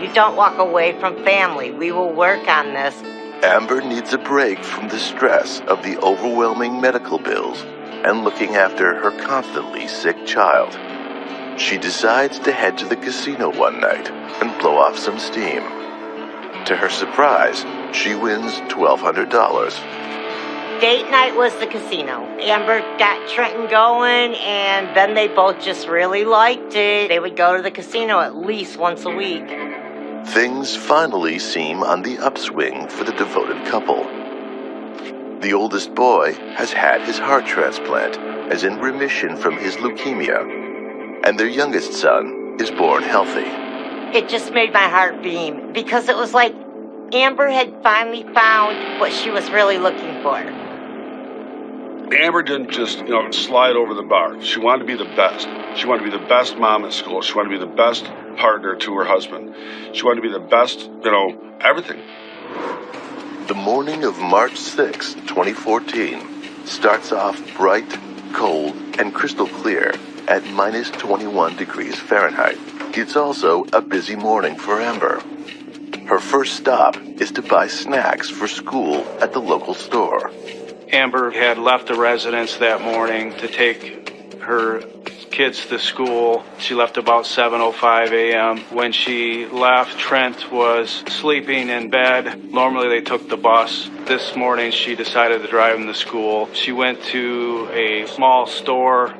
You don't walk away from family. We will work on this. Amber needs a break from the stress of the overwhelming medical bills and looking after her constantly sick child. She decides to head to the casino one night and blow off some steam. To her surprise, she wins $1,200. Date night was the casino. Amber got Trenton going, and then they both just really liked it. They would go to the casino at least once a week. Things finally seem on the upswing for the devoted couple. The oldest boy has had his heart transplant, is in remission from his leukemia, and their youngest son is born healthy. It just made my heart beam, because it was like Amber had finally found what she was really looking for. Amber didn't just, slide over the bar. She wanted to be the best. She wanted to be the best mom at school. She wanted to be the best partner to her husband. She wanted to be the best, everything. The morning of March 6, 2014, starts off bright, cold, and crystal clear at minus 21 degrees Fahrenheit. It's also a busy morning for Amber. Her first stop is to buy snacks for school at the local store. Amber had left the residence that morning to take her kids to school. She left about 7:05 a.m. When she left, Trent was sleeping in bed. Normally they took the bus. This morning she decided to drive him to school. She went to a small store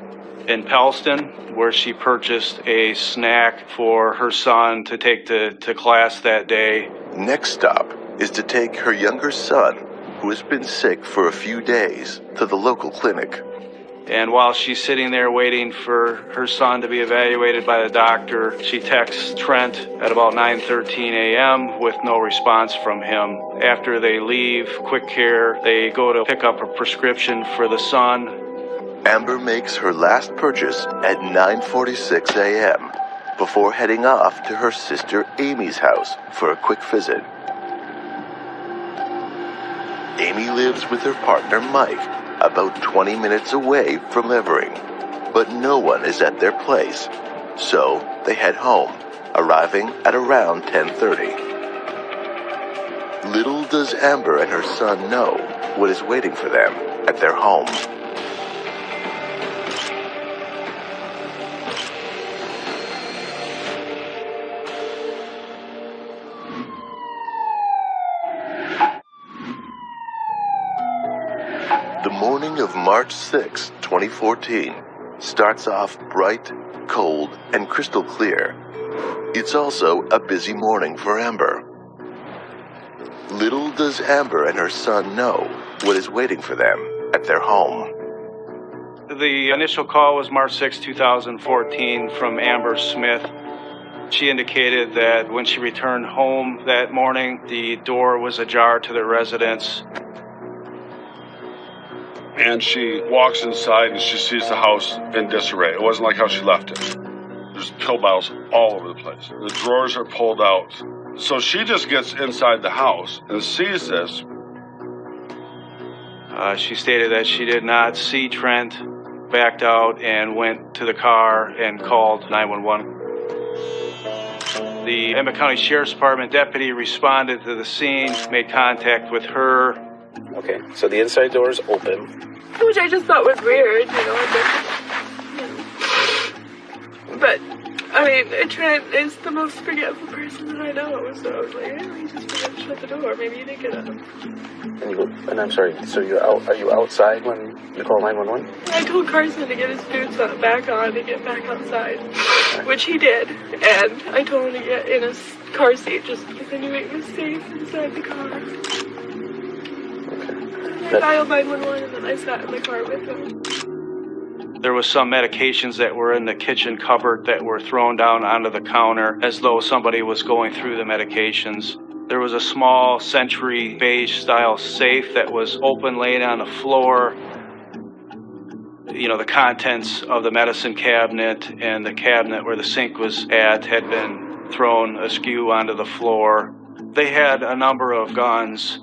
in Pellston where she purchased a snack for her son to take to class that day. Next stop is to take her younger son, who has been sick for a few days, to the local clinic. And while she's sitting there waiting for her son to be evaluated by the doctor, she texts Trent at about 9:13 a.m. with no response from him. After they leave Quick Care, they go to pick up a prescription for the son. Amber makes her last purchase at 9:46 a.m. before heading off to her sister Amy's house for a quick visit. Amy lives with her partner Mike, about 20 minutes away from Levering, but no one is at their place, so they head home, arriving at around 10:30. Little does Amber and her son know what is waiting for them at their home. The morning of March 6, 2014, starts off bright, cold, and crystal clear. It's also a busy morning for Amber. Little does Amber and her son know what is waiting for them at their home. The initial call was March 6, 2014 from Amber Smith. She indicated that when she returned home that morning, the door was ajar to the residence. And she walks inside and she sees the house in disarray. It wasn't like how she left it. There's pill bottles all over the place. The drawers are pulled out. So she just gets inside the house and sees this. She stated that she did not see Trent, backed out and went to the car and called 911. The Emmett County Sheriff's Department deputy responded to the scene, made contact with her. Okay, so the inside door is open. Which I just thought was weird, But, I mean, Trent is the most forgetful person that I know, so I was like, he just forgot to shut the door. Maybe he didn't get up. And I'm sorry, so are you outside when you call 911? I told Carson to get his boots back on to get back outside, which he did. And I told him to get in his car seat just because I knew he was safe inside the car. I dialed 911 and then I sat in the car with him. There was some medications that were in the kitchen cupboard that were thrown down onto the counter as though somebody was going through the medications. There was a small Century beige style safe that was open, laying on the floor. The contents of the medicine cabinet and the cabinet where the sink was at had been thrown askew onto the floor. They had a number of guns.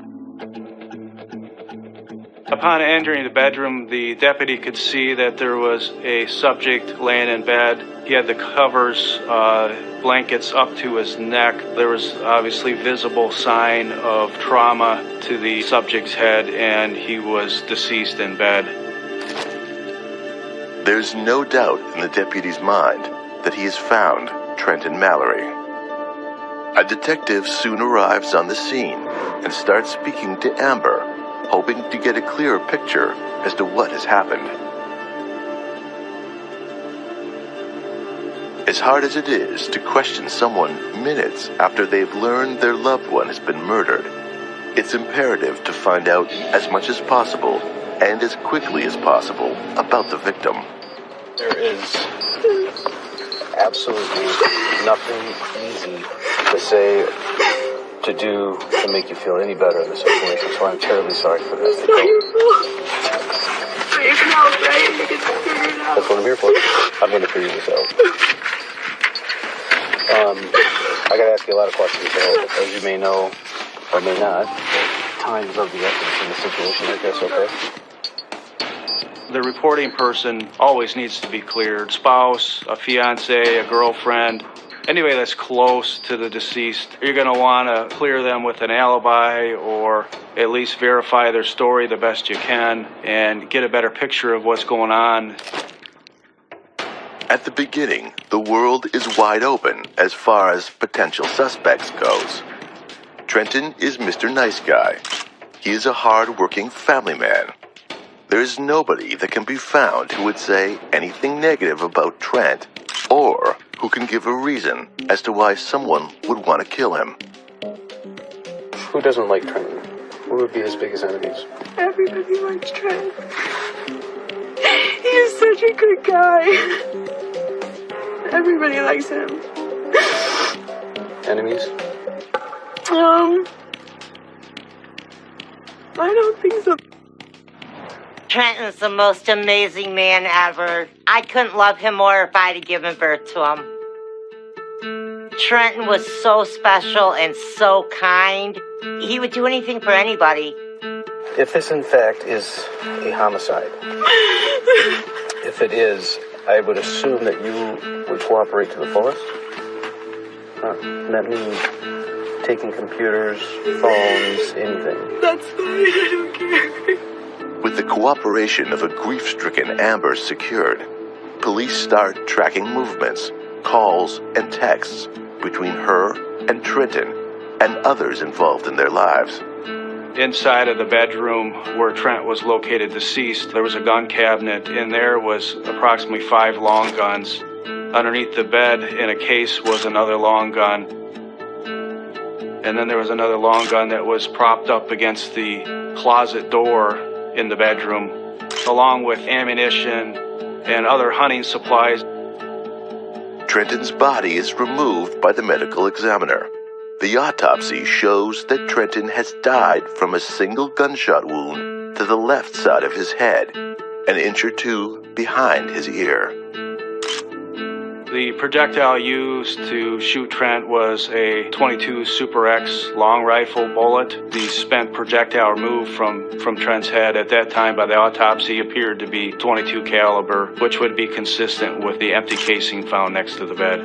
Upon entering the bedroom, the deputy could see that there was a subject laying in bed. He had the covers, blankets up to his neck. There was obviously visible sign of trauma to the subject's head, and he was deceased in bed. There's no doubt in the deputy's mind that he has found Trenton Mallory. A detective soon arrives on the scene and starts speaking to Amber, hoping to get a clearer picture as to what has happened. As hard as it is to question someone minutes after they've learned their loved one has been murdered, it's imperative to find out as much as possible and as quickly as possible about the victim. There is absolutely nothing easy to say, to do, to make you feel any better in the situation, so I'm terribly sorry for that. It's not your fault. I can help, right? You can figure it out. That's what I'm here for. I'm going to figure this out. I got to ask you a lot of questions, so as you may know, or may not, times of the essence in the situation, I guess, okay? The reporting person always needs to be cleared. Spouse, a fiance, a girlfriend, anybody that's close to the deceased. You're going to want to clear them with an alibi or at least verify their story the best you can and get a better picture of what's going on. At the beginning, the world is wide open as far as potential suspects goes. Trenton is Mr. Nice Guy. He is a hard-working family man. There is nobody that can be found who would say anything negative about Trent, or who can give a reason as to why someone would want to kill him. Who doesn't like Trenton? Who would be his biggest enemies? Everybody likes Trent. He's such a good guy. Everybody likes him. Enemies? I don't think so. Trenton's the most amazing man ever. I couldn't love him more if I had given birth to him. Trenton was so special and so kind. He would do anything for anybody. If this, in fact, is a homicide, if it is, I would assume that you would cooperate to the fullest. That means taking computers, phones, anything. That's fine, I don't care. With the cooperation of a grief-stricken Amber secured, police start tracking movements, calls, and texts between her and Trenton and others involved in their lives. Inside of the bedroom where Trent was located deceased, there was a gun cabinet. In there was approximately 5 long guns. Underneath the bed in a case was another long gun. And then there was another long gun that was propped up against the closet door in the bedroom, along with ammunition and other hunting supplies. Trenton's body is removed by the medical examiner. The autopsy shows that Trenton has died from a single gunshot wound to the left side of his head, an inch or two behind his ear. The projectile used to shoot Trent was a .22 Super X long rifle bullet. The spent projectile removed from Trent's head at that time by the autopsy appeared to be .22 caliber, which would be consistent with the empty casing found next to the bed.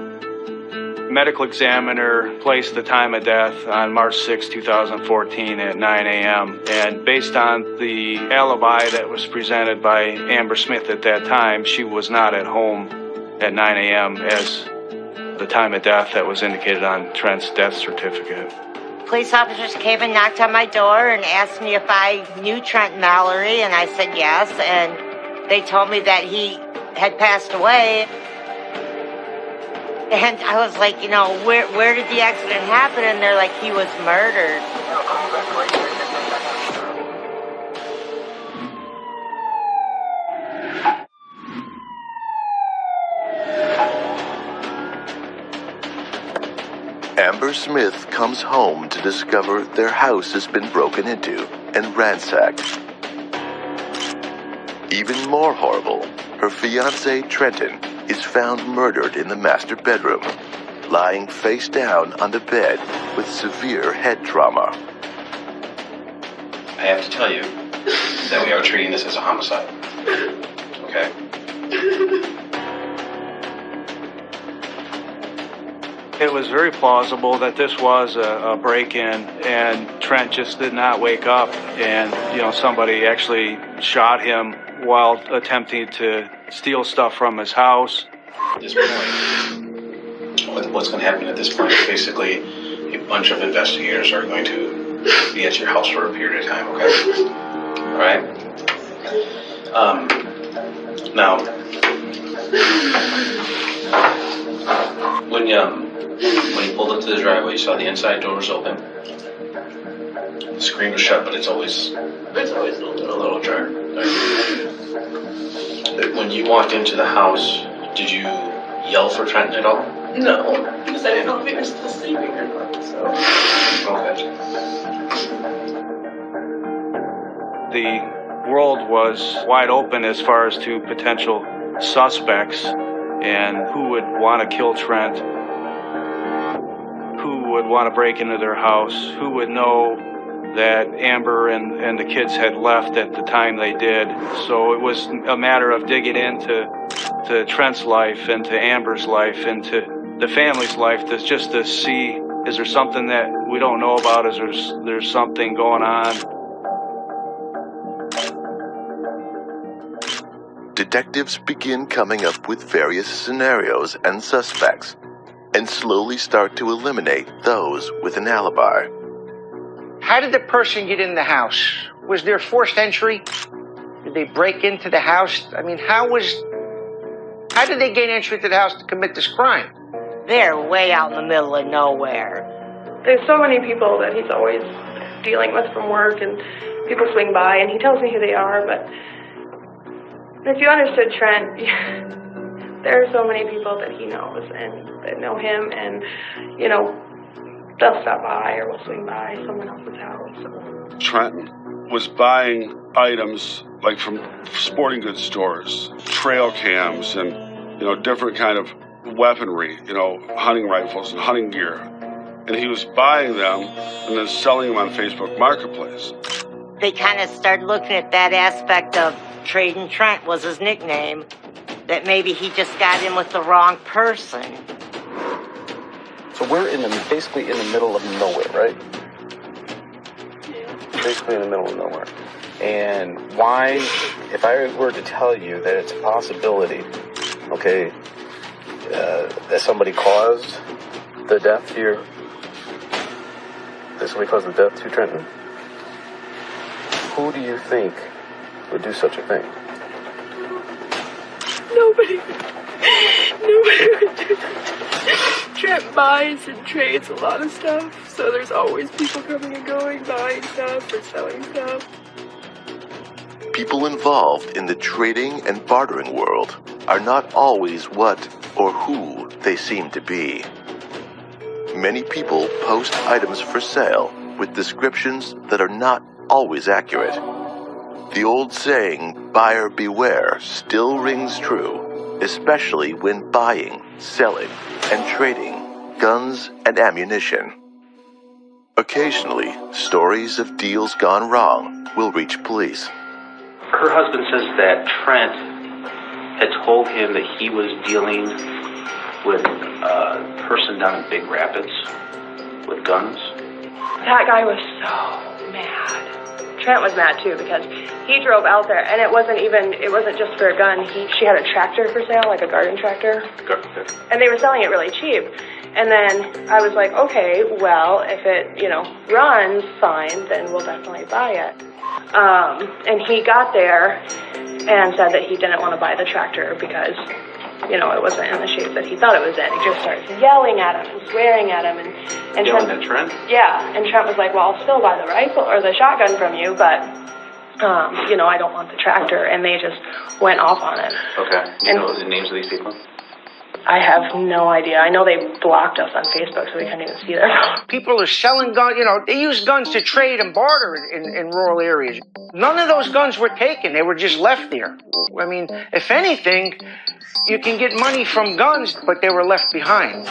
Medical examiner placed the time of death on March 6, 2014 at 9 a.m. And based on the alibi that was presented by Amber Smith at that time, she was not at home at 9 a.m. as the time of death that was indicated on Trent's death certificate. Police officers came and knocked on my door and asked me if I knew Trent Mallory, and I said yes, and they told me that he had passed away. And I was like, where did the accident happen? And they're like, he was murdered. Amber Smith comes home to discover their house has been broken into and ransacked. Even more horrible, her fiancé Trenton is found murdered in the master bedroom, lying face down on the bed with severe head trauma. I have to tell you that we are treating this as a homicide. Okay? It was very plausible that this was a break-in, and Trent just did not wake up, and somebody actually shot him while attempting to steal stuff from his house. At this point, what's going to happen at this point is basically a bunch of investigators are going to be at your house for a period of time, okay? All right? Now, when you pulled up to the driveway, you saw the inside door was open. The screen was shut, but it's always a little ajar. When you walked into the house, did you yell for Trenton at all? No, because I didn't know if he was still sleeping or not. So. Okay. The world was wide open as far as to potential suspects and who would want to kill Trent, who would want to break into their house, who would know that Amber and the kids had left at the time they did. So it was a matter of digging into Trent's life and to Amber's life and to the family's life, just to see, is there something that we don't know about? Is there's something going on? Detectives begin coming up with various scenarios and suspects, and slowly start to eliminate those with an alibi. How did the person get in the house? Was there forced entry? Did they break into the house? I mean, how did they gain entry to the house to commit this crime? They're way out in the middle of nowhere. There's so many people that he's always dealing with from work, and people swing by, and he tells me who they are, but if you understood Trent, there are so many people that he knows and that know him, and, you know, they'll stop by or will swing by someone else's house. So. Trenton was buying items like from sporting goods stores, trail cams, and, you know, different kind of weaponry, you know, hunting rifles and hunting gear. And he was buying them and then selling them on Facebook Marketplace. They kind of started looking at that aspect of Trading Trent was his nickname, that maybe he just got in with the wrong person. So we're basically in the middle of nowhere, right? Basically in the middle of nowhere. And why, if I were to tell you that it's a possibility, okay, that somebody caused the death to Trenton, who do you think would do such a thing? Nobody would do that. Trent buys and trades a lot of stuff, so there's always people coming and going, buying stuff or selling stuff. People involved in the trading and bartering world are not always what or who they seem to be. Many people post items for sale with descriptions that are not always accurate. The old saying, buyer beware, still rings true, especially when buying, selling, and trading guns and ammunition. Occasionally, stories of deals gone wrong will reach police. Her husband says that Trent had told him that he was dealing with a person down in Big Rapids with guns. That guy was so mad. Trent was mad too because he drove out there, and it wasn't just for a gun. She had a tractor for sale, like a garden tractor, and they were selling it really cheap. And then I was like, okay, well, if it, runs fine, then we'll definitely buy it. And he got there and said that he didn't want to buy the tractor because, it wasn't in the shape that he thought it was in. He just started yelling at him and swearing at him. And yelling at Trent? Yeah, and Trent was like, well, I'll still buy the rifle or the shotgun from you, but, I don't want the tractor. And they just went off on it. Okay. You know the names of these people? I have no idea. I know they blocked us on Facebook, so we couldn't even see their phone. People are selling guns, they use guns to trade and barter in rural areas. None of those guns were taken. They were just left there. I mean, if anything, you can get money from guns, but they were left behind.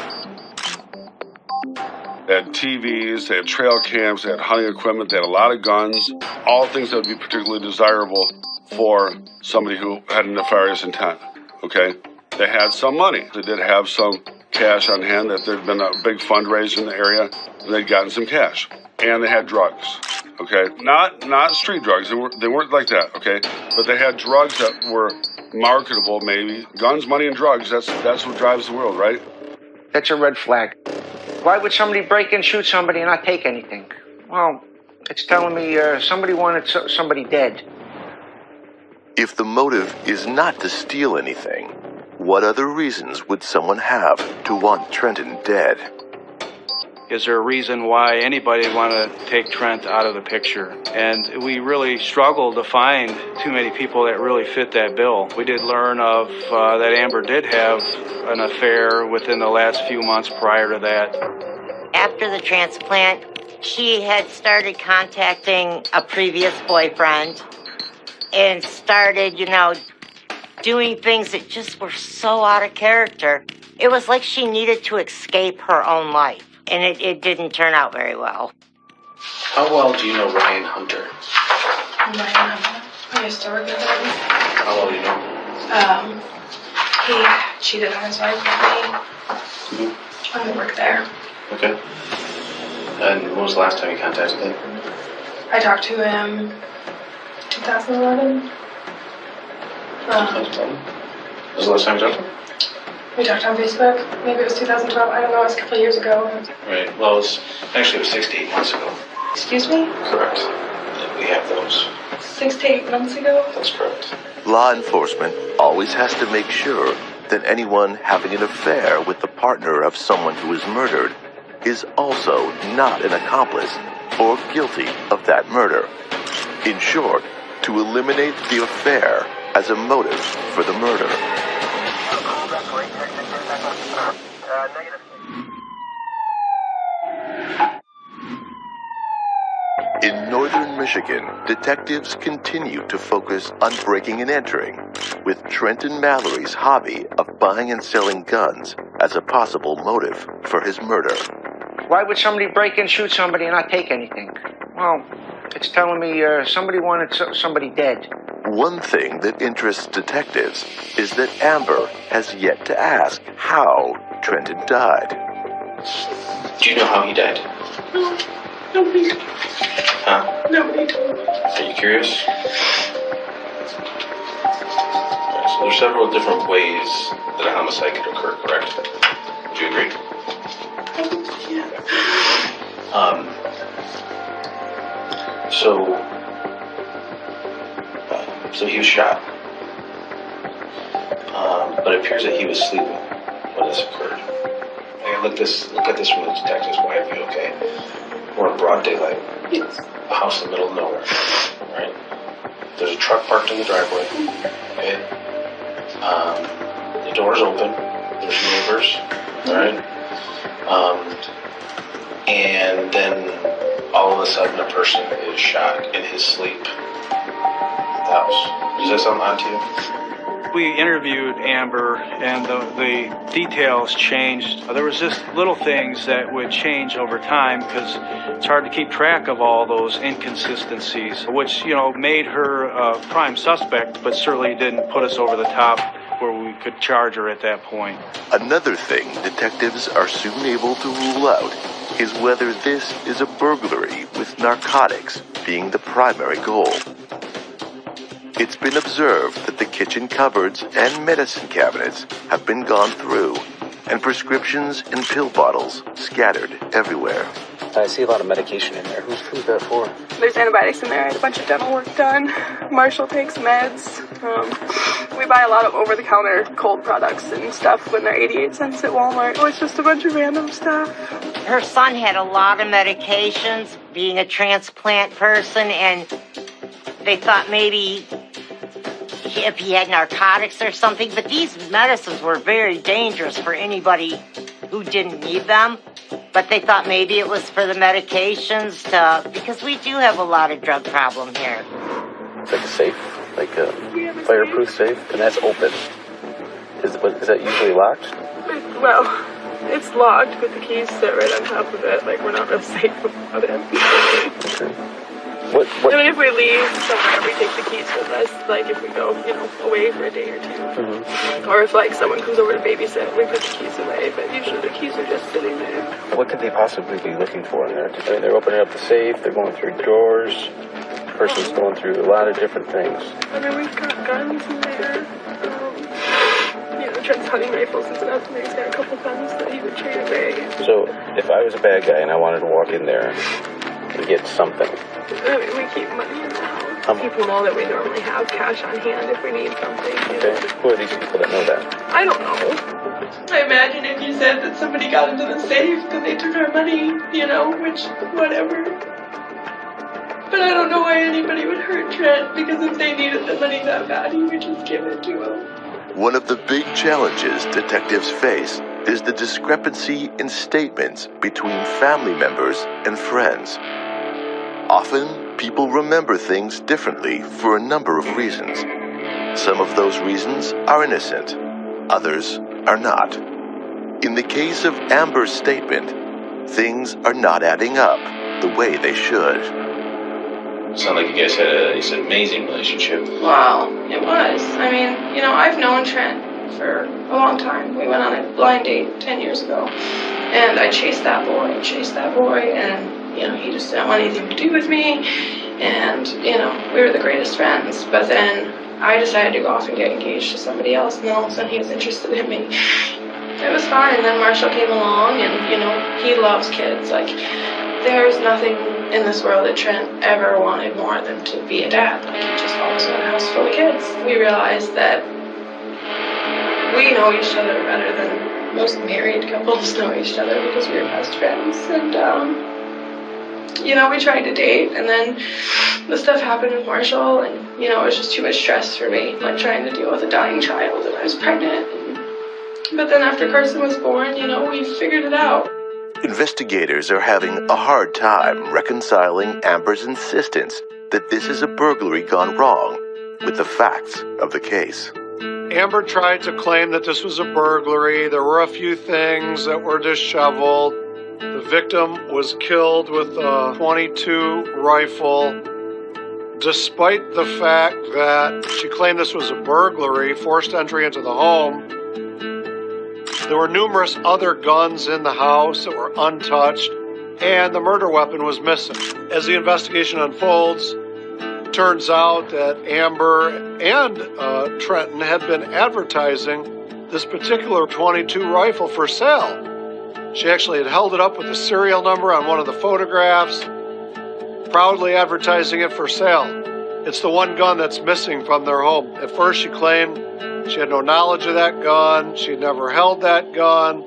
They had TVs, they had trail cams, they had hunting equipment, they had a lot of guns, all things that would be particularly desirable for somebody who had a nefarious intent, okay? They had some money. They did have some cash on hand, that there'd been a big fundraiser in the area, and they'd gotten some cash. And they had drugs, okay? Not street drugs. They weren't like that, okay? But they had drugs that were marketable, maybe. Guns, money, and drugs, that's what drives the world, right? That's a red flag. Why would somebody break and shoot somebody and not take anything? Well, it's telling me somebody wanted somebody dead. If the motive is not to steal anything, what other reasons would someone have to want Trenton dead? Is there a reason why anybody would want to take Trent out of the picture? And we really struggled to find too many people that really fit that bill. We did learn of that Amber did have an affair within the last few months prior to that. After the transplant, she had started contacting a previous boyfriend and started, doing things that just were so out of character. It was like she needed to escape her own life. And it didn't turn out very well. How well do you know Ryan Hunter? I used to work with him. How well do you know? He cheated on his wife with me. I didn't work there. Okay. And when was the last time you contacted him? I talked to him 2011. 2011? When was the last time you talked to him? We talked on Facebook. Maybe it was 2012. I don't know. It was a couple of years ago. Right. Well, it was 6 to 8 months ago. Excuse me? Correct. We have those. 6 to 8 months ago? That's correct. Law enforcement always has to make sure that anyone having an affair with the partner of someone who is murdered is also not an accomplice or guilty of that murder. In short, to eliminate the affair as a motive for the murder. In northern Michigan, detectives continue to focus on breaking and entering, with Trenton Mallory's hobby of buying and selling guns as a possible motive for his murder. Why would somebody break and shoot somebody and not take anything? Well, it's telling me somebody wanted somebody dead. One thing that interests detectives is that Amber has yet to ask how Trenton died. Do you know how he died? No. Nobody. Huh? Nobody told me. Are you curious? Right, so there's several different ways that a homicide could occur, correct? Do you agree? Yeah. So he was shot. But it appears that he was sleeping when this occurred. Hey, look at this from the detective's point of view, okay? We're in broad daylight. Yes. A house in the middle of nowhere, right? There's a truck parked in the driveway, okay? The door's open. There's neighbors, all right? And then all of a sudden a person is shot in his sleep at the house. Does that sound odd to you? We interviewed Amber, and the details changed. There was just little things that would change over time because it's hard to keep track of all those inconsistencies, which, made her a prime suspect, but certainly didn't put us over the top where we could charge her at that point. Another thing detectives are soon able to rule out is whether this is a burglary with narcotics being the primary goal. It's been observed that the kitchen cupboards and medicine cabinets have been gone through, and prescriptions and pill bottles scattered everywhere. I see a lot of medication in there. Who's that for? There's antibiotics in there. I had a bunch of dental work done. Marshall takes meds. We buy a lot of over-the-counter cold products and stuff when they're 88 cents at Walmart. Oh, it's just a bunch of random stuff. Her son had a lot of medications, being a transplant person, and they thought maybe if he had narcotics or something, but these medicines were very dangerous for anybody who didn't need them. But they thought maybe it was for the medications, because we do have a lot of drug problem here. It's like a safe, like a fireproof safe, and that's open. Is that usually locked? Well, it's locked, but the keys sit right on top of it. Like, we're not real safe about it. Okay. What? I mean, if we leave somewhere, we take the keys with us. Like, if we go, away for a day or two. Or if, like, someone comes over to babysit, we put the keys away. But usually the keys are just sitting there. What could they possibly be looking for in there? I mean, they're opening up the safe, they're going through drawers. The person's going through a lot of different things. I mean, we've got guns in there. Trent's hunting rifles and stuff, and he's got a couple guns that he would trade away. So, if I was a bad guy and I wanted to walk in there and get something, I mean, we keep money in the house. People know that we normally have cash on hand if we need something. okay, who are these people that know that? I don't know. I imagine if you said that somebody got into the safe, that they took our money, which, whatever. But I don't know why anybody would hurt Trent, because if they needed the money that bad, he would just give it to them. One of the big challenges detectives face is the discrepancy in statements between family members and friends. Often, people remember things differently for a number of reasons. Some of those reasons are innocent, others are not. In the case of Amber's statement, things are not adding up the way they should. Sound like you guys had an amazing relationship. Wow, it was. I mean, I've known Trent for a long time. We went on a blind date 10 years ago. And I chased that boy, and, he just didn't want anything to do with me. And, we were the greatest friends. But then I decided to go off and get engaged to somebody else, and then all of a sudden he was interested in me. It was fun, and then Marshall came along, and, he loves kids. Like, there's nothing in this world that Trent ever wanted more than to be a dad. Like, he just always wanted a house full of kids. We realized that we know each other better than most married couples know each other because we were best friends. And, we tried to date, and then the stuff happened with Marshall, and, it was just too much stress for me, like trying to deal with a dying child, and I was pregnant. But then after Carson was born, we figured it out. Investigators are having a hard time reconciling Amber's insistence that this is a burglary gone wrong with the facts of the case. Amber tried to claim that this was a burglary. There were a few things that were disheveled. The victim was killed with a .22 rifle. Despite the fact that she claimed this was a burglary, forced entry into the home, there were numerous other guns in the house that were untouched, and the murder weapon was missing. As the investigation unfolds, it turns out that Amber and Trenton had been advertising this particular .22 rifle for sale. She actually had held it up with the serial number on one of the photographs, proudly advertising it for sale. It's the one gun that's missing from their home. At first she claimed she had no knowledge of that gun. She had never held that gun.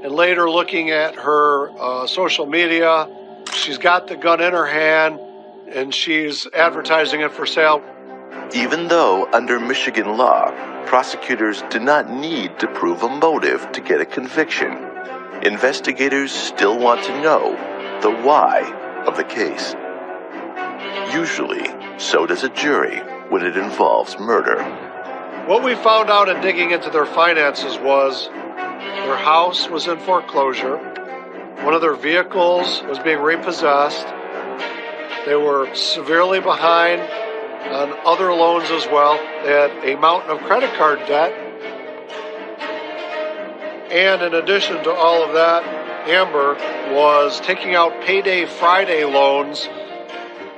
And later, looking at her social media, she's got the gun in her hand, and she's advertising it for sale. Even though, under Michigan law, prosecutors do not need to prove a motive to get a conviction, investigators still want to know the why of the case. Usually, so does a jury when it involves murder. What we found out in digging into their finances was their house was in foreclosure. One of their vehicles was being repossessed. They were severely behind on other loans as well. They had a mountain of credit card debt. And in addition to all of that, Amber was taking out payday Friday loans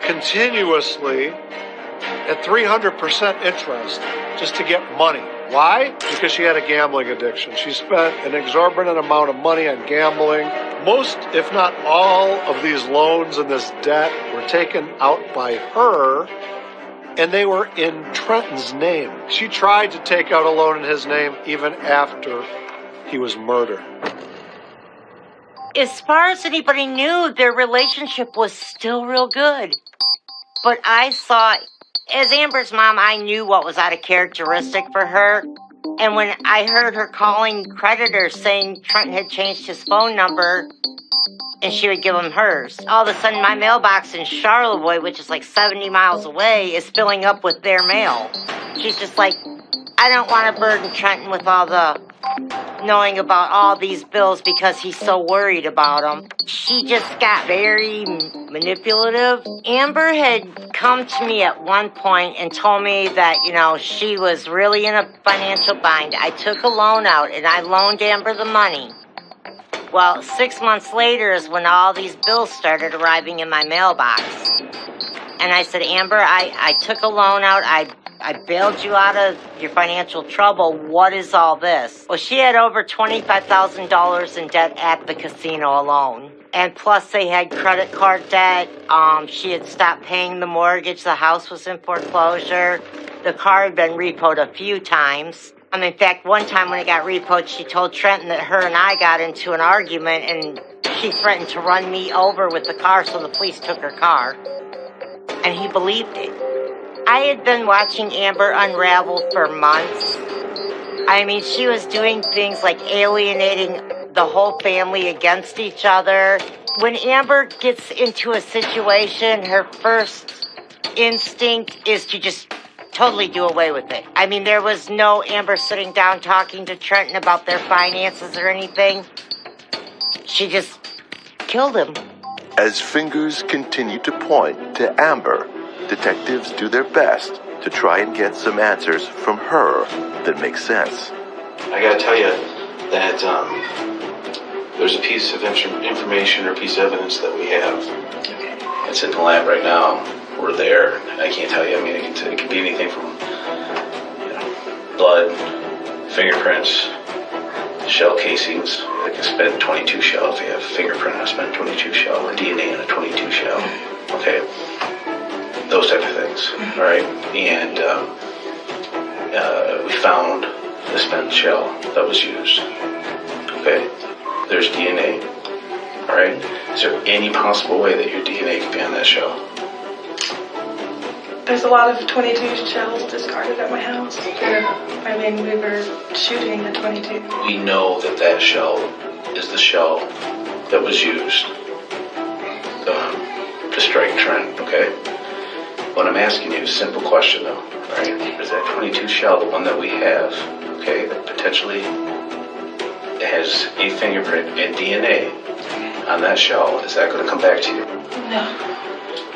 continuously at 300% interest just to get money. Why? Because she had a gambling addiction. She spent an exorbitant amount of money on gambling. Most, if not all, of these loans and this debt were taken out by her, and they were in Trenton's name. She tried to take out a loan in his name even after he was murdered. As far as anybody knew, their relationship was still real good. But I saw, as Amber's mom, I knew what was out of characteristic for her. And when I heard her calling creditors saying Trenton had changed his phone number and she would give him hers, all of a sudden my mailbox in Charlevoix, which is like 70 miles away, is filling up with their mail. She's just like, I don't want to burden Trenton with all the knowing about all these bills because he's so worried about them. She just got very manipulative. Amber had come to me at one point and told me that, you know, she was really in a financial bind. I took a loan out and I loaned Amber the money. Well, 6 months later is when all these bills started arriving in my mailbox. And I said, Amber, I took a loan out. I bailed you out of your financial trouble. What is all this? Well, she had over $25,000 in debt at the casino alone. And plus they had credit card debt. She had stopped paying the mortgage. The house was in foreclosure. The car had been repoed a few times. In fact, one time when it got repoed, she told Trenton that her and I got into an argument and she threatened to run me over with the car, so the police took her car. And he believed it. I had been watching Amber unravel for months. I mean, she was doing things like alienating the whole family against each other. When Amber gets into a situation, her first instinct is to just totally do away with it. I mean, there was no Amber sitting down talking to Trenton about their finances or anything. She just killed him. As fingers continue to point to Amber, detectives do their best to try and get some answers from her that make sense. I gotta tell you that there's a piece of information or piece of evidence that we have. It's in the lab right now. We're there. I can't tell you. I mean, it could be anything from, you know, blood, fingerprints, shell casings. I can spend 22 shell. If you have a fingerprint, I spend 22 shell, or DNA in a 22 shell. Okay, those type of things. All right, and we found the spent shell that was used. Okay, there's DNA. All right, is there any possible way that your DNA could be on that shell? There's a lot of 22 shells discarded at my house. I mean, we were shooting a 22. We know that that shell is the shell that was used to strike Trent, okay? What I'm asking you is a simple question, though, right? Is that 22 shell the one that we have, okay, that potentially has a fingerprint and DNA on that shell? Is that going to come back to you? No.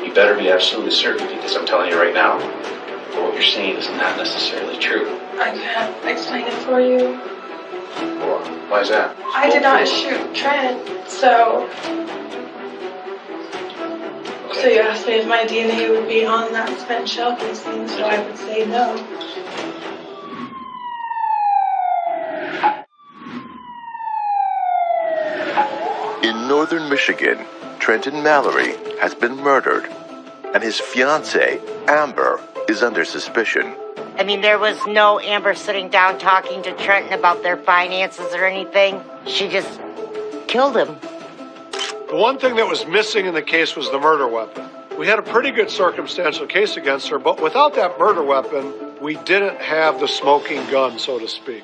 You better be absolutely certain, because I'm telling you right now, what you're saying is not necessarily true. I can't explain it for you. Why is that? I did not shoot Trent, so you asked me if my DNA would be on that spent shell casing, so I would say no. In northern Michigan, Trenton Mallory has been murdered, and his fiancée, Amber, is under suspicion. I mean, there was no Amber sitting down talking to Trenton about their finances or anything. She just killed him. The one thing that was missing in the case was the murder weapon. We had a pretty good circumstantial case against her, but without that murder weapon, we didn't have the smoking gun, so to speak.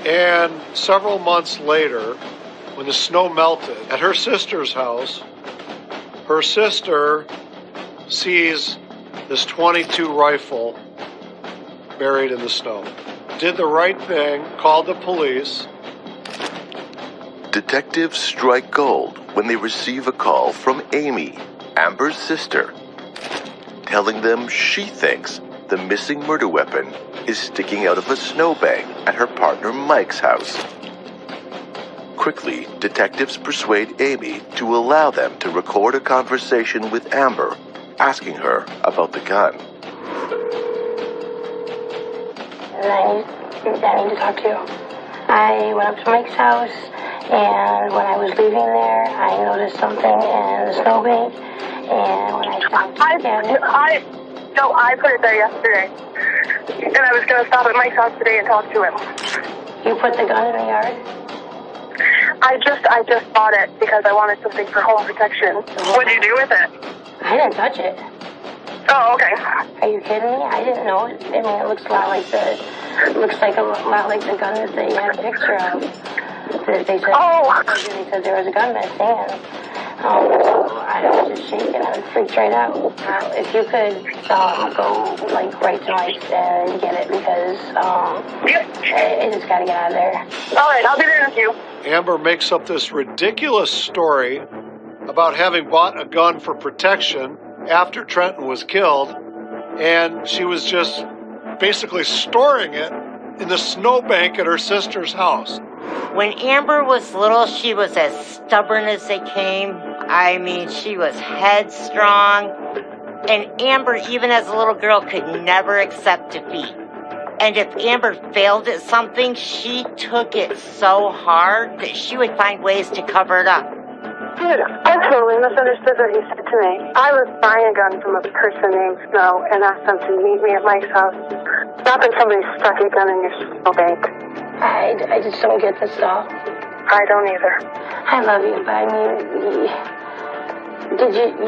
And several months later, when the snow melted at her sister's house, her sister sees this .22 rifle buried in the snow. Did the right thing, called the police. Detectives strike gold when they receive a call from Amy, Amber's sister, telling them she thinks the missing murder weapon is sticking out of a snowbank at her partner Mike's house. Quickly, detectives persuade Amy to allow them to record a conversation with Amber, asking her about the gun. I need to talk to you. I went up to Mike's house, and when I was leaving there, I noticed something in the snowbank, and when I stopped I put it there yesterday, and I was going to stop at Mike's house today and talk to him. You put the gun in the yard? I just bought it because I wanted something for home protection. What'd you do with it? I didn't touch it. Oh, okay. Are you kidding me? I didn't know. I mean, it looks a lot like the gun that they had a picture of. They said there was a gun missing, and So I was just shaking. I was freaked right out. If you could go like right tonight and get it because I just got to get out of there. All right, I'll be there with you. Amber makes up this ridiculous story about having bought a gun for protection after Trenton was killed, and she was just basically storing it in the snowbank at her sister's house. When Amber was little, she was as stubborn as they came. I mean, she was headstrong. And Amber, even as a little girl, could never accept defeat. And if Amber failed at something, she took it so hard that she would find ways to cover it up. Dude, I totally misunderstood what he said to me. I was buying a gun from a person named Snow and asked them to meet me at Mike's house. Not that somebody stuck a gun in your snowbank. I just don't get this stuff. I don't either. I love you, but I mean, you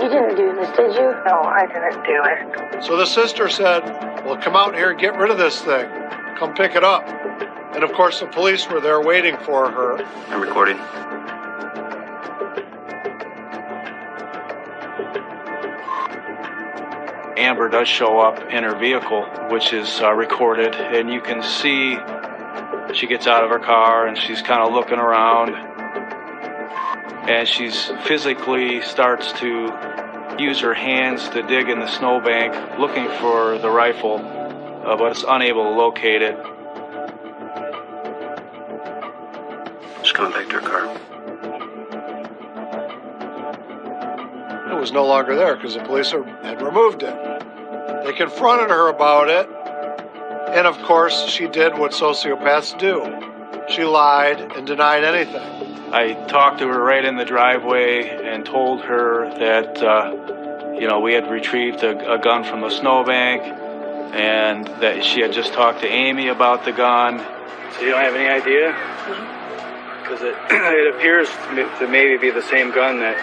didn't do this, did you? No, I didn't do it. So the sister said, well, come out here and get rid of this thing. Come pick it up. And of course, the police were there waiting for her. I'm recording. Amber does show up in her vehicle, which is recorded, and you can see she gets out of her car and she's kind of looking around, and she's physically starts to use her hands to dig in the snowbank looking for the rifle, but it's unable to locate it. She's coming back to her car. It was no longer there because the police had removed it. They confronted her about it, and of course she did what sociopaths do. She lied and denied anything. I talked to her right in the driveway and told her that, we had retrieved a gun from the snowbank and that she had just talked to Amy about the gun. So you don't have any idea? Because it appears to maybe be the same gun that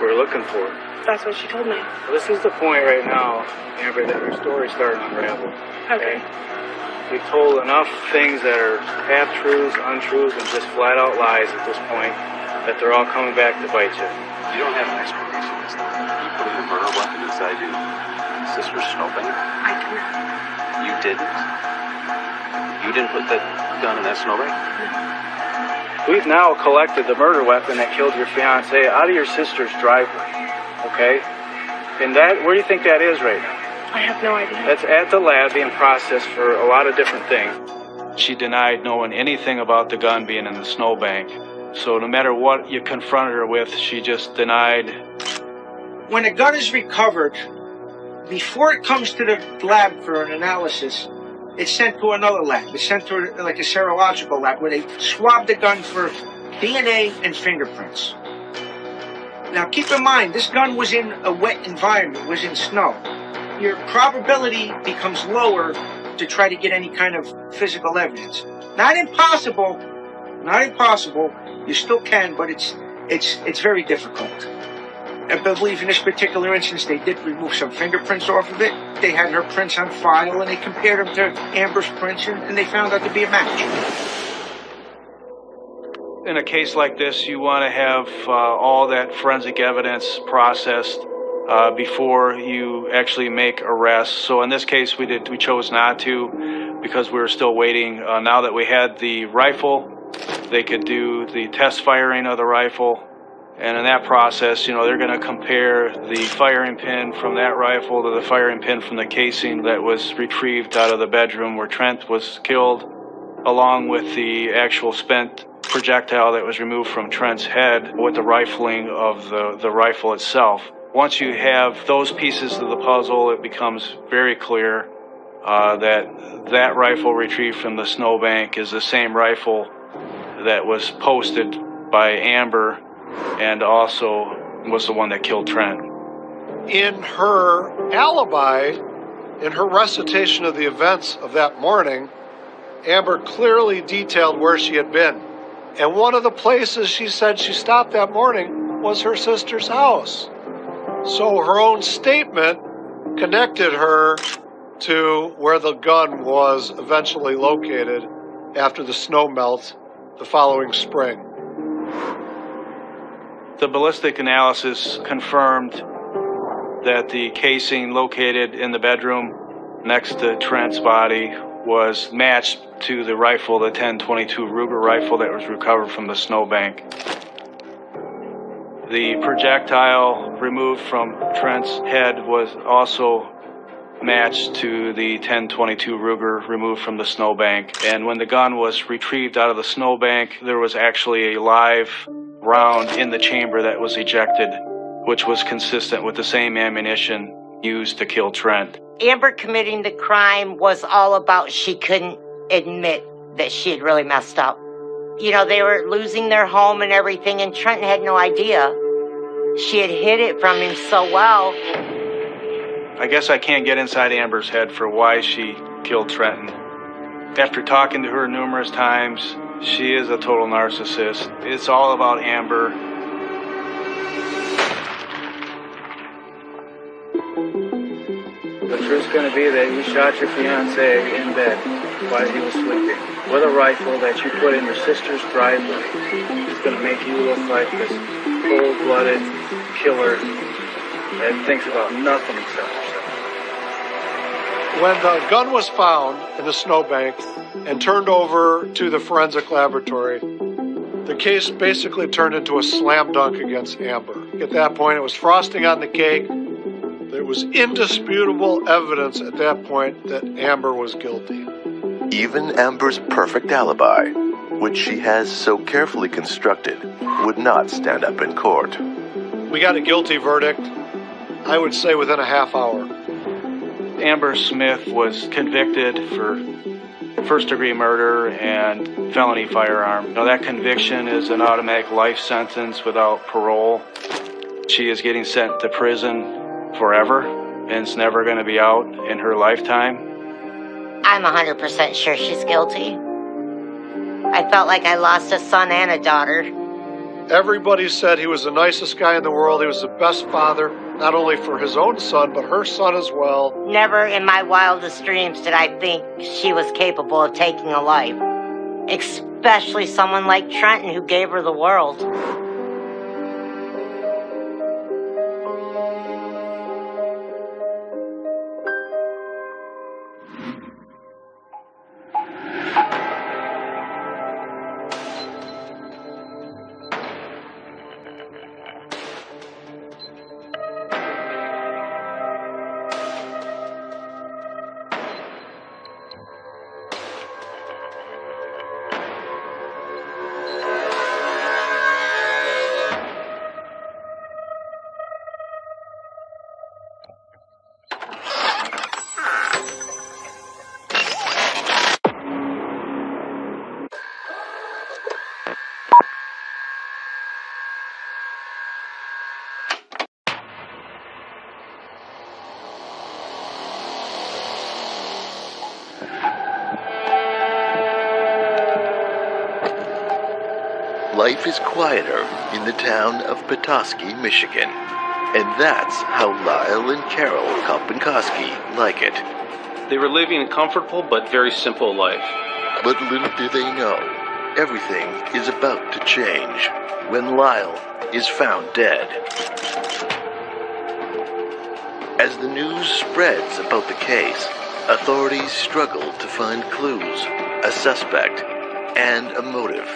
we're looking for. That's what she told me. Well, this is the point right now, Amber, that her story's starting to unravel. Okay. We've told enough things that are half-truths, untruths, and just flat-out lies at this point that they're all coming back to bite you. You don't have an explanation this time. You put a murder weapon inside your sister's snowbank? I didn't. You didn't? You didn't put that gun in that snowbank? We've now collected the murder weapon that killed your fiancé out of your sister's driveway, okay? And where do you think that is right now? I have no idea. That's at the lab being processed for a lot of different things. She denied knowing anything about the gun being in the snowbank. So no matter what you confronted her with, she just denied. When a gun is recovered, before it comes to the lab for an analysis, it's sent to another lab. It's sent to like a serological lab where they swab the gun for DNA and fingerprints. Now keep in mind, this gun was in a wet environment, was in snow. Your probability becomes lower to try to get any kind of physical evidence. Not impossible, you still can, but it's very difficult. I believe in this particular instance, they did remove some fingerprints off of it. They had her prints on file, and they compared them to Amber's prints, and they found out to be a match. In a case like this, you want to have all that forensic evidence processed before you actually make arrests. So in this case, we chose not to because we were still waiting. Now that we had the rifle, they could do the test firing of the rifle. And in that process, they're going to compare the firing pin from that rifle to the firing pin from the casing that was retrieved out of the bedroom where Trent was killed, along with the actual spent projectile that was removed from Trent's head with the rifling of the rifle itself. Once you have those pieces of the puzzle, it becomes very clear that rifle retrieved from the snowbank is the same rifle that was posted by Amber and also was the one that killed Trent. In her alibi, in her recitation of the events of that morning, Amber clearly detailed where she had been. And one of the places she said she stopped that morning was her sister's house. So her own statement connected her to where the gun was eventually located after the snow melt the following spring. The ballistic analysis confirmed that the casing located in the bedroom next to Trent's body was matched to the rifle, the 10-22 Ruger rifle that was recovered from the snowbank. The projectile removed from Trent's head was also matched to the 10-22 Ruger removed from the snowbank. And when the gun was retrieved out of the snowbank, there was actually a live round in the chamber that was ejected, which was consistent with the same ammunition used to kill Trent. Amber committing the crime was all about she couldn't admit that she had really messed up. You know, they were losing their home and everything, and Trenton had no idea. She had hid it from him so well. I guess I can't get inside Amber's head for why she killed Trenton. After talking to her numerous times, she is a total narcissist. It's all about Amber. The truth's going to be that you shot your fiancé in bed while he was sleeping with a rifle that you put in your sister's driveway. It's going to make you look like this cold-blooded killer that thinks about nothing except herself. When the gun was found in the snowbank and turned over to the forensic laboratory, the case basically turned into a slam dunk against Amber. At that point, it was frosting on the cake. There was indisputable evidence at that point that Amber was guilty. Even Amber's perfect alibi, which she has so carefully constructed, would not stand up in court. We got a guilty verdict, I would say within a half hour. Amber Smith was convicted for first-degree murder and felony firearm. Now, that conviction is an automatic life sentence without parole. She is getting sent to prison forever, and it's never going to be out in her lifetime. I'm 100% sure she's guilty. I felt like I lost a son and a daughter. Everybody said he was the nicest guy in the world. He was the best father, not only for his own son, but her son as well. Never in my wildest dreams did I think she was capable of taking a life. Especially someone like Trenton, who gave her the world. Life is quieter in the town of Petoskey, Michigan. And that's how Lyle and Carol Kopinkoski like it. They were living a comfortable but very simple life. But little do they know, everything is about to change when Lyle is found dead. As the news spreads about the case, authorities struggle to find clues, a suspect, and a motive.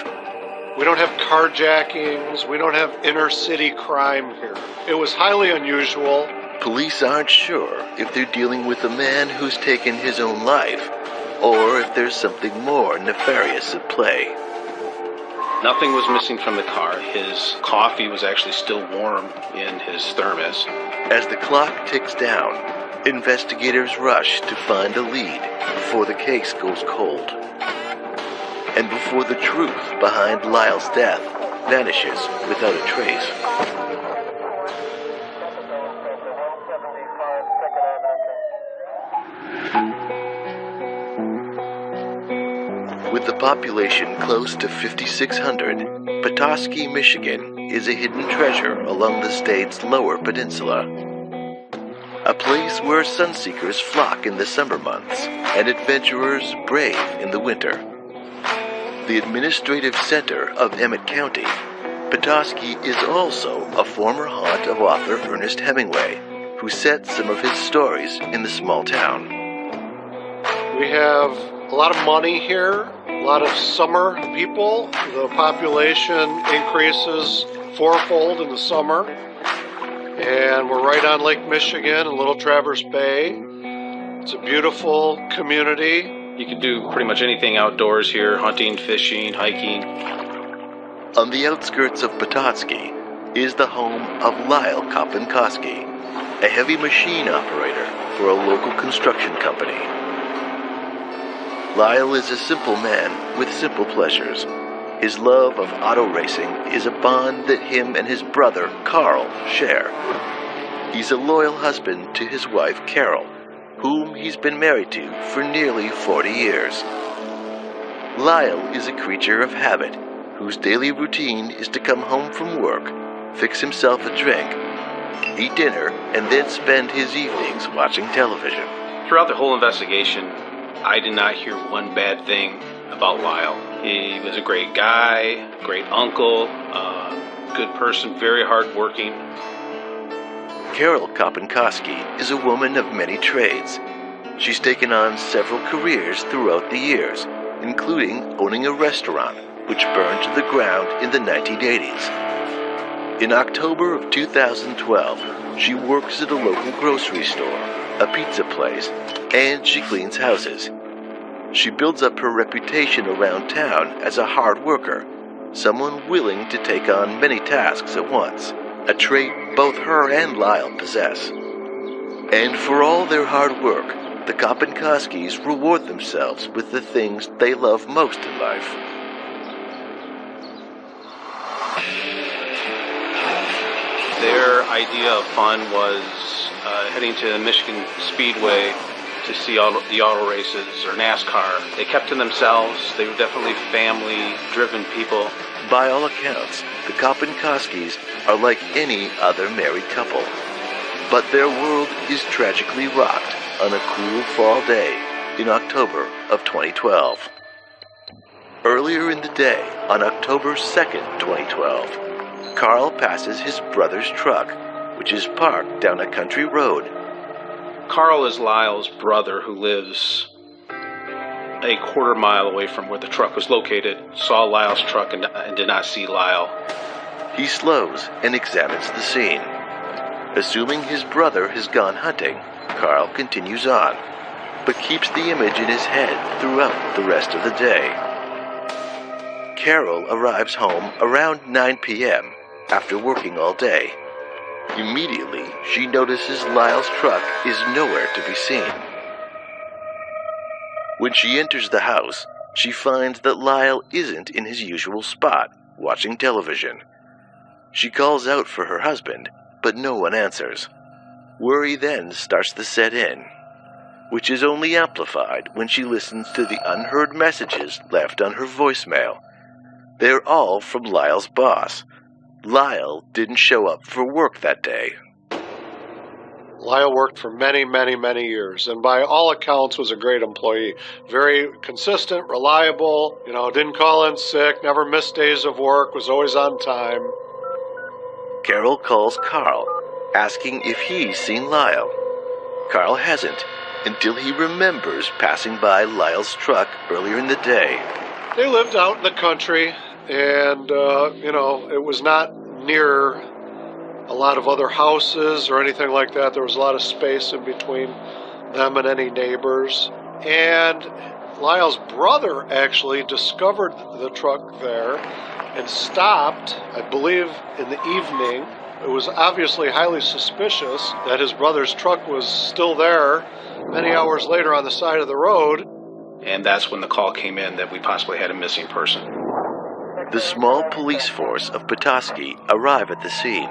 We don't have carjackings. We don't have inner city crime here. It was highly unusual. Police aren't sure if they're dealing with a man who's taken his own life, or if there's something more nefarious at play. Nothing was missing from the car. His coffee was actually still warm in his thermos. As the clock ticks down, investigators rush to find a lead before the case goes cold. And before the truth behind Lyle's death vanishes without a trace. With the population close to 5,600, Petoskey, Michigan is a hidden treasure along the state's lower peninsula. A place where sunseekers flock in the summer months and adventurers brave in the winter. The administrative center of Emmett County, Petoskey is also a former haunt of author Ernest Hemingway, who set some of his stories in the small town. We have a lot of money here, a lot of summer people. The population increases fourfold in the summer. And we're right on Lake Michigan in Little Traverse Bay. It's a beautiful community. You can do pretty much anything outdoors here, hunting, fishing, hiking. On the outskirts of Petoskey is the home of Lyle Kopinkoski, a heavy machine operator for a local construction company. Lyle is a simple man with simple pleasures. His love of auto racing is a bond that him and his brother, Carl, share. He's a loyal husband to his wife, Carol, whom he's been married to for nearly 40 years. Lyle is a creature of habit, whose daily routine is to come home from work, fix himself a drink, eat dinner, and then spend his evenings watching television. Throughout the whole investigation, I did not hear one bad thing about Lyle. He was a great guy, great uncle, good person, very hardworking. Carol Kopinkoski is a woman of many trades. She's taken on several careers throughout the years, including owning a restaurant, which burned to the ground in the 1980s. In October of 2012, she works at a local grocery store, a pizza place, and she cleans houses. She builds up her reputation around town as a hard worker, someone willing to take on many tasks at once, a trait both her and Lyle possess. And for all their hard work, the Kopinkoskis reward themselves with the things they love most in life. Their idea of fun was heading to Michigan Speedway to see the auto races or NASCAR. They kept to themselves. They were definitely family-driven people. By all accounts, the Kopinkoskis are like any other married couple. But their world is tragically rocked on a cool fall day in October of 2012. Earlier in the day, on October 2nd, 2012, Carl passes his brother's truck, which is parked down a country road. Carl is Lyle's brother who lives a quarter mile away from where the truck was located, saw Lyle's truck and did not see Lyle. He slows and examines the scene. Assuming his brother has gone hunting, Carl continues on, but keeps the image in his head throughout the rest of the day. Carol arrives home around 9 p.m. after working all day. Immediately, she notices Lyle's truck is nowhere to be seen. When she enters the house, she finds that Lyle isn't in his usual spot, watching television. She calls out for her husband, but no one answers. Worry then starts to set in, which is only amplified when she listens to the unheard messages left on her voicemail. They're all from Lyle's boss. Lyle didn't show up for work that day. Lyle worked for many, many, many years, and by all accounts was a great employee. Very consistent, reliable, didn't call in sick, never missed days of work, was always on time. Carol calls Carl, asking if he's seen Lyle. Carl hasn't, until he remembers passing by Lyle's truck earlier in the day. They lived out in the country, and, it was not near a lot of other houses or anything like that. There was a lot of space in between them and any neighbors. And Lyle's brother actually discovered the truck there and stopped, I believe, in the evening. It was obviously highly suspicious that his brother's truck was still there many hours later on the side of the road. And that's when the call came in that we possibly had a missing person. The small police force of Petoskey arrive at the scene.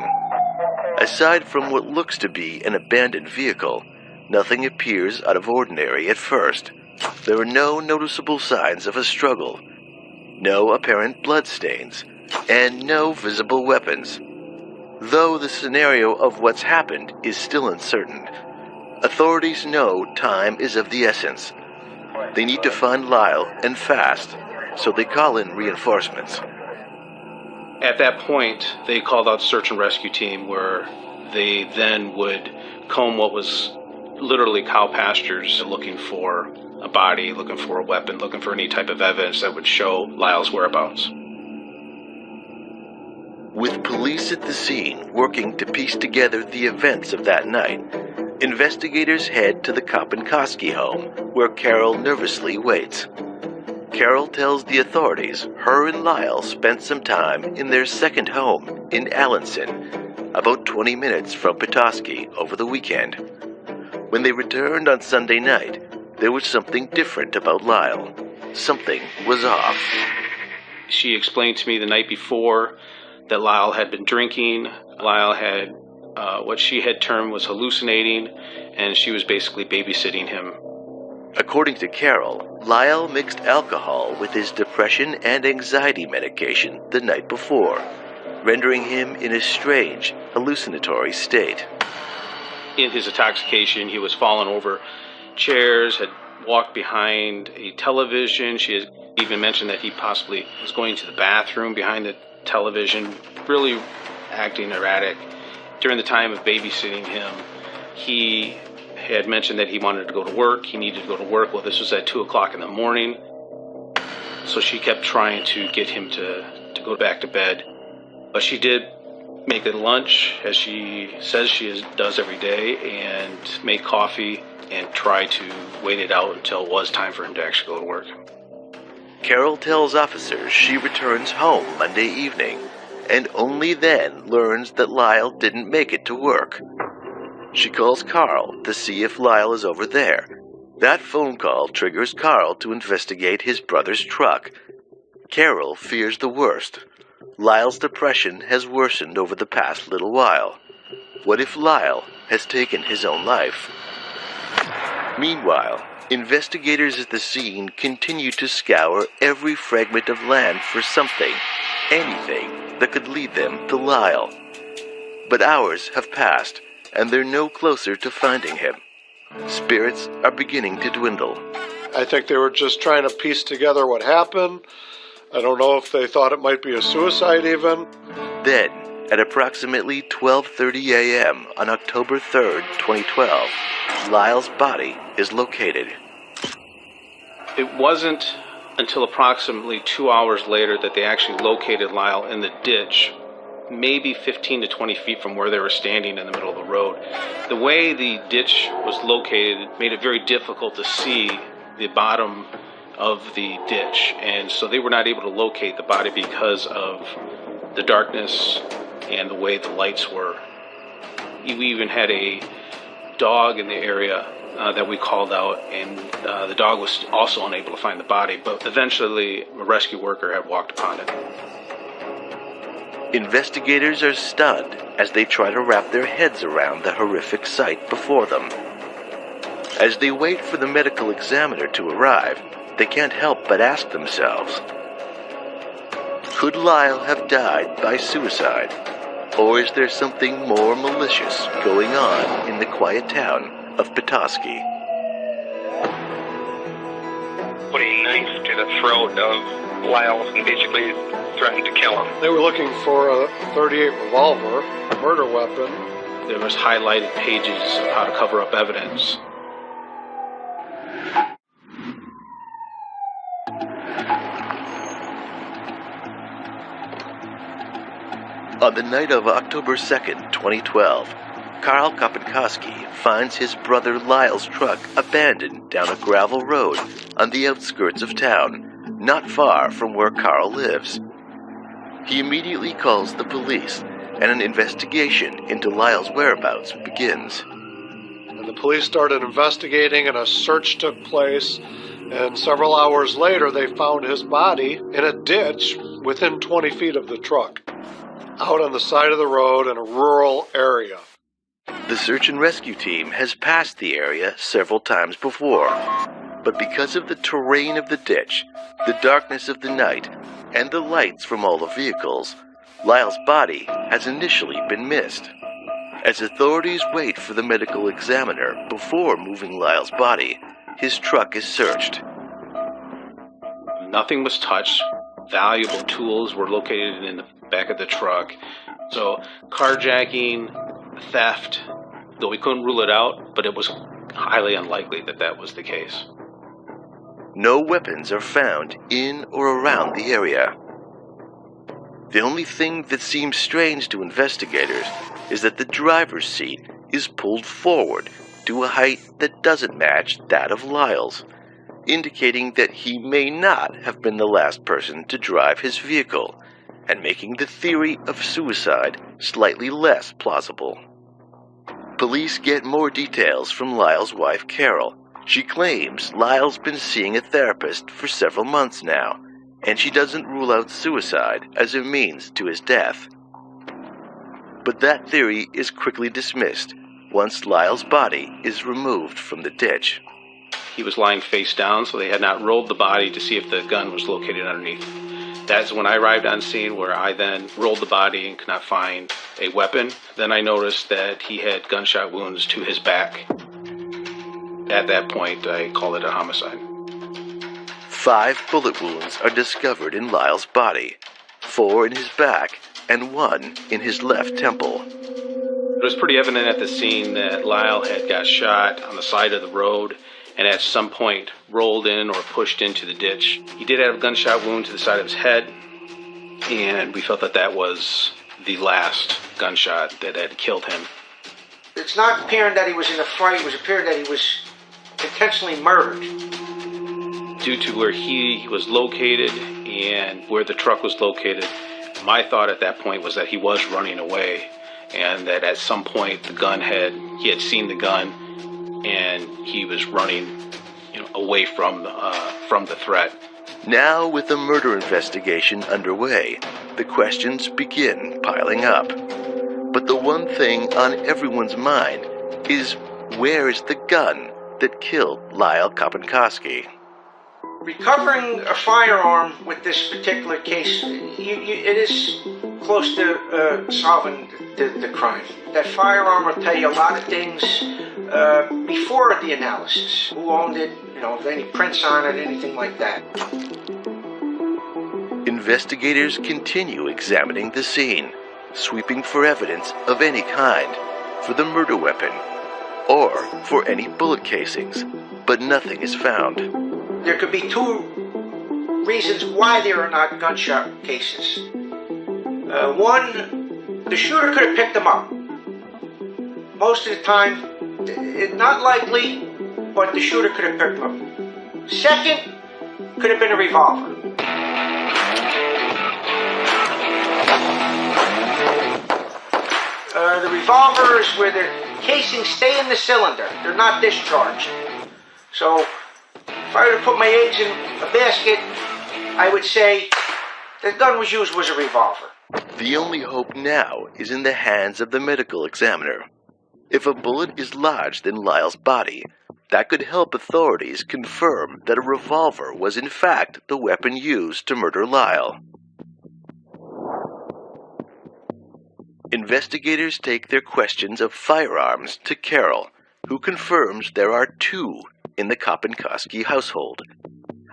Aside from what looks to be an abandoned vehicle, nothing appears out of ordinary at first. There are no noticeable signs of a struggle, no apparent bloodstains, and no visible weapons. Though the scenario of what's happened is still uncertain, authorities know time is of the essence. They need to find Lyle, and fast, so they call in reinforcements. At that point, they called out search and rescue team, where they then would comb what was literally cow pastures, looking for a body, looking for a weapon, looking for any type of evidence that would show Lyle's whereabouts. With police at the scene working to piece together the events of that night, investigators head to the Kopinkoski home, where Carol nervously waits. Carol tells the authorities her and Lyle spent some time in their second home in Allenson, about 20 minutes from Petoskey, over the weekend. When they returned on Sunday night, there was something different about Lyle. Something was off. She explained to me the night before that Lyle had been drinking. Lyle had what she had termed was hallucinating, and she was basically babysitting him. According to Carol, Lyle mixed alcohol with his depression and anxiety medication the night before, rendering him in a strange, hallucinatory state. In his intoxication, he was falling over chairs, had walked behind a television. She had even mentioned that he possibly was going to the bathroom behind the television, really acting erratic. During the time of babysitting him, he had mentioned that he wanted to go to work. He needed to go to work. Well, this was at 2 o'clock in the morning. So she kept trying to get him to go back to bed. But she did make a lunch, as she says she does every day, and make coffee and try to wait it out until it was time for him to actually go to work. Carol tells officers she returns home Monday evening, and only then learns that Lyle didn't make it to work. She calls Carl to see if Lyle is over there. That phone call triggers Carl to investigate his brother's truck. Carol fears the worst. Lyle's depression has worsened over the past little while. What if Lyle has taken his own life? Meanwhile, investigators at the scene continue to scour every fragment of land for something, anything that could lead them to Lyle. But hours have passed, and they're no closer to finding him. Spirits are beginning to dwindle. I think they were just trying to piece together what happened. I don't know if they thought it might be a suicide even. Then, at approximately 12:30 a.m. on October 3rd, 2012, Lyle's body is located. It wasn't until approximately 2 hours later that they actually located Lyle in the ditch, maybe 15 to 20 feet from where they were standing in the middle of the road. The way the ditch was located made it very difficult to see the bottom of the ditch, and so they were not able to locate the body because of the darkness and the way the lights were. We even had a dog in the area that we called out, and the dog was also unable to find the body, but eventually a rescue worker had walked upon it. Investigators are stunned as they try to wrap their heads around the horrific sight before them. As they wait for the medical examiner to arrive, they can't help but ask themselves, could Lyle have died by suicide? Or is there something more malicious going on in the quiet town of Petoskey? Put a knife to the throat of Lyle and basically threatened to kill him. They were looking for a .38 revolver, a murder weapon. There was highlighted pages of how to cover up evidence. On the night of October 2nd, 2012, Carl Kopinkoski finds his brother Lyle's truck abandoned down a gravel road on the outskirts of town, not far from where Carl lives. He immediately calls the police, and an investigation into Lyle's whereabouts begins. And the police started investigating, and a search took place, and several hours later they found his body in a ditch within 20 feet of the truck, out on the side of the road in a rural area. The search and rescue team has passed the area several times before, but because of the terrain of the ditch, the darkness of the night, and the lights from all the vehicles, Lyle's body has initially been missed. As authorities wait for the medical examiner before moving Lyle's body, his truck is searched. Nothing was touched. Valuable tools were located in the back of the truck. So carjacking, theft, though we couldn't rule it out, but it was highly unlikely that that was the case. No weapons are found in or around the area. The only thing that seems strange to investigators is that the driver's seat is pulled forward to a height that doesn't match that of Lyle's, indicating that he may not have been the last person to drive his vehicle, and making the theory of suicide slightly less plausible. Police get more details from Lyle's wife, Carol. She claims Lyle's been seeing a therapist for several months now, and she doesn't rule out suicide as a means to his death. But that theory is quickly dismissed once Lyle's body is removed from the ditch. He was lying face down, so they had not rolled the body to see if the gun was located underneath. That's when I arrived on scene, where I then rolled the body and could not find a weapon. Then I noticed that he had gunshot wounds to his back. At that point, I called it a homicide. 5 bullet wounds are discovered in Lyle's body, 4 in his back and 1 in his left temple. It was pretty evident at the scene that Lyle had got shot on the side of the road and at some point rolled in or pushed into the ditch. He did have a gunshot wound to the side of his head, and we felt that that was the last gunshot that had killed him. It's not appearing that he was in a fight. It was appearing that he was intentionally murdered. Due to where he was located and where the truck was located, my thought at that point was that he was running away, and that at some point he had seen the gun and he was running away from the threat. Now, with the murder investigation underway, the questions begin piling up. But the one thing on everyone's mind is, where is the gun that killed Lyle Kopinkoski? Recovering a firearm with this particular case, it is close to solving the crime. That firearm will tell you a lot of things before the analysis. Who owned it, if any prints on it, anything like that. Investigators continue examining the scene, sweeping for evidence of any kind, for the murder weapon, or for any bullet casings, but nothing is found. There could be 2 reasons why there are not gunshot cases. One, the shooter could have picked them up. Most of the time, it's not likely, but the shooter could have picked them up. Second, could have been a revolver. The revolver is where the casings stay in the cylinder. They're not discharged. So, if I were to put my eggs in a basket, I would say the gun was used was a revolver. The only hope now is in the hands of the medical examiner. If a bullet is lodged in Lyle's body, that could help authorities confirm that a revolver was in fact the weapon used to murder Lyle. Investigators take their questions of firearms to Carol, who confirms there are 2 in the Kopinkoski household: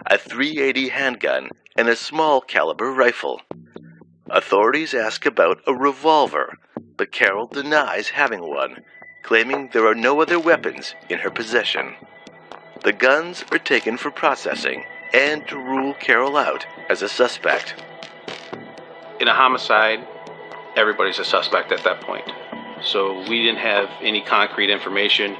a .380 handgun and a small caliber rifle. Authorities ask about a revolver, but Carol denies having one, claiming there are no other weapons in her possession. The guns are taken for processing and to rule Carol out as a suspect. In a homicide, everybody's a suspect at that point. So we didn't have any concrete information.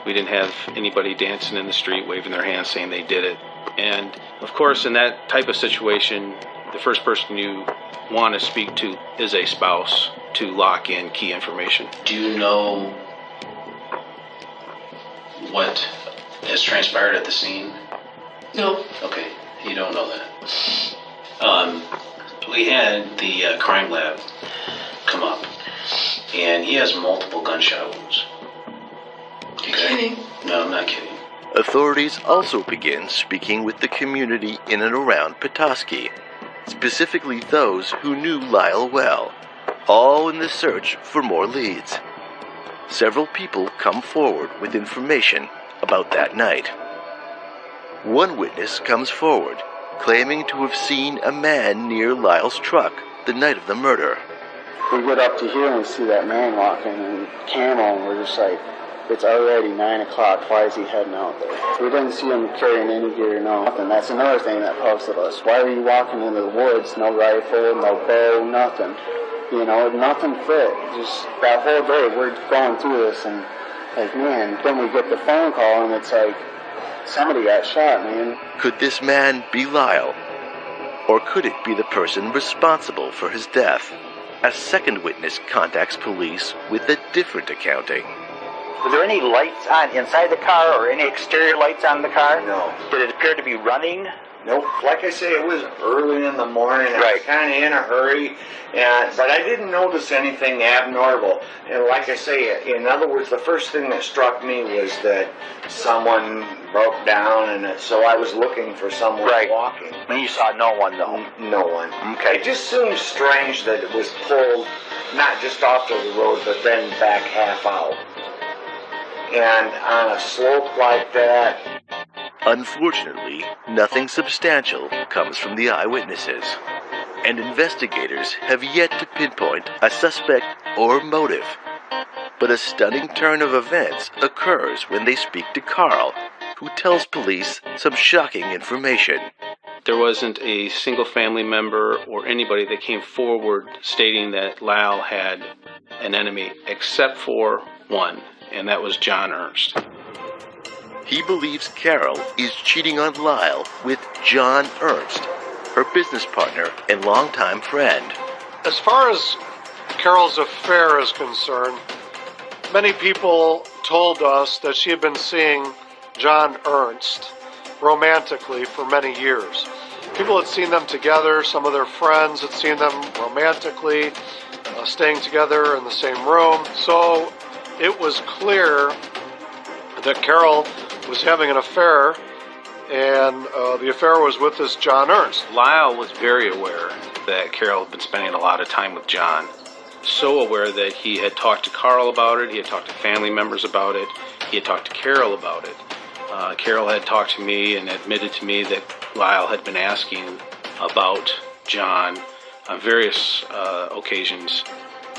We didn't have anybody dancing in the street waving their hands saying they did it. And of course, in that type of situation, the first person you want to speak to is a spouse to lock in key information. Do you know what has transpired at the scene? No. Okay, you don't know that. We had the crime lab come up, and he has multiple gunshot wounds. You're kidding? No, I'm not kidding. Authorities also begin speaking with the community in and around Petoskey, specifically those who knew Lyle well, all in the search for more leads. Several people come forward with information about that night. One witness comes forward, claiming to have seen a man near Lyle's truck the night of the murder. We get up to here and we see that man walking in camo, and we're just like, it's already 9 o'clock, why is he heading out there? We didn't see him carrying any gear, no nothing. That's another thing that posted us. Why are you walking into the woods, no rifle, no bow, nothing? You know, nothing fit. Just that whole day we're going through this, and like, man, then we get the phone call and it's like, somebody got shot, man. Could this man be Lyle? Or could it be the person responsible for his death? A second witness contacts police with a different accounting. Were there any lights on inside the car or any exterior lights on the car? No. Did it appear to be running? Nope. Like I say, it was early in the morning. I was kind of in a hurry, but I didn't notice anything abnormal. And like I say, in other words, the first thing that struck me was that someone broke down, and so I was looking for someone walking. And you saw no one, though? No one. Okay. It just seemed strange that it was pulled not just off to the road, but then back half out. And on a slope like that. Unfortunately, nothing substantial comes from the eyewitnesses, and investigators have yet to pinpoint a suspect or motive. But a stunning turn of events occurs when they speak to Carl, who tells police some shocking information. There wasn't a single family member or anybody that came forward stating that Lyle had an enemy, except for one, and that was John Ernst. He believes Carol is cheating on Lyle with John Ernst, her business partner and longtime friend. As far as Carol's affair is concerned, many people told us that she had been seeing John Ernst romantically for many years. People had seen them together, some of their friends had seen them romantically, staying together in the same room. So it was clear that Carol was having an affair, and the affair was with this John Ernst. Lyle was very aware that Carol had been spending a lot of time with John. So aware that he had talked to Carl about it, he had talked to family members about it, he had talked to Carol about it. Carol had talked to me and admitted to me that Lyle had been asking about John on various occasions.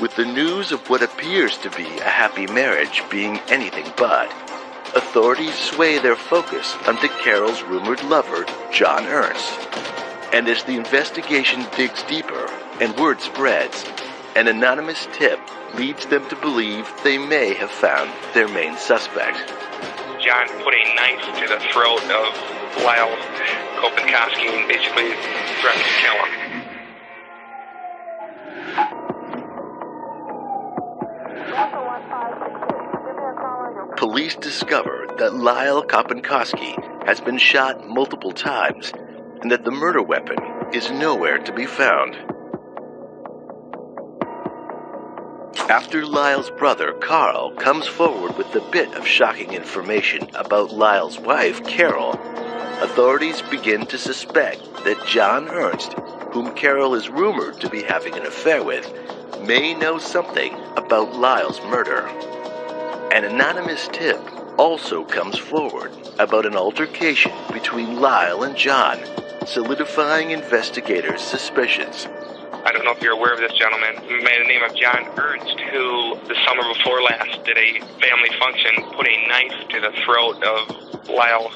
With the news of what appears to be a happy marriage being anything but, authorities sway their focus onto Carol's rumored lover, John Ernst. And as the investigation digs deeper and word spreads, an anonymous tip leads them to believe they may have found their main suspect. John put a knife to the throat of Lyle Kopinkoski and basically threatened to kill him. Police discover that Lyle Kopinkoski has been shot multiple times and that the murder weapon is nowhere to be found. After Lyle's brother, Carl, comes forward with a bit of shocking information about Lyle's wife, Carol, authorities begin to suspect that John Ernst, whom Carol is rumored to be having an affair with, may know something about Lyle's murder. An anonymous tip also comes forward about an altercation between Lyle and John, solidifying investigators' suspicions. I don't know if you're aware of this gentleman by the name of John Ernst, who the summer before last did a family function, put a knife to the throat of Lyle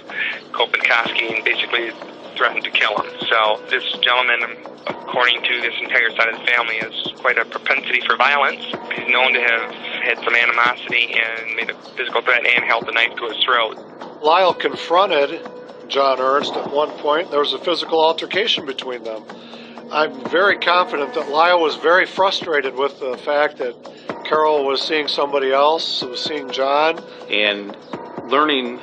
Kopinkoski and basically threatened to kill him. So this gentleman, according to this entire side of the family, has quite a propensity for violence. He's known to have had some animosity and made a physical threat and held the knife to his throat. Lyle confronted John Ernst at one point. There was a physical altercation between them. I'm very confident that Lyle was very frustrated with the fact that Carol was seeing somebody else, was seeing John. And learning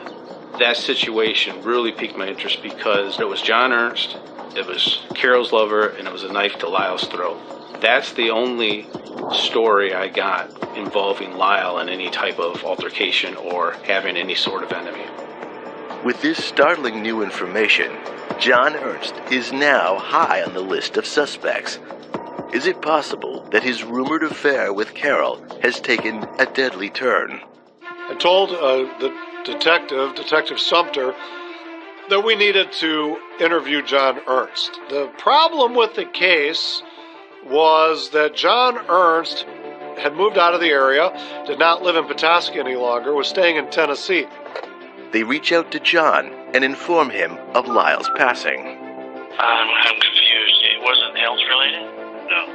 that situation really piqued my interest because it was John Ernst, it was Carol's lover, and it was a knife to Lyle's throat. That's the only story I got involving Lyle in any type of altercation or having any sort of enemy. With this startling new information, John Ernst is now high on the list of suspects. Is it possible that his rumored affair with Carol has taken a deadly turn? I told the Detective Sumter, that we needed to interview John Ernst. The problem with the case was that John Ernst had moved out of the area, did not live in Petoskey any longer, was staying in Tennessee. They reach out to John and inform him of Lyle's passing. I'm confused. It wasn't health related? No.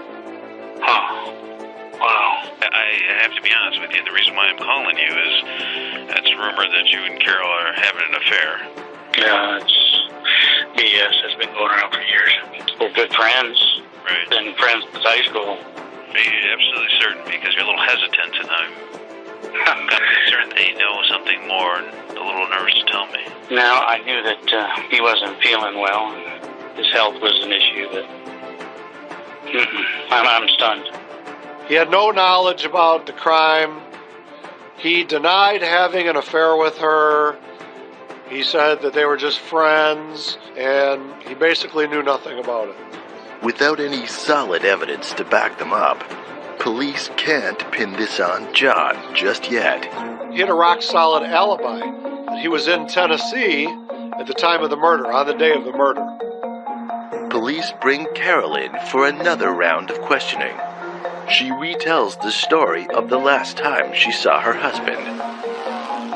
Huh. Wow. I have to be honest with you. The reason why I'm calling you is it's rumored that you and Carol are having an affair. Yeah, it's BS. It's been going around for years. We're good friends. Right. Been friends since high school. Be absolutely certain because you're a little hesitant and I'm concerned they know something more and a little nervous to tell me. No, I knew that he wasn't feeling well and his health was an issue, but I'm stunned. He had no knowledge about the crime. He denied having an affair with her. He said that they were just friends, and he basically knew nothing about it. Without any solid evidence to back them up, police can't pin this on John just yet. He had a rock-solid alibi that he was in Tennessee at the time of the murder, on the day of the murder. Police bring Carol in for another round of questioning. She retells the story of the last time she saw her husband.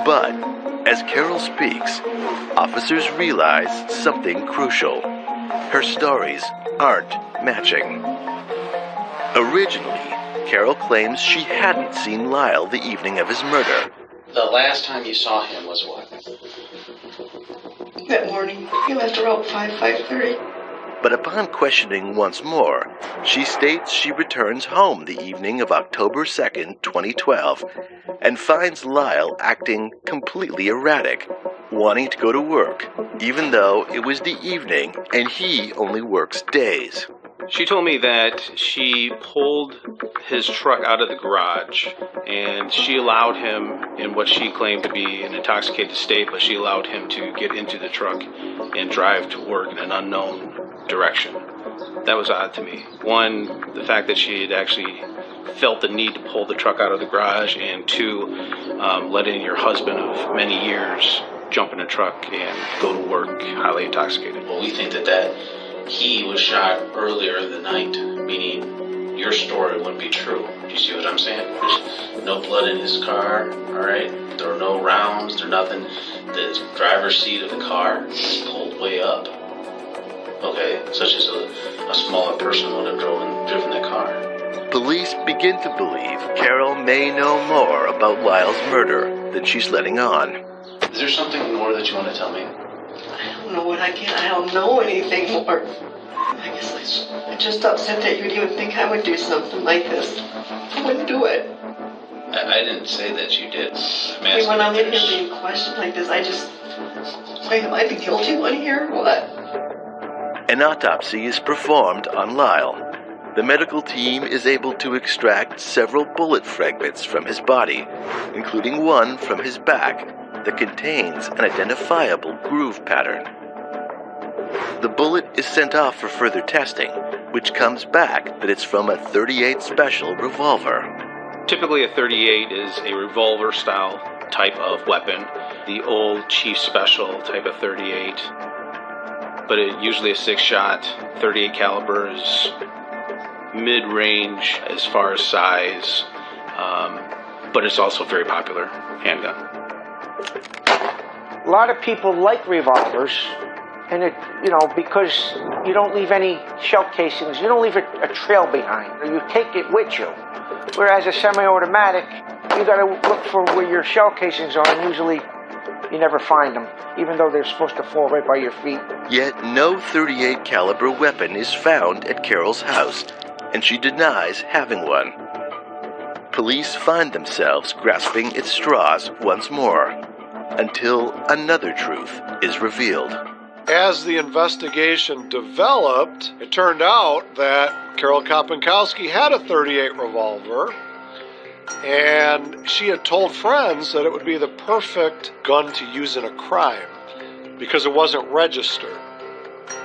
But as Carol speaks, officers realize something crucial. Her stories aren't matching. Originally, Carol claims she hadn't seen Lyle the evening of his murder. The last time you saw him was what? That morning. He left around 5:30. But upon questioning once more, she states she returns home the evening of October 2nd, 2012, and finds Lyle acting completely erratic, wanting to go to work, even though it was the evening and he only works days. She told me that she pulled his truck out of the garage and she allowed him, in what she claimed to be an intoxicated state, but she allowed him to get into the truck and drive to work in an unknown direction. That was odd to me. One, the fact that she had actually felt the need to pull the truck out of the garage, and two, letting your husband of many years jump in a truck and go to work highly intoxicated. Well, we think that he was shot earlier in the night, meaning your story wouldn't be true. Do you see what I'm saying? There's no blood in his car, all right? There are no rounds, there's nothing. The driver's seat of the car is pulled way up, okay? Such as a smaller person would have driven that car. Police begin to believe Carol may know more about Lyle's murder than she's letting on. Is there something more that you want to tell me? I don't know what I don't know anything more. I guess I'm just upset that you'd even think I would do something like this. I wouldn't do it. I didn't say that you did. When I'm in here being questioned like this, am I the guilty one here or what? An autopsy is performed on Lyle. The medical team is able to extract several bullet fragments from his body, including one from his back that contains an identifiable groove pattern. The bullet is sent off for further testing, which comes back that it's from a .38 Special revolver. Typically a .38 is a revolver-style type of weapon, the old Chief Special type of .38, but usually a 6-shot. .38 caliber is mid-range as far as size, but it's also a very popular handgun. A lot of people like revolvers, and because you don't leave any shell casings, you don't leave a trail behind, or you take it with you. Whereas a semi-automatic, you got to look for where your shell casings are, and usually you never find them, even though they're supposed to fall right by your feet. Yet no .38 caliber weapon is found at Carol's house, and she denies having one. Police find themselves grasping at straws once more, until another truth is revealed. As the investigation developed, it turned out that Carol Kopenkowski had a .38 revolver, and she had told friends that it would be the perfect gun to use in a crime because it wasn't registered.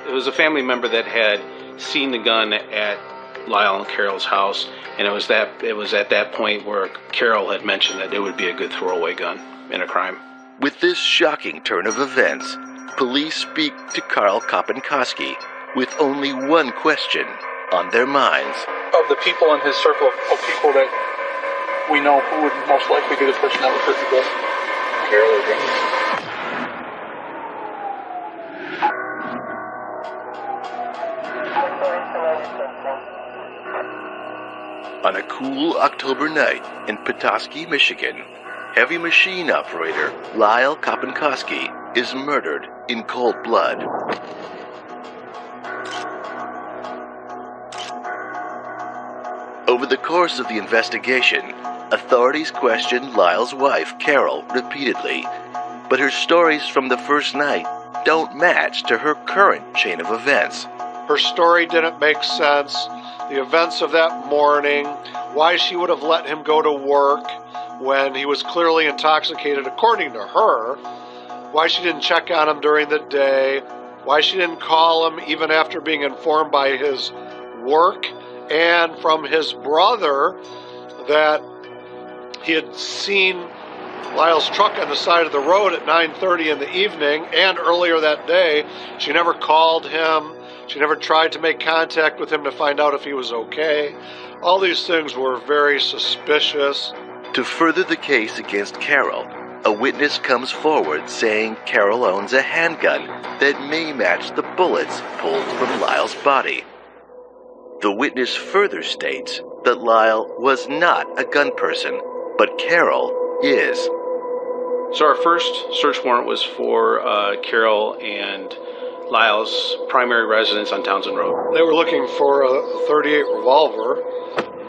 It was a family member that had seen the gun at Lyle and Carol's house, and it was at that point where Carol had mentioned that it would be a good throwaway gun in a crime. With this shocking turn of events, police speak to Carl Kopenkowski with only one question. on their minds. Of the people in his circle of people that we know, who would most likely be the person that would hurt you best? Carol or James? On a cool October night in Petoskey, Michigan, heavy machine operator Lyle Kopenkoski is murdered in cold blood. Over the course of the investigation, authorities questioned Lyle's wife, Carol, repeatedly, but her stories from the first night don't match to her current chain of events. Her story didn't make sense. The events of that morning, why she would have let him go to work when he was clearly intoxicated according to her, why she didn't check on him during the day, why she didn't call him even after being informed by his work and from his brother that he had seen Lyle's truck on the side of the road at 9:30 in the evening, and earlier that day, she never called him. She never tried to make contact with him to find out if he was okay. All these things were very suspicious. To further the case against Carol, a witness comes forward saying Carol owns a handgun that may match the bullets pulled from Lyle's body. The witness further states that Lyle was not a gun person, but Carol is. So our first search warrant was for Carol and Lyle's primary residence on Townsend Road. They were looking for a .38 revolver,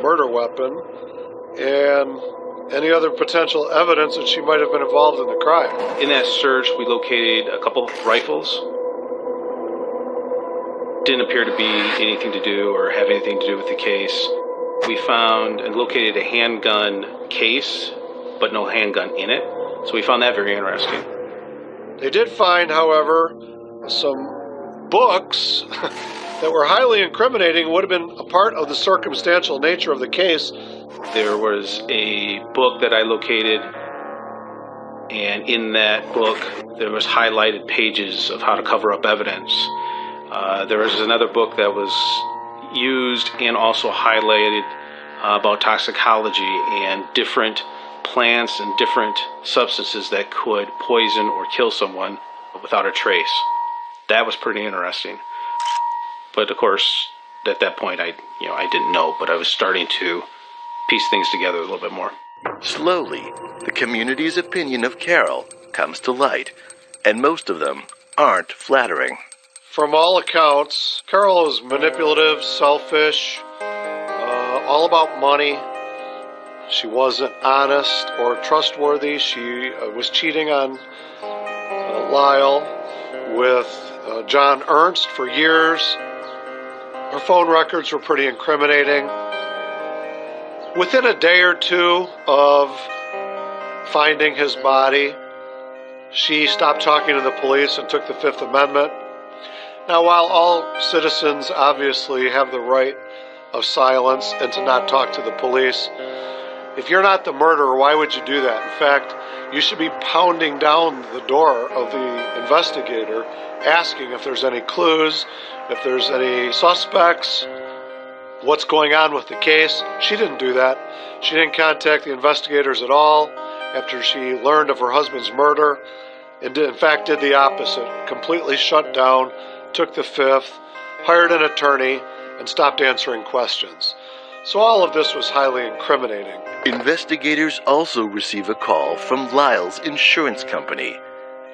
murder weapon, and any other potential evidence that she might have been involved in the crime. In that search, we located a couple of rifles. Didn't appear to be anything to do or have anything to do with the case. We found and located a handgun case, but no handgun in it. So we found that very interesting. They did find, however, some books that were highly incriminating, would have been a part of the circumstantial nature of the case. There was a book that I located, and in that book there was highlighted pages of how to cover up evidence. There was another book that was used and also highlighted about toxicology and different plants and different substances that could poison or kill someone without a trace. That was pretty interesting. But of course, at that point, I didn't know, but I was starting to piece things together a little bit more. Slowly, the community's opinion of Carol comes to light, and most of them aren't flattering. From all accounts, Carol was manipulative, selfish, all about money. She wasn't honest or trustworthy. She was cheating on Lyle with John Ernst for years. Her phone records were pretty incriminating. Within a day or two of finding his body, she stopped talking to the police and took the Fifth Amendment. Now, while all citizens obviously have the right of silence and to not talk to the police, if you're not the murderer, why would you do that? In fact, you should be pounding down the door of the investigator, asking if there's any clues, if there's any suspects, what's going on with the case. She didn't do that. She didn't contact the investigators at all after she learned of her husband's murder, and in fact did the opposite. Completely shut down, took the Fifth, hired an attorney, and stopped answering questions. So all of this was highly incriminating. Investigators also receive a call from Lyle's insurance company,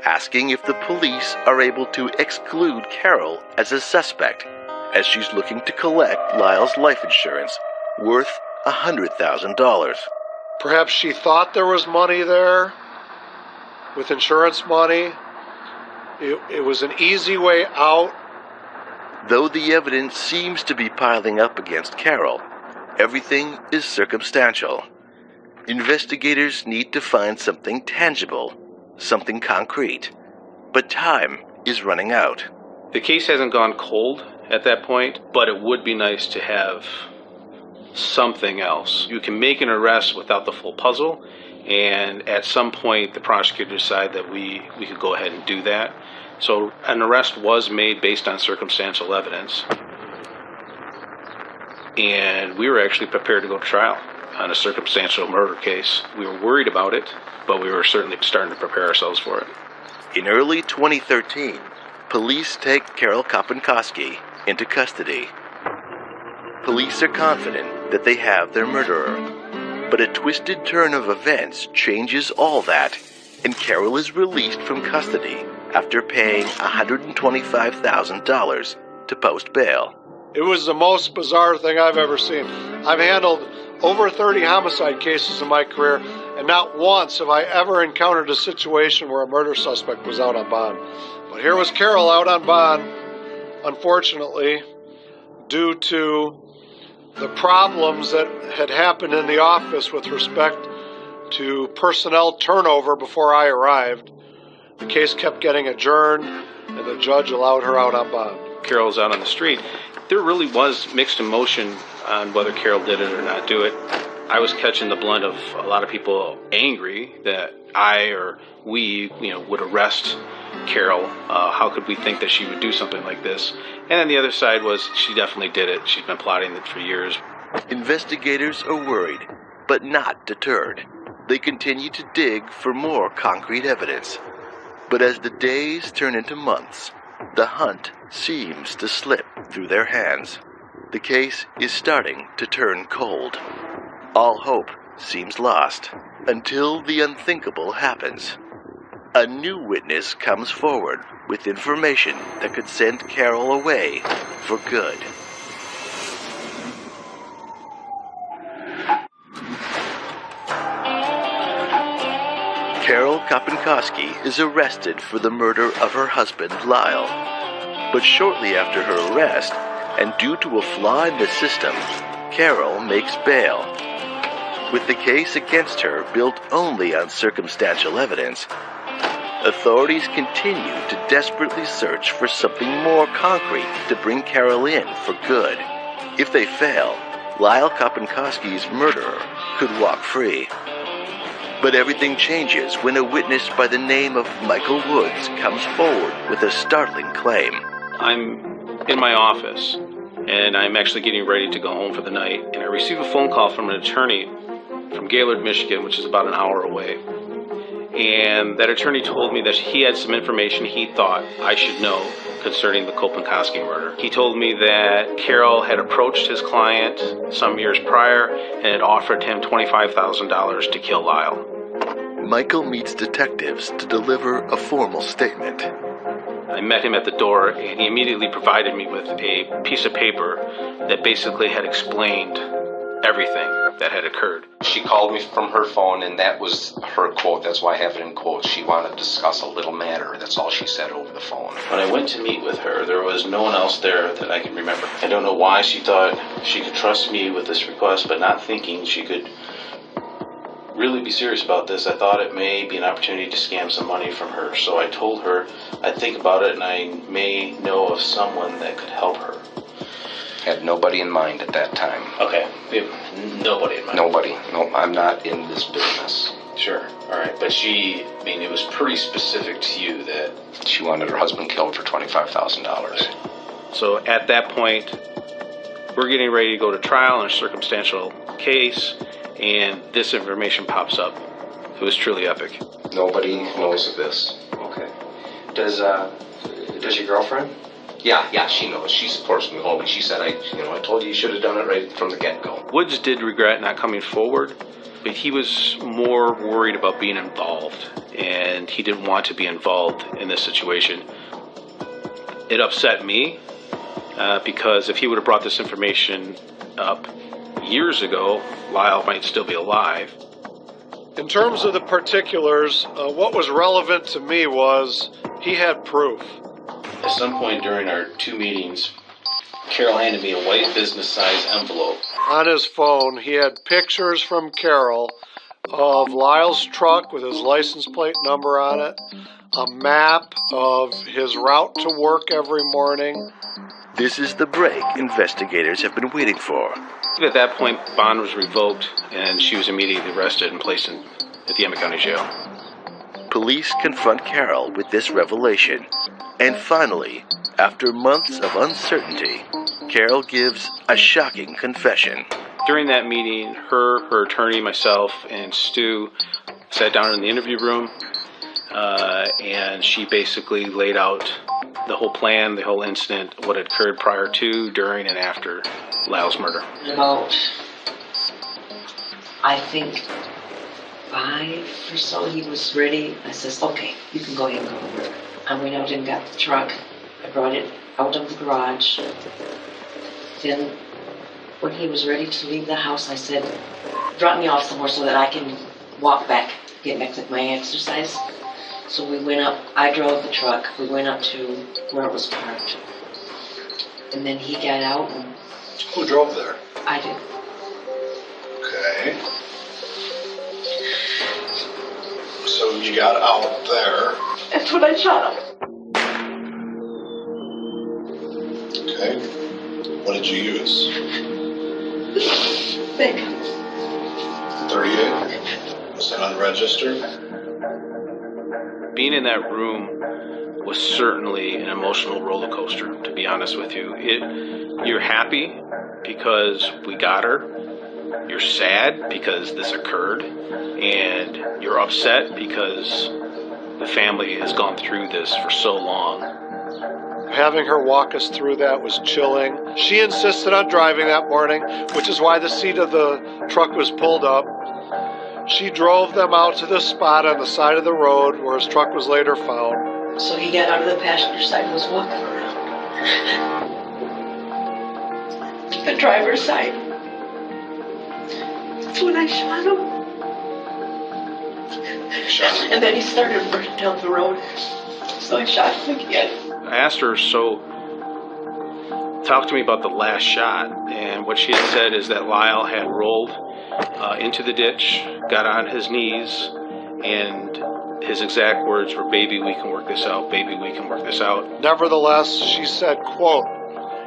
asking if the police are able to exclude Carol as a suspect, as she's looking to collect Lyle's life insurance, worth $100,000. Perhaps she thought there was money there, with insurance money. It was an easy way out. Though the evidence seems to be piling up against Carol, everything is circumstantial. Investigators need to find something tangible, something concrete. But time is running out. The case hasn't gone cold at that point, but it would be nice to have something else. You can make an arrest without the full puzzle, and at some point the prosecutor decided that we could go ahead and do that. So an arrest was made based on circumstantial evidence. and we were actually prepared to go to trial on a circumstantial murder case. We were worried about it, but we were certainly starting to prepare ourselves for it. In early 2013, police take Carol Kopinkoski into custody. Police are confident that they have their murderer, but a twisted turn of events changes all that, and Carol is released from custody after paying $125,000 to post bail. It was the most bizarre thing I've ever seen. I've handled over 30 homicide cases in my career, and not once have I ever encountered a situation where a murder suspect was out on bond. But here was Carol out on bond, unfortunately, due to the problems that had happened in the office with respect to personnel turnover before I arrived. The case kept getting adjourned, and the judge allowed her out on bond. Carol's out on the street. There really was mixed emotion on whether Carol did it or not do it. I was catching the blunt of a lot of people angry that I or we, would arrest Carol. How could we think that she would do something like this? And then the other side was she definitely did it. She's been plotting it for years. Investigators are worried, but not deterred. They continue to dig for more concrete evidence. But as the days turn into months, the hunt seems to slip through their hands. The case is starting to turn cold. All hope seems lost until the unthinkable happens. A new witness comes forward with information that could send Carol away for good. Carol Kopinkoski is arrested for the murder of her husband, Lyle. But shortly after her arrest, and due to a flaw in the system, Carol makes bail. With the case against her built only on circumstantial evidence, authorities continue to desperately search for something more concrete to bring Carol in for good. If they fail, Lyle Kopinkoski's murderer could walk free. But everything changes when a witness by the name of Michael Woods comes forward with a startling claim. I'm in my office, and I'm actually getting ready to go home for the night, and I receive a phone call from an attorney from Gaylord, Michigan, which is about an hour away. And that attorney told me that he had some information he thought I should know concerning the Kopinkoski murder. He told me that Carol had approached his client some years prior and had offered him $25,000 to kill Lyle. Michael meets detectives to deliver a formal statement. I met him at the door, and he immediately provided me with a piece of paper that basically had explained everything that had occurred. She called me from her phone, and that was her quote. That's why I have it in quotes. She wanted to discuss a little matter. That's all she said over the phone. When I went to meet with her, there was no one else there that I can remember. I don't know why she thought she could trust me with this request, but not thinking she could really be serious about this, I thought it may be an opportunity to scam some money from her. So I told her I'd think about it, and I may know of someone that could help her. Had nobody in mind at that time. Okay, nobody in mind. Nobody. No, I'm not in this business. Sure, all right. But it was pretty specific to you that she wanted her husband killed for $25,000. So at that point, we're getting ready to go to trial in a circumstantial case, and this information pops up. It was truly epic. Nobody knows of this. Okay. Does your girlfriend? Yeah, she knows. She supports me wholly. She said, I told you should have done it right from the get-go. Woods did regret not coming forward, but he was more worried about being involved, and he didn't want to be involved in this situation. It upset me, because if he would have brought this information up years ago, Lyle might still be alive. In terms of the particulars, what was relevant to me was he had proof. At some point during our 2 meetings, Carol handed me a white business-size envelope. On his phone, he had pictures from Carol of Lyle's truck with his license plate number on it, a map of his route to work every morning. This is the break investigators have been waiting for. At that point, bond was revoked, and she was immediately arrested and placed at the Emmett County Jail. police confront Carol with this revelation. And finally, after months of uncertainty, Carol gives a shocking confession. During that meeting, her attorney, myself, and Stu sat down in the interview room, and she basically laid out the whole plan, the whole incident, what had occurred prior to, during, and after Lyle's murder. About, I think, 5 or so, he was ready. I says, okay, you can go ahead and go to work. I went out and got the truck. I brought it out of the garage. Then, when he was ready to leave the house, I said, drop me off somewhere so that I can walk back, get back to my exercise. So we went up, I drove the truck, we went up to where it was parked. And then he got out and... Who drove there? I did. Okay. So you got out there. That's when I shot him. Okay. What did you use? Big. 38? Was it unregistered? Being in that room was certainly an emotional roller coaster, to be honest with you. You're happy because we got her. You're sad because this occurred. And you're upset because the family has gone through this for so long. Having her walk us through that was chilling. She insisted on driving that morning, which is why the seat of the truck was pulled up. She drove them out to the spot on the side of the road where his truck was later found. So he got out of the passenger side and was walking around. The driver's side. That's when I shot him. And then he started running down the road. So I shot him again. I asked her, so talk to me about the last shot. And what she had said is that Lyle had rolled into the ditch, got on his knees, and his exact words were, baby, we can work this out, baby, we can work this out. Nevertheless, she said, quote,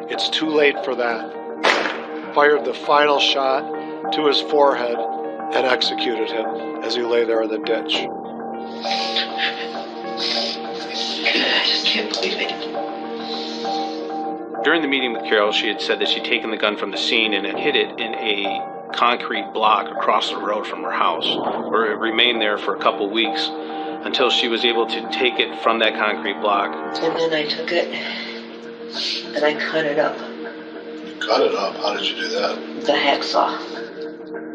it's too late for that. Fired the final shot to his forehead and executed him as he lay there in the ditch. I just can't believe it. During the meeting with Carol, she had said that she'd taken the gun from the scene and had hid it in a concrete block across the road from her house, where it remained there for a couple weeks until she was able to take it from that concrete block. And then I took it and I cut it up. Cut it up? How did you do that? The hacksaw.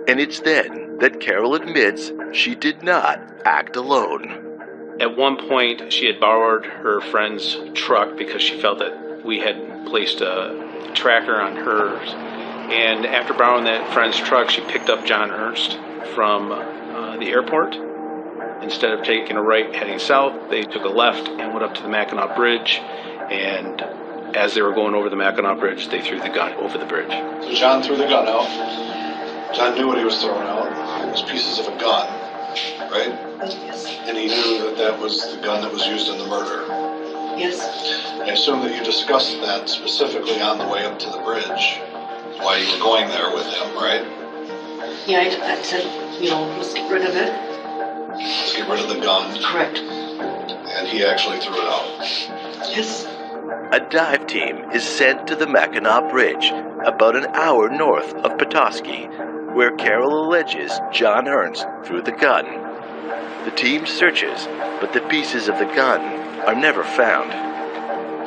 And it's then that Carol admits she did not act alone. At one point, she had borrowed her friend's truck because she felt that we had placed a tracker on hers. And after borrowing that friend's truck, she picked up John Ernst from the airport. Instead of taking a right heading south, they took a left and went up to the Mackinac Bridge. And as they were going over the Mackinac Bridge, they threw the gun over the bridge. So John threw the gun out. John knew what he was throwing out. It was pieces of a gun, right? Yes. And he knew that that was the gun that was used in the murder. Yes. I assume that you discussed that specifically on the way up to the bridge while you were going there with him, right? Yeah, I said, let's get rid of it. Let's get rid of the gun. Correct. And he actually threw it out. Yes. A dive team is sent to the Mackinac Bridge, about an hour north of Petoskey, where Carol alleges John Ernst threw the gun. The team searches, but the pieces of the gun are never found.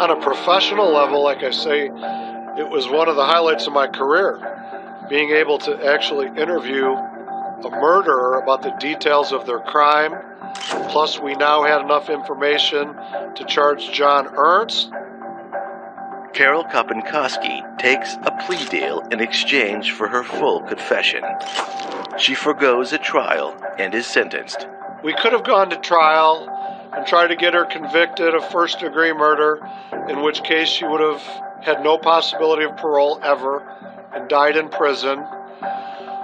On a professional level, like I say, it was one of the highlights of my career, being able to actually interview a murderer about the details of their crime. Plus, we now had enough information to charge John Ernst. Carol Kopinkoski takes a plea deal in exchange for her full confession. She forgoes a trial and is sentenced. We could have gone to trial and tried to get her convicted of first-degree murder, in which case she would have had no possibility of parole ever and died in prison.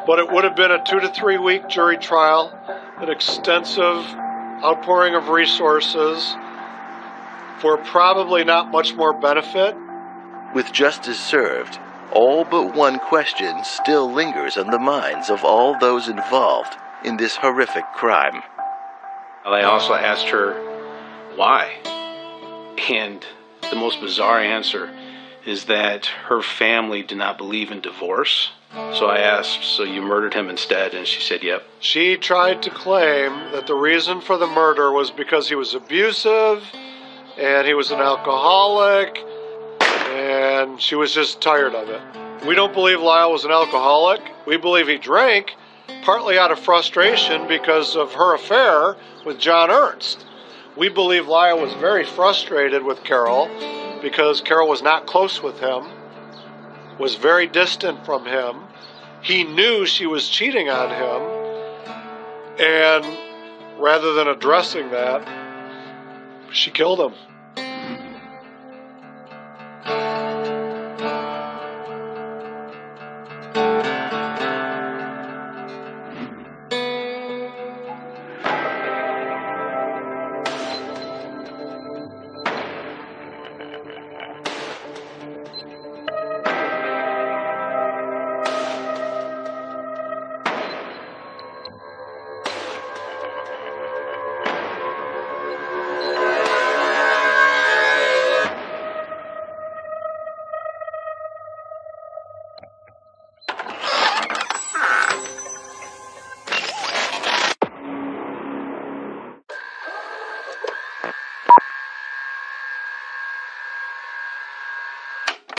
But it would have been a 2 to 3 week jury trial, an extensive outpouring of resources for probably not much more benefit. With justice served, all but one question still lingers on the minds of all those involved in this horrific crime. I also asked her why. And the most bizarre answer is that her family did not believe in divorce. So I asked, so you murdered him instead? And she said, yep. She tried to claim that the reason for the murder was because he was abusive and he was an alcoholic and she was just tired of it. We don't believe Lyle was an alcoholic. We believe he drank partly out of frustration because of her affair with John Ernst. We believe Lyle was very frustrated with Carol because Carol was not close with him, was very distant from him. He knew she was cheating on him, and rather than addressing that, she killed him.